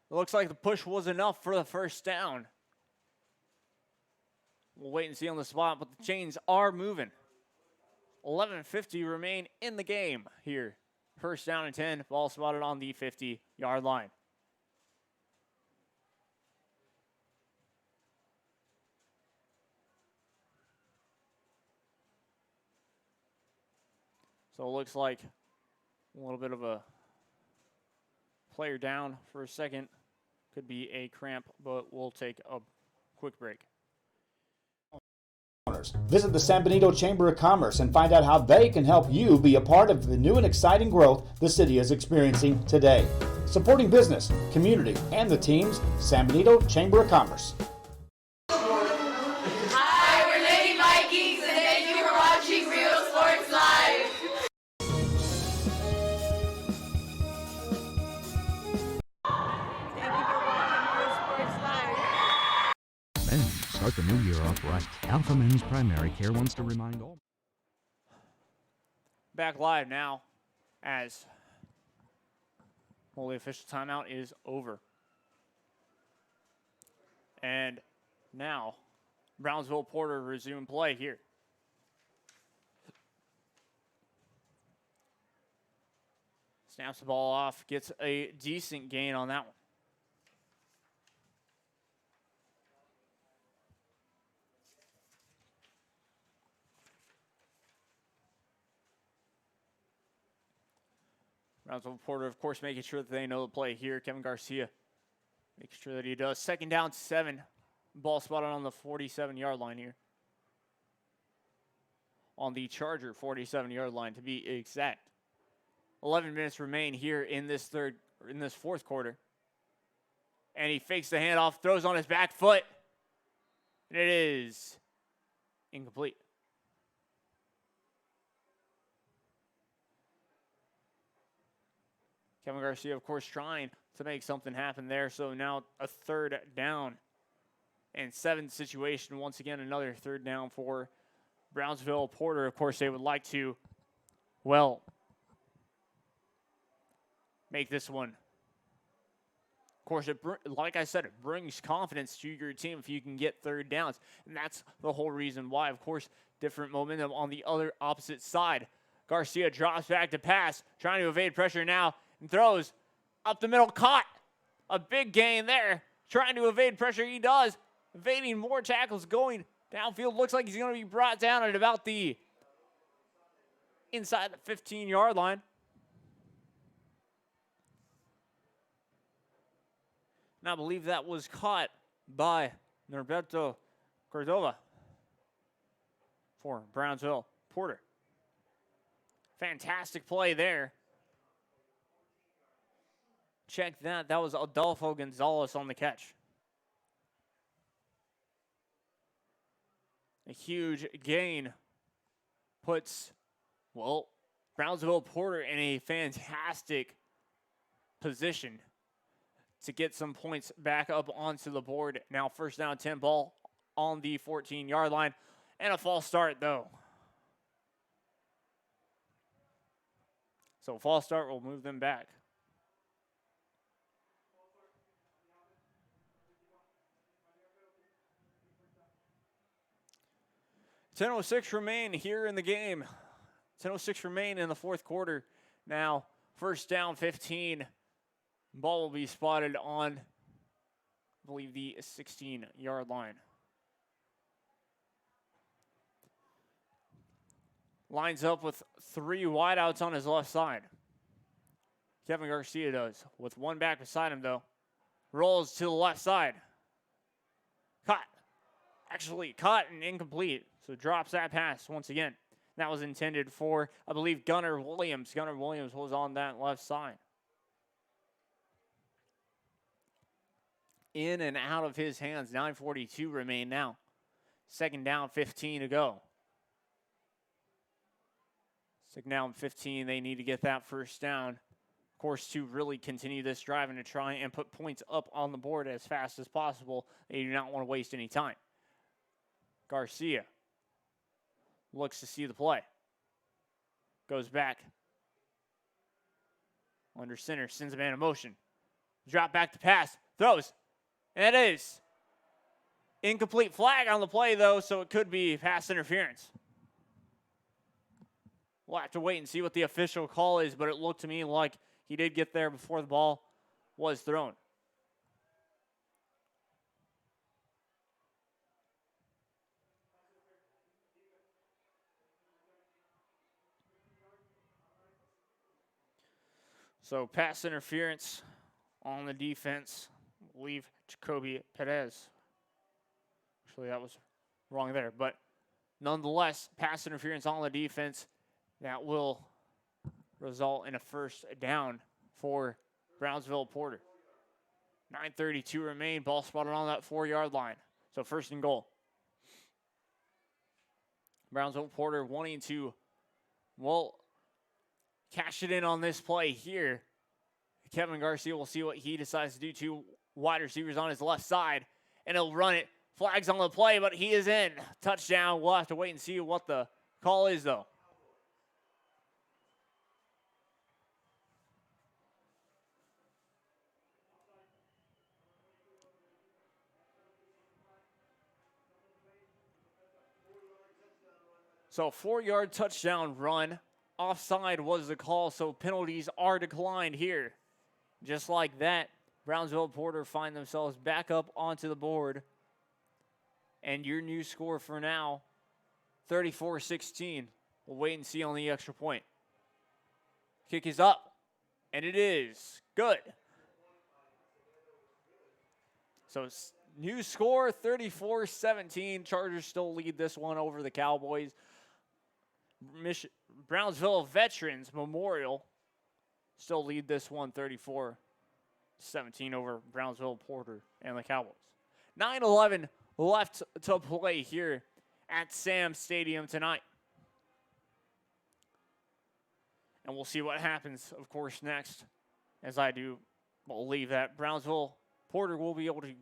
It looks like the push was enough for the first down. We'll wait and see on the spot, but the chains are moving. 11:50 remain in the game here. First down and 10. Ball spotted on the 50-yard line. So it looks like a little bit of a player down for a second. Could be a cramp, but we'll take a quick break. Visit the San Benito Chamber of Commerce and find out how they can help you be a part of the new and exciting growth the city is experiencing today. Supporting business, community, and the teams, San Benito Chamber of Commerce. Hi, we're Lady Vikings, and thank you for watching Real Sports Live. Men, start the new year off right. Alpha Men's Primary Care wants to remind all. Back live now as the official timeout is over. And now Brownsville Porter resume play here. Snaps the ball off, gets a decent gain on that one. Brownsville Porter, of course, making sure that they know the play here. Kevin Garcia making sure that he does. Second down, 7. Ball spotted on the 47-yard line here. On the Charger 47-yard line, to be exact. 11 minutes remain here in this fourth quarter. And he fakes the handoff, throws on his back foot. And it is incomplete. Kevin Garcia, of course, trying to make something happen there. So now a third down and 7 situation. Once again, another third down for Brownsville Porter. Of course, they would like to, make this one. Of course, like I said, it brings confidence to your team if you can get third downs. And that's the whole reason why. Of course, different momentum on the other opposite side. Garcia drops back to pass, trying to evade pressure now. And throws up the middle, caught. A big gain there. Trying to evade pressure, he does. Evading more tackles, going downfield. Looks like he's going to be brought down at about the inside the 15-yard line. And I believe that was caught by Norberto Cordova for Brownsville Porter. Fantastic play there. Check that. That was Adolfo Gonzalez on the catch. A huge gain puts, Brownsville Porter in a fantastic position to get some points back up onto the board. Now first down, 10, ball on the 14-yard line. And a false start, though. So false start will move them back. 10:06 remain here in the game. 10:06 remain in the fourth quarter. Now, first down, 15. Ball will be spotted on, I believe, the 16-yard line. Lines up with 3 wideouts on his left side. Kevin Garcia does, with one back beside him, though. Rolls to the left side. Caught and incomplete. So drops that pass once again. That was intended for, I believe, Gunnar Williams. Gunnar Williams was on that left side. In and out of his hands. 9:42 remain now. Second down, 15 to go. Second down, 15. They need to get that first down, of course, to really continue this drive and to try and put points up on the board as fast as possible. They do not want to waste any time. Garcia looks to see the play. Goes back. Under center, sends a man in motion. Drop back to pass. Throws. And it is. Incomplete flag on the play, though, so it could be pass interference. We'll have to wait and see what the official call is, but it looked to me like he did get there before the ball was thrown. So pass interference on the defense. I believe Jacoby Perez. Actually, that was wrong there. But nonetheless, pass interference on the defense. That will result in a first down for Brownsville Porter. 9:32 remain. Ball spotted on that 4-yard line. So first and goal. Brownsville Porter wanting to, cash it in on this play here. Kevin Garcia will see what he decides to do. 2 wide receivers on his left side, and he'll run it. Flags on the play, but he is in. Touchdown. We'll have to wait and see what the call is, though. So 4-yard touchdown run. Offside was the call, so penalties are declined here. Just like that, Brownsville Porter find themselves back up onto the board. And your new score for now, 34-16. We'll wait and see on the extra point. Kick is up, and it is good. So new score, 34-17. Chargers still lead this one over the Cowboys. Brownsville Veterans Memorial still lead this one 34-17 over Brownsville Porter and the Cowboys. 9:11 left to play here at Sam Stadium tonight. And we'll see what happens, of course, next, as I do believe that Brownsville Porter will be able to,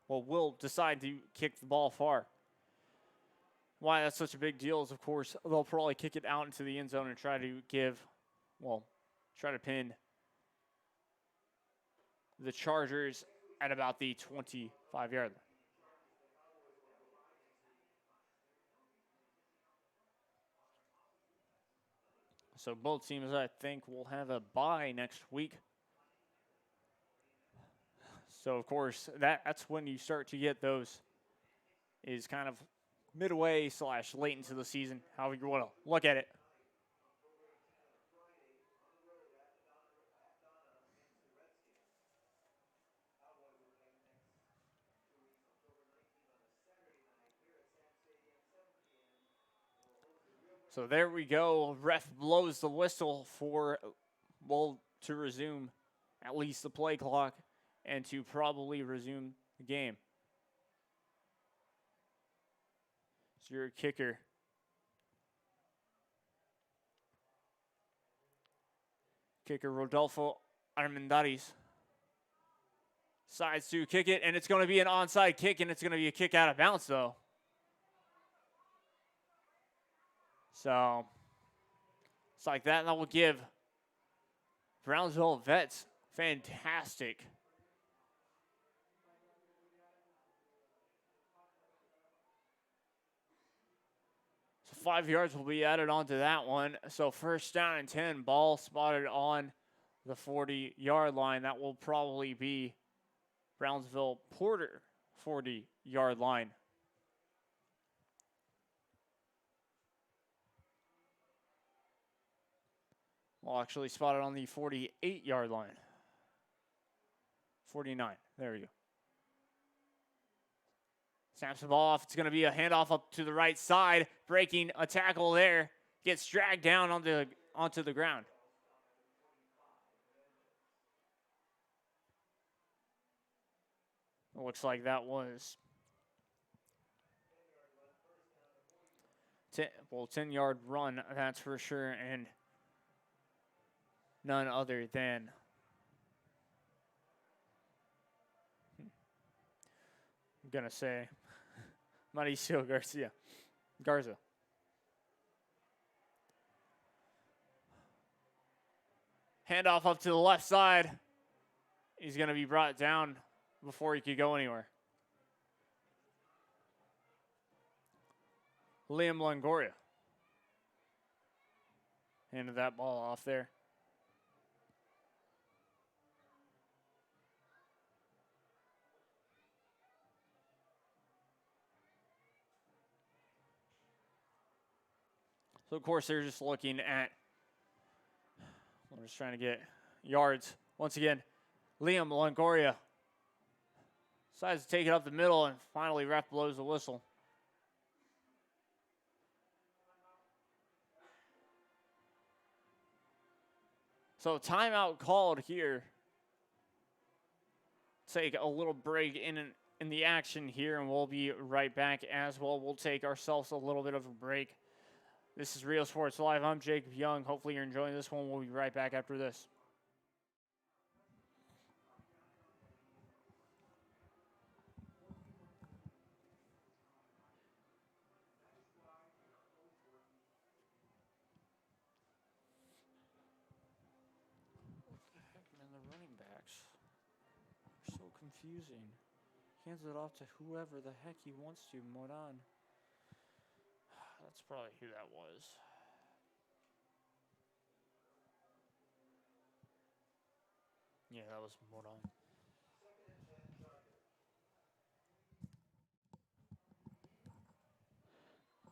will decide to kick the ball far. Why that's such a big deal is, of course, they'll probably kick it out into the end zone and try to try to pin the Chargers at about the 25-yard line. So both teams, I think, will have a bye next week. So, of course, that's when you start to get those, is kind of midway / late into the season, however you want to look at it. So there we go. Ref blows the whistle for, to resume at least the play clock and to probably resume the game. So your kicker. Kicker Rodolfo Armendariz decides to kick it, and it's going to be an onside kick, and it's going to be a kick out of bounds, though. So it's like that, and that will give Brownsville Vets fantastic 5 yards will be added onto that one. So first down and 10, ball spotted on the 40-yard line. That will probably be Brownsville Porter 40-yard line. Well, actually spotted on the 48-yard line. 49. There we go. Snaps the ball off. It's going to be a handoff up to the right side. Breaking a tackle there. Gets dragged down onto the ground. It looks like that was 10-yard run, that's for sure, and none other than I'm going to say Mauricio Garza. Handoff up to the left side. He's going to be brought down before he could go anywhere. Liam Longoria handed that ball off there. So, of course, they're just looking at, we're just trying to get yards. Once again, Liam Longoria decides to take it up the middle, and finally ref blows the whistle. So timeout called here. Take a little break in the action here, and we'll be right back as well. We'll take ourselves a little bit of a break. This is Real Sports Live. I'm Jacob Young. Hopefully you're enjoying this one. We'll be right back after this. Confusing. Hands it off to whoever the heck he wants to. Moran. That's probably who that was. Yeah, that was Moran.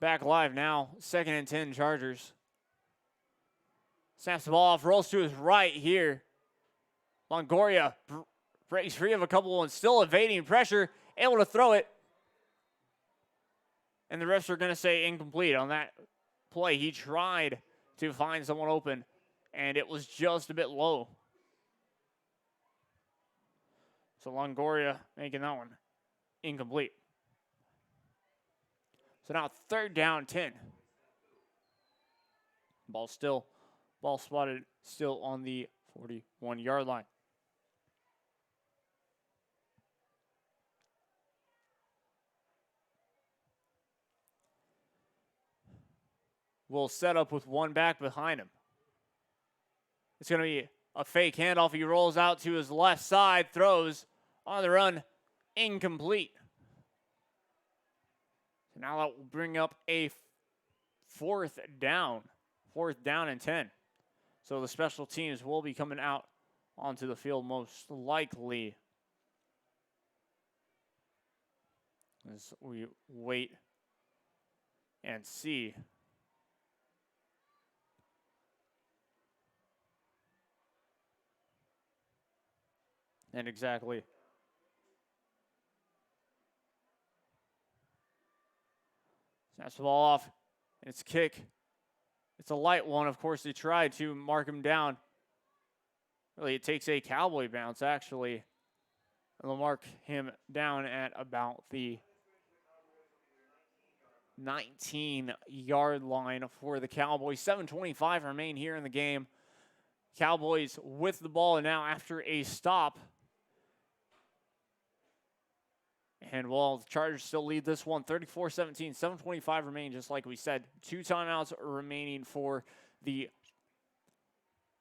Back live now. 2nd and 10 Chargers. Snaps the ball off. Rolls to his right here. Longoria breaks free of a couple and still evading pressure, able to throw it. And the refs are going to say incomplete on that play. He tried to find someone open, and it was just a bit low. So Longoria making that one incomplete. So now 3rd down 10. Ball spotted still on the 41-yard line. Will set up with one back behind him. It's going to be a fake handoff. He rolls out to his left side, throws on the run, incomplete. So now that will bring up a 4th down and 10. So the special teams will be coming out onto the field most likely as we wait and see. And exactly. Snaps the ball off. And it's a kick. It's a light one. Of course, they tried to mark him down. Really, it takes a cowboy bounce, actually. And they'll mark him down at about the 19-yard line for the Cowboys. 7:25 remain here in the game. Cowboys with the ball now after a stop. And while the Chargers still lead this one, 34-17, 7:25 remain, just like we said. 2 timeouts remaining for the,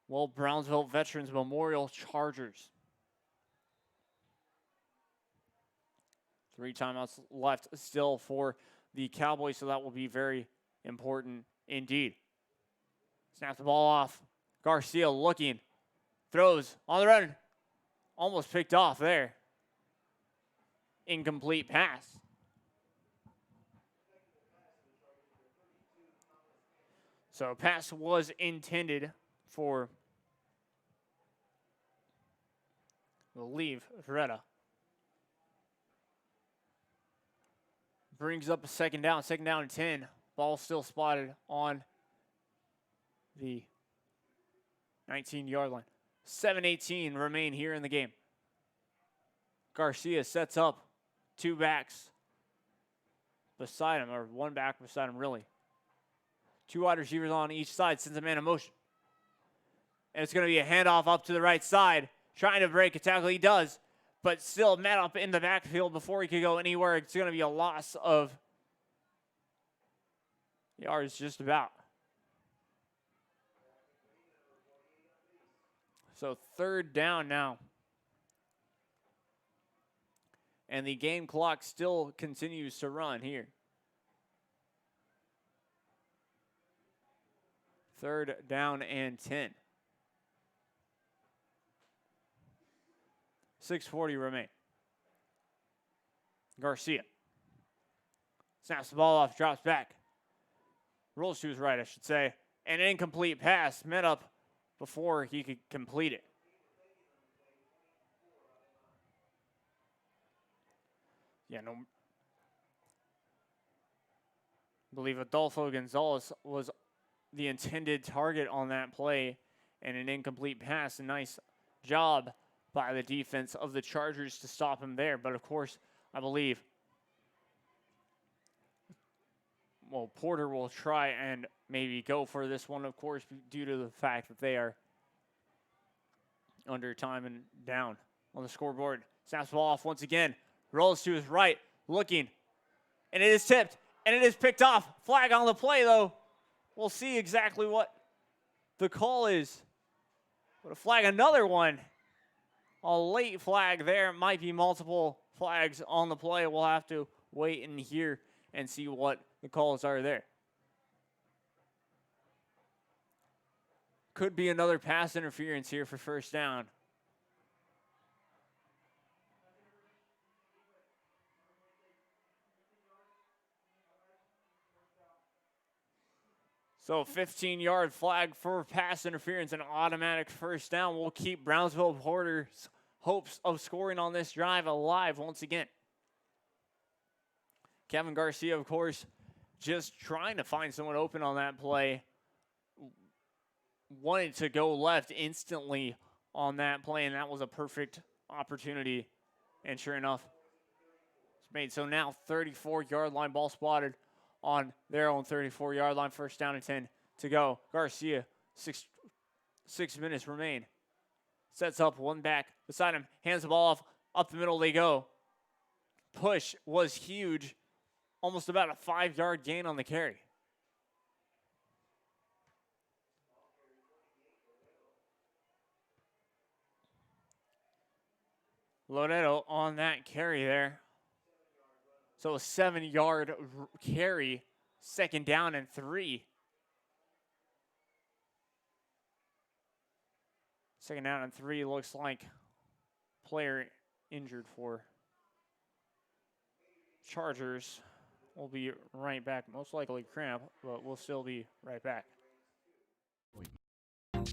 Brownsville Veterans Memorial Chargers. 3 timeouts left still for the Cowboys, so that will be very important indeed. Snaps the ball off. Garcia looking. Throws on the run. Almost picked off there. Incomplete pass. So pass was intended for, I believe, Ferretta. Brings up a second down and 10. Ball still spotted on the 19-yard line. 7:18 remain here in the game. Garcia sets up 2 backs beside him, or 1 back beside him, really. 2 wide receivers on each side, sends a man in motion. And it's going to be a handoff up to the right side. Trying to break a tackle, he does. But still met up in the backfield before he could go anywhere. It's going to be a loss of yards just about. So 3rd down now. And the game clock still continues to run here. 3rd down and 10. 6:40 remain. Garcia snaps the ball off, drops back. Rolls to his right, I should say. An incomplete pass met up before he could complete it. I believe Adolfo Gonzalez was the intended target on that play, and an incomplete pass. A nice job by the defense of the Chargers to stop him there. But, of course, I believe, Porter will try and maybe go for this one, of course, due to the fact that they are under time and down on the scoreboard. Snaps the ball off once again. Rolls to his right, looking, and it is tipped, and it is picked off. Flag on the play, though. We'll see exactly what the call is. But a flag, another one. A late flag there. Might be multiple flags on the play. We'll have to wait and hear and see what the calls are there. Could be another pass interference here for 1st down. So 15-yard flag for pass interference and automatic 1st down will keep Brownsville Porter's hopes of scoring on this drive alive once again. Kevin Garcia, of course, just trying to find someone open on that play. Wanted to go left instantly on that play, and that was a perfect opportunity. And sure enough, it's made. So now 34-yard line, ball spotted on their own 34-yard line. 1st down and 10 to go. Garcia, 6 minutes remain. Sets up 1 back beside him. Hands the ball off. Up the middle they go. Push was huge. Almost about a 5-yard gain on the carry. Loretto on that carry there. So a 7-yard carry, 2nd down and 3. 2nd down and 3 looks like player injured for Chargers. We'll be right back. Most likely cramp, but we'll still be right back.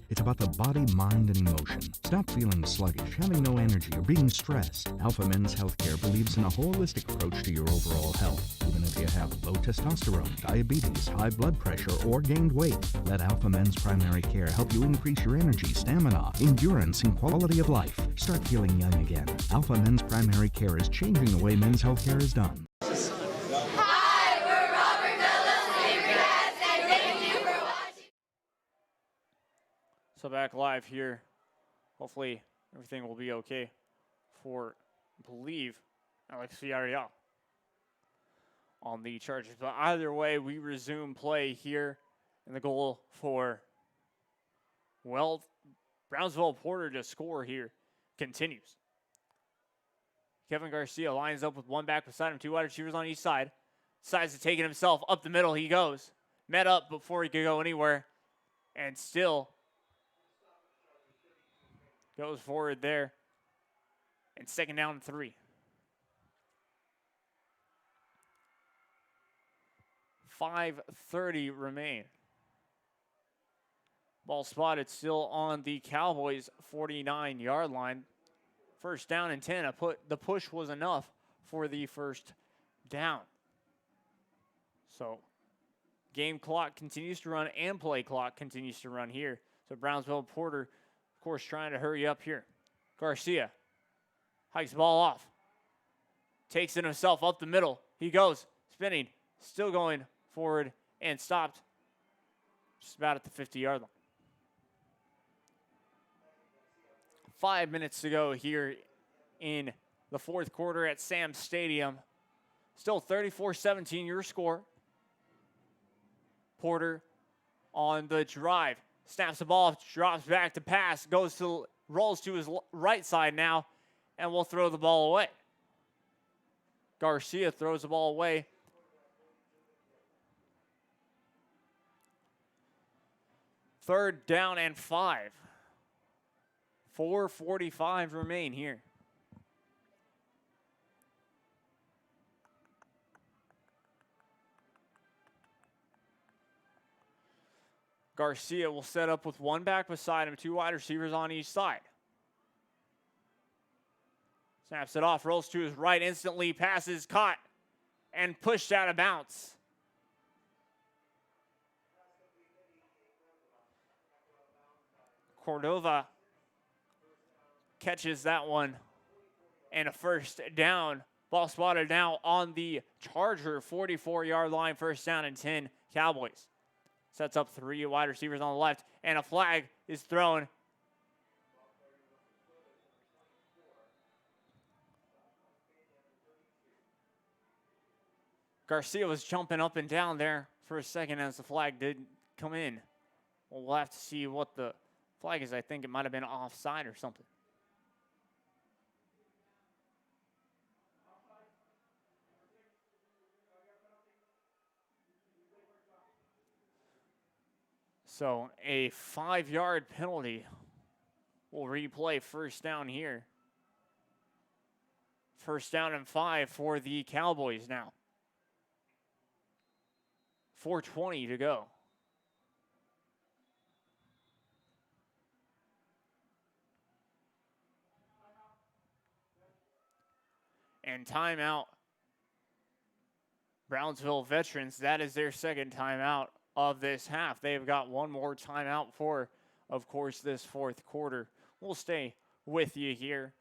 It's about the body, mind, and emotion. Stop feeling sluggish, having no energy, or being stressed. Alpha Men's Healthcare believes in a holistic approach to your overall health. Even if you have low testosterone, diabetes, high blood pressure, or gained weight, let Alpha Men's Primary Care help you increase your energy, stamina, endurance, and quality of life. Start feeling young again. Alpha Men's Primary Care is changing the way men's healthcare is done. So back live here. Hopefully everything will be okay for, I believe, Alex Villarreal on the Chargers. But either way, we resume play here. And the goal for, Brownsville Porter to score here continues. Kevin Garcia lines up with 1 back beside him, 2 wide receivers on each side. Decides to take it himself. Up the middle he goes. met up before he could go anywhere, and still goes forward there. And second down and 3. 5:30 remain. Ball spotted still on the Cowboys' 49-yard line. First down and 10. The push was enough for the first down. So game clock continues to run and play clock continues to run here. So Brownsville Porter, of course, trying to hurry up here. Garcia hikes the ball off. Takes it himself up the middle. He goes, spinning, still going forward and stopped just about at the 50-yard line. 5 minutes to go here in the fourth quarter at Sam's Stadium. Still 34-17 your score. Porter on the drive. Snaps the ball, drops back to pass, rolls to his right side now, and will throw the ball away. Garcia throws the ball away. Third down and 5. 4:45 remain here. Garcia will set up with one back beside him, 2 wide receivers on each side. Snaps it off, rolls to his right, instantly passes, caught, and pushed out of bounds. Cordova catches that one, and a first down. Ball spotted now on the Charger 44-yard line, first down and 10 Cowboys. Sets up 3 wide receivers on the left, and a flag is thrown. Garcia was jumping up and down there for a second as the flag did come in. Well, we'll have to see what the flag is. I think it might have been offside or something. So a 5-yard penalty will replay first down here. First down and 5 for the Cowboys now. 4:20 to go. And timeout. Brownsville Veterans, that is their second timeout of this half. They've got one more timeout for, of course, this fourth quarter. We'll stay with you here.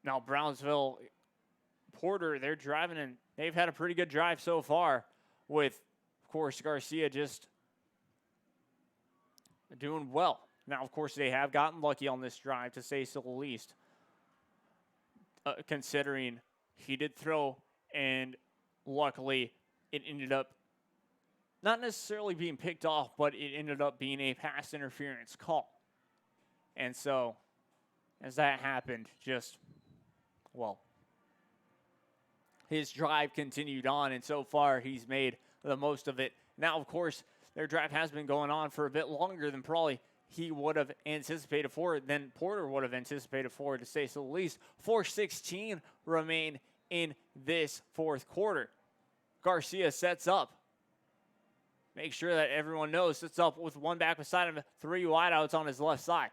Now, Brownsville Porter, they're driving, and they've had a pretty good drive so far with, of course, Garcia just doing well. Now, of course, they have gotten lucky on this drive, to say so the least, considering he did throw, and luckily it ended up not necessarily being picked off, but it ended up being a pass interference call. And so, as that happened, his drive continued on, and so far he's made the most of it. Now, of course, their drive has been going on for a bit longer than probably he would have anticipated for it, than Porter would have anticipated for it, to say so the least. 4:16 remain in this fourth quarter. Garcia sets up. Make sure that everyone knows, sits up with one back beside him, 3 wideouts on his left side.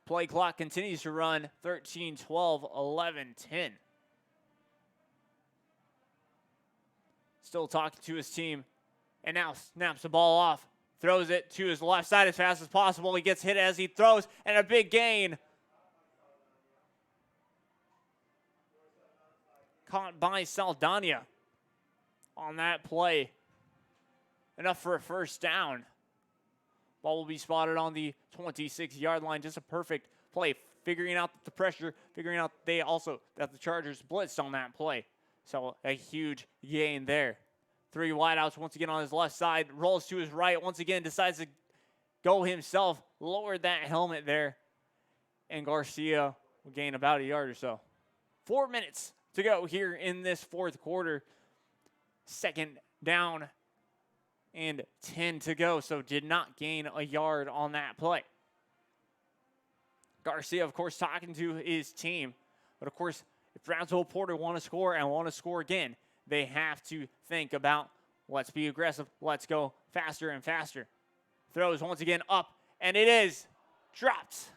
Play clock continues to run, 13, 12, 11, 10. Still talking to his team, and now snaps the ball off. Throws it to his left side as fast as possible. He gets hit as he throws, and a big gain. Caught by Saldana on that play. Enough for a first down. Ball will be spotted on the 26-yard line. Just a perfect play. Figuring out the pressure. Figuring out that the Chargers blitzed on that play. So a huge gain there. 3 wideouts once again on his left side. Rolls to his right. Once again decides to go himself. Lowered that helmet there. And Garcia will gain about a yard or so. 4 minutes to go here in this fourth quarter. Second down and 10 to go, so did not gain a yard on that play. Garcia, of course, talking to his team. But, of course, if Brownsville Porter want to score and want to score again, they have to think about, let's be aggressive, let's go faster and faster. Throws once again up, and it is dropped.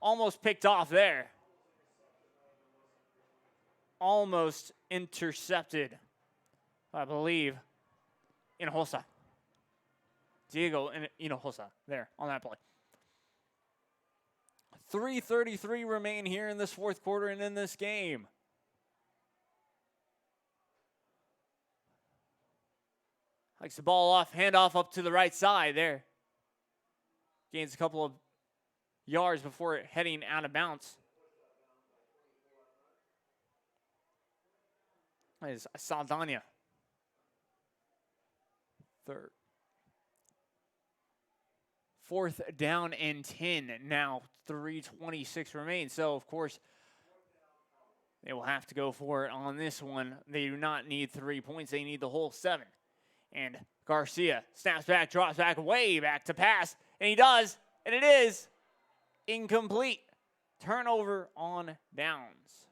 Almost picked off there. Almost intercepted, I believe, Hinojosa. Diego Hinojosa there on that play. 3:33 remain here in this fourth quarter and in this game. Hikes the ball off, handoff up to the right side there. Gains a couple of yards before heading out of bounds. That is Saldana. Third. Fourth down and 10 now. 3:26 remains. So, of course, they will have to go for it on this one. They do not need 3 points. They need the whole 7. And Garcia snaps back, drops back, way back to pass. And he does. And it is incomplete. Turnover on downs.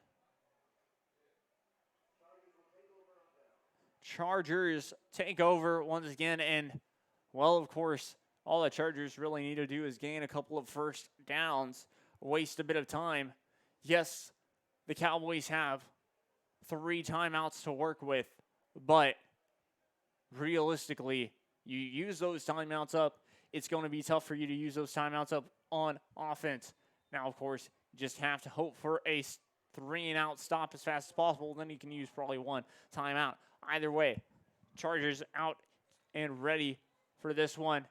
Chargers take over once again. And, well, of course, all the Chargers really need to do is gain a couple of first downs, waste a bit of time. Yes, the Cowboys have 3 timeouts to work with, but realistically, you use those timeouts up, it's going to be tough for you to use those timeouts up on offense. Now, of course, you just have to hope for a 3-and-out stop as fast as possible. Then you can use probably 1 timeout. Either way, Chargers out and ready for this one.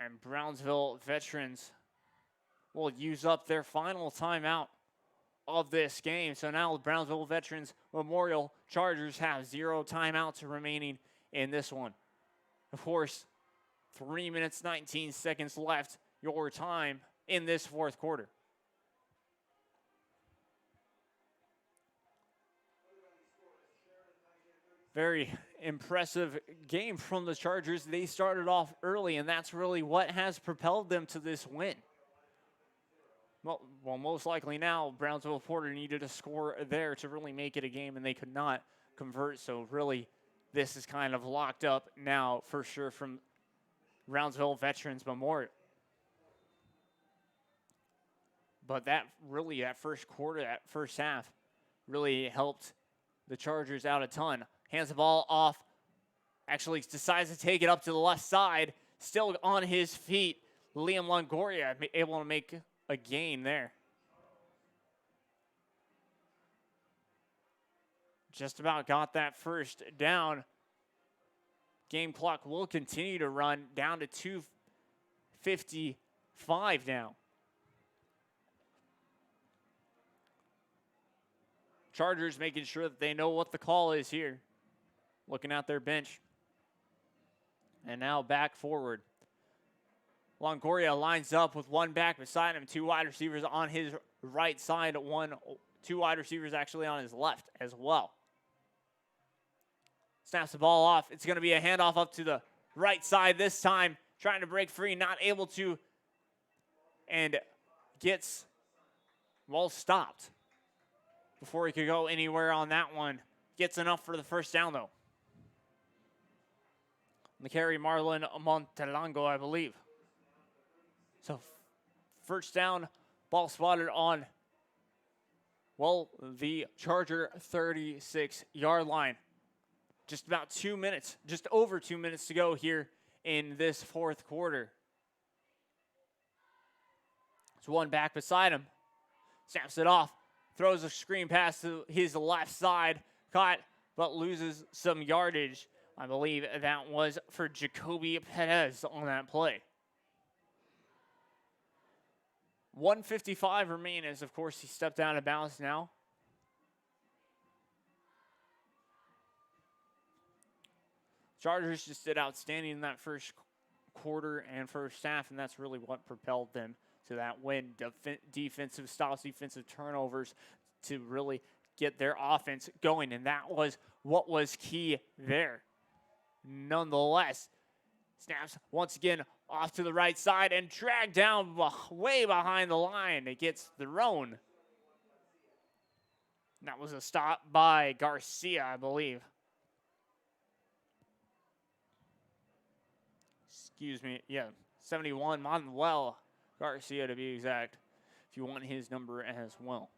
And Brownsville Veterans will use up their final timeout of this game. So now the Brownsville Veterans Memorial Chargers have 0 timeouts remaining in this one. Of course, 3 minutes, 19 seconds left your time in this fourth quarter. Very impressive game from the Chargers. They started off early, and that's really what has propelled them to this win. Well, most likely now, Brownsville Porter needed a score there to really make it a game, and they could not convert. So really, this is kind of locked up now for sure from Brownsville Veterans Memorial. But that first quarter, that first half, really helped the Chargers out a ton. Hands the ball off. Actually decides to take it up to the left side. Still on his feet. Liam Longoria able to make a gain there. Just about got that first down. Game clock will continue to run down to 2:55 now. Chargers making sure that they know what the call is here. Looking at their bench. And now back forward. Longoria lines up with 1 back beside him, 2 wide receivers on his right side, 2 wide receivers actually on his left as well. Snaps the ball off. It's going to be a handoff up to the right side this time. Trying to break free, not able to. And gets, stopped before he could go anywhere on that one. Gets enough for the first down, though. The carry, Marlon Montelango, I believe. So, first down, ball spotted on, the Charger 36-yard line. Just about 2 minutes, just over 2 minutes to go here in this fourth quarter. There's 1 back beside him. Snaps it off. Throws a screen pass to his left side. Caught, but loses some yardage. I believe that was for Jacoby Perez on that play. 1:55 remain as, of course, he stepped out of bounds now. Chargers just did outstanding in that first quarter and first half, and that's really what propelled them to that win. Defensive stops, defensive turnovers to really get their offense going, and that was what was key there. Nonetheless, snaps once again off to the right side and dragged down way behind the line. It gets thrown. That was a stop by Garcia, I believe. Excuse me. Yeah, 71, Manuel Garcia to be exact, if you want his number as well.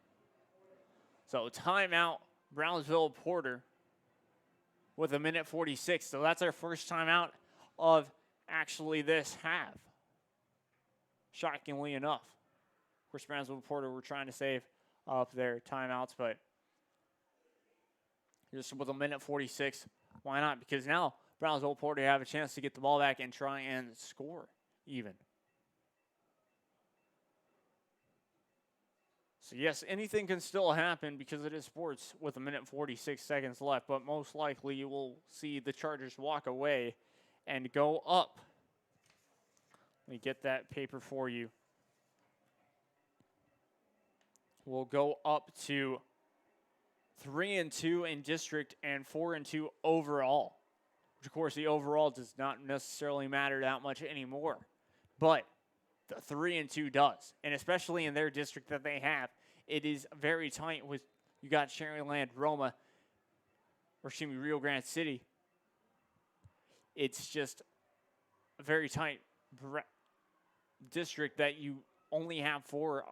So timeout, Brownsville Porter with 1:46. So that's our first timeout of actually this half. Shockingly enough. Of course, Brownsville Porter were trying to save up their timeouts, but just with 1:46, why not? Because now Brownsville Porter have a chance to get the ball back and try and score even. So yes, anything can still happen because it is sports with 1:46 left, but most likely you will see the Chargers walk away and go up. Let me get that paper for you. We'll go up to 3-2 in district and 4-2 overall. Which, of course, the overall does not necessarily matter that much anymore. But the 3-2 does. And especially in their district that they have, it is very tight with, you got Sharyland, Roma, or excuse me, Rio Grande City. It's just a very tight district that you only have four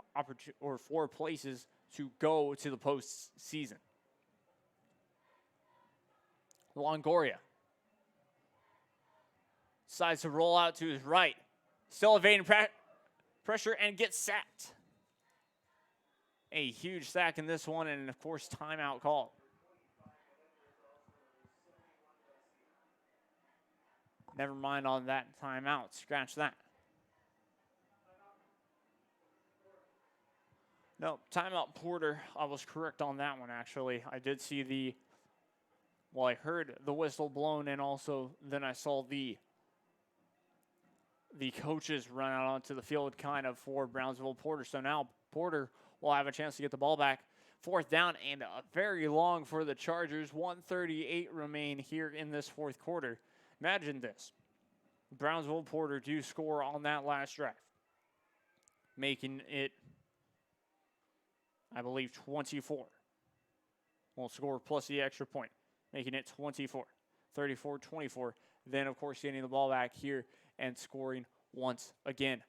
places to go to the postseason. Longoria decides to roll out to his right. Still evading pressure and gets sacked. A huge sack in this one, and of course, timeout called. Never mind on that timeout. Scratch that. No, timeout Porter. I was correct on that one, actually. I did see I heard the whistle blown, and also then I saw the coaches run out onto the field kind of for Brownsville Porter. So now Porter will have a chance to get the ball back. 4th down and very long for the Chargers. 1:38 remain here in this fourth quarter. Imagine this. Brownsville Porter do score on that last drive, making it, I believe, 24. We'll score plus the extra point, making it 24. 34-24. Then, of course, getting the ball back here and scoring once again.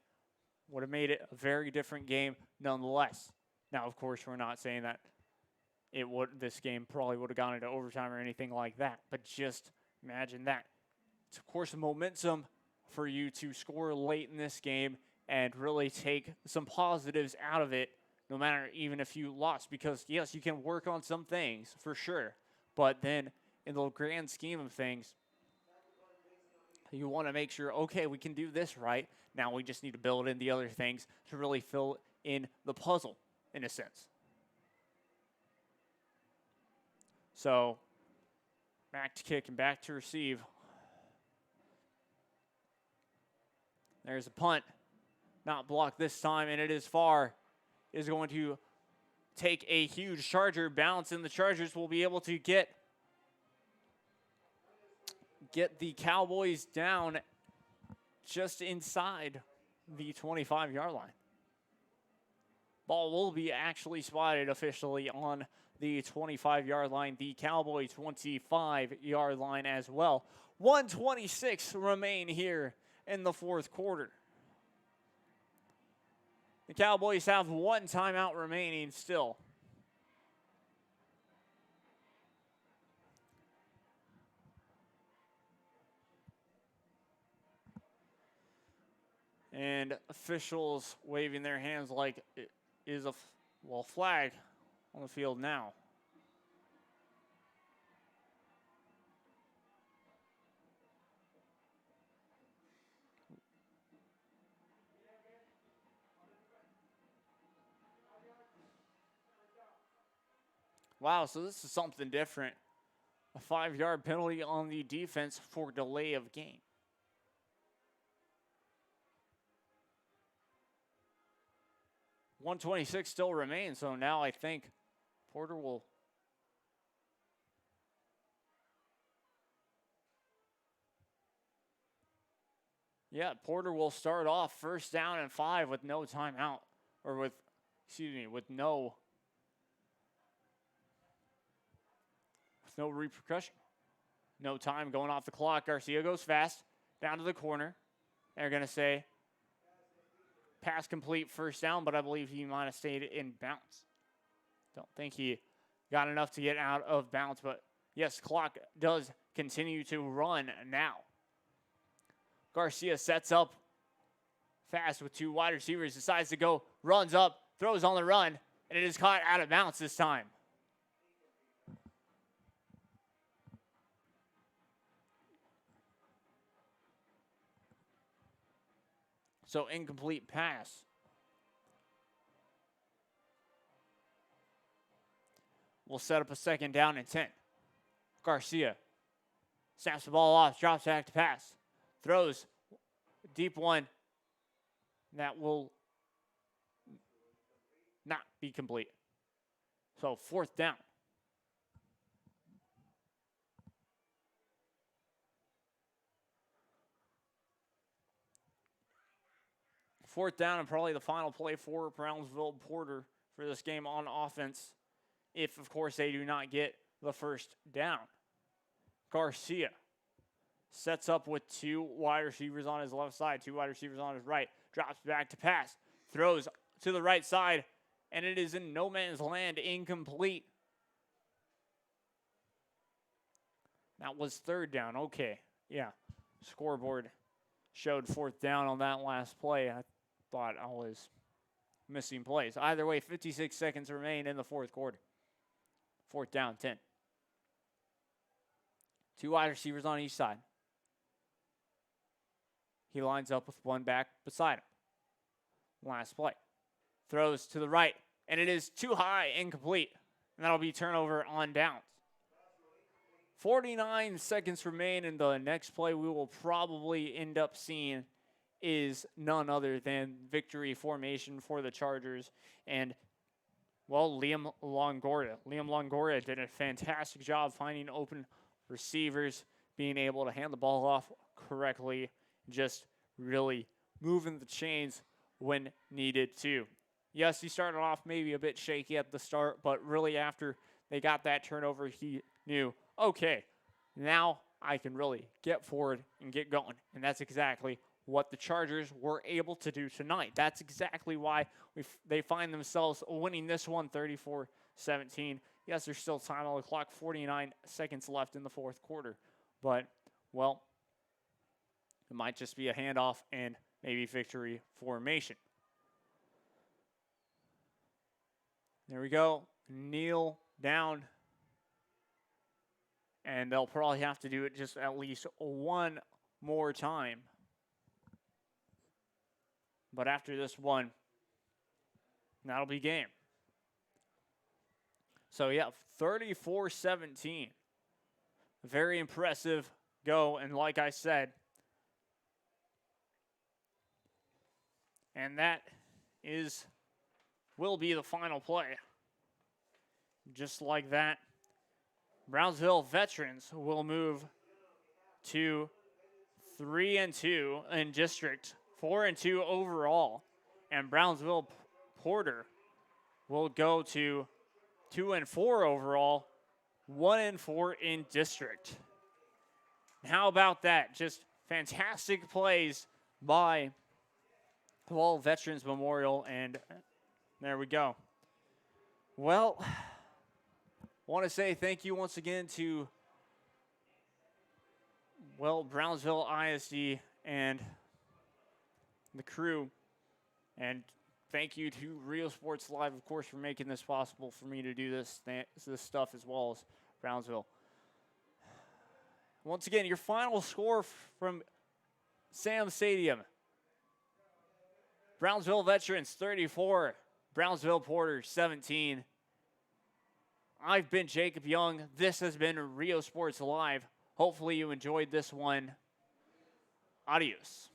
Would have made it a very different game nonetheless. Now, of course, we're not saying that this game probably would have gone into overtime or anything like that, but just imagine that. It's, of course, momentum for you to score late in this game and really take some positives out of it, no matter even if you lost, because, yes, you can work on some things for sure, but then in the grand scheme of things, you want to make sure, okay, we can do this right. Now we just need to build in the other things to really fill in the puzzle, in a sense. So, back to kick and back to receive. There's a punt. Not blocked this time, and it is far. It is going to take a huge Charger bounce, and the Chargers will be able to get the Cowboys down just inside the 25-yard line. Ball will be actually spotted officially on the 25-yard line, the Cowboy 25-yard line as well. 1:26 remain here in the fourth quarter. The Cowboys have one timeout remaining still. And officials waving their hands like it is a flag on the field now. Wow, so this is something different. A 5-yard penalty on the defense for delay of game. 1:26 still remains, so now I think Porter will. Yeah, Porter will start off first down and 5 with no timeout, or with no repercussion. No time going off the clock. Garcia goes fast down to the corner. They're going to say pass complete, first down, but I believe he might have stayed in bounds. Don't think he got enough to get out of bounds, but yes, clock does continue to run now. Garcia sets up fast with 2 wide receivers, decides to go, runs up, throws on the run, and it is caught out of bounds this time. So incomplete pass. We'll set up a second down and 10. Garcia snaps the ball off, drops back to pass. Throws a deep one that will not be complete. So 4th down. Fourth down and probably the final play for Brownsville Porter for this game on offense, if, of course, they do not get the first down. Garcia sets up with 2 wide receivers on his left side, 2 wide receivers on his right, drops back to pass, throws to the right side, and it is in no man's land, incomplete. That was 3rd down. Okay, yeah. Scoreboard showed 4th down on that last play. I thought I was missing plays. Either way, 56 seconds remain in the 4th quarter. 4th down, 10. 2 wide receivers on each side. He lines up with 1 back beside him. Last play. Throws to the right, and it is too high, incomplete. And that'll be turnover on downs. 49 seconds remain, and the next play we will probably end up seeing is none other than victory formation for the Chargers. And, well, Liam Longoria. Liam Longoria did a fantastic job finding open receivers, being able to hand the ball off correctly, just really moving the chains when needed to. Yes, he started off maybe a bit shaky at the start, but really after they got that turnover, he knew, okay, now I can really get forward and get going. And that's exactly what the Chargers were able to do tonight. That's exactly why they find themselves winning this one 34-17. Yes, there's still time on the clock, 49 seconds left in the 4th quarter. But, well, it might just be a handoff and maybe victory formation. There we go. Kneel down. And they'll probably have to do it just at least one more time. But after this one, that'll be game. So, yeah, 34-17. Very impressive go. And like I said, and that will be the final play. Just like that, Brownsville Veterans will move to 3-2 in district, 4-2 overall, and Brownsville Porter will go to 2-4 overall, 1-4 in district. How about that? Just fantastic plays by Veterans Memorial, and there we go. Well, I want to say thank you once again to, Brownsville ISD and the crew. And thank you to Rio Sports Live, of course, for making this possible for me to do this stuff, as well as Brownsville. Once again, your final score from Sam Stadium. Brownsville Veterans 34, Brownsville Porter 17. I've been Jacob Young. This has been Rio Sports Live. Hopefully you enjoyed this one. Adios.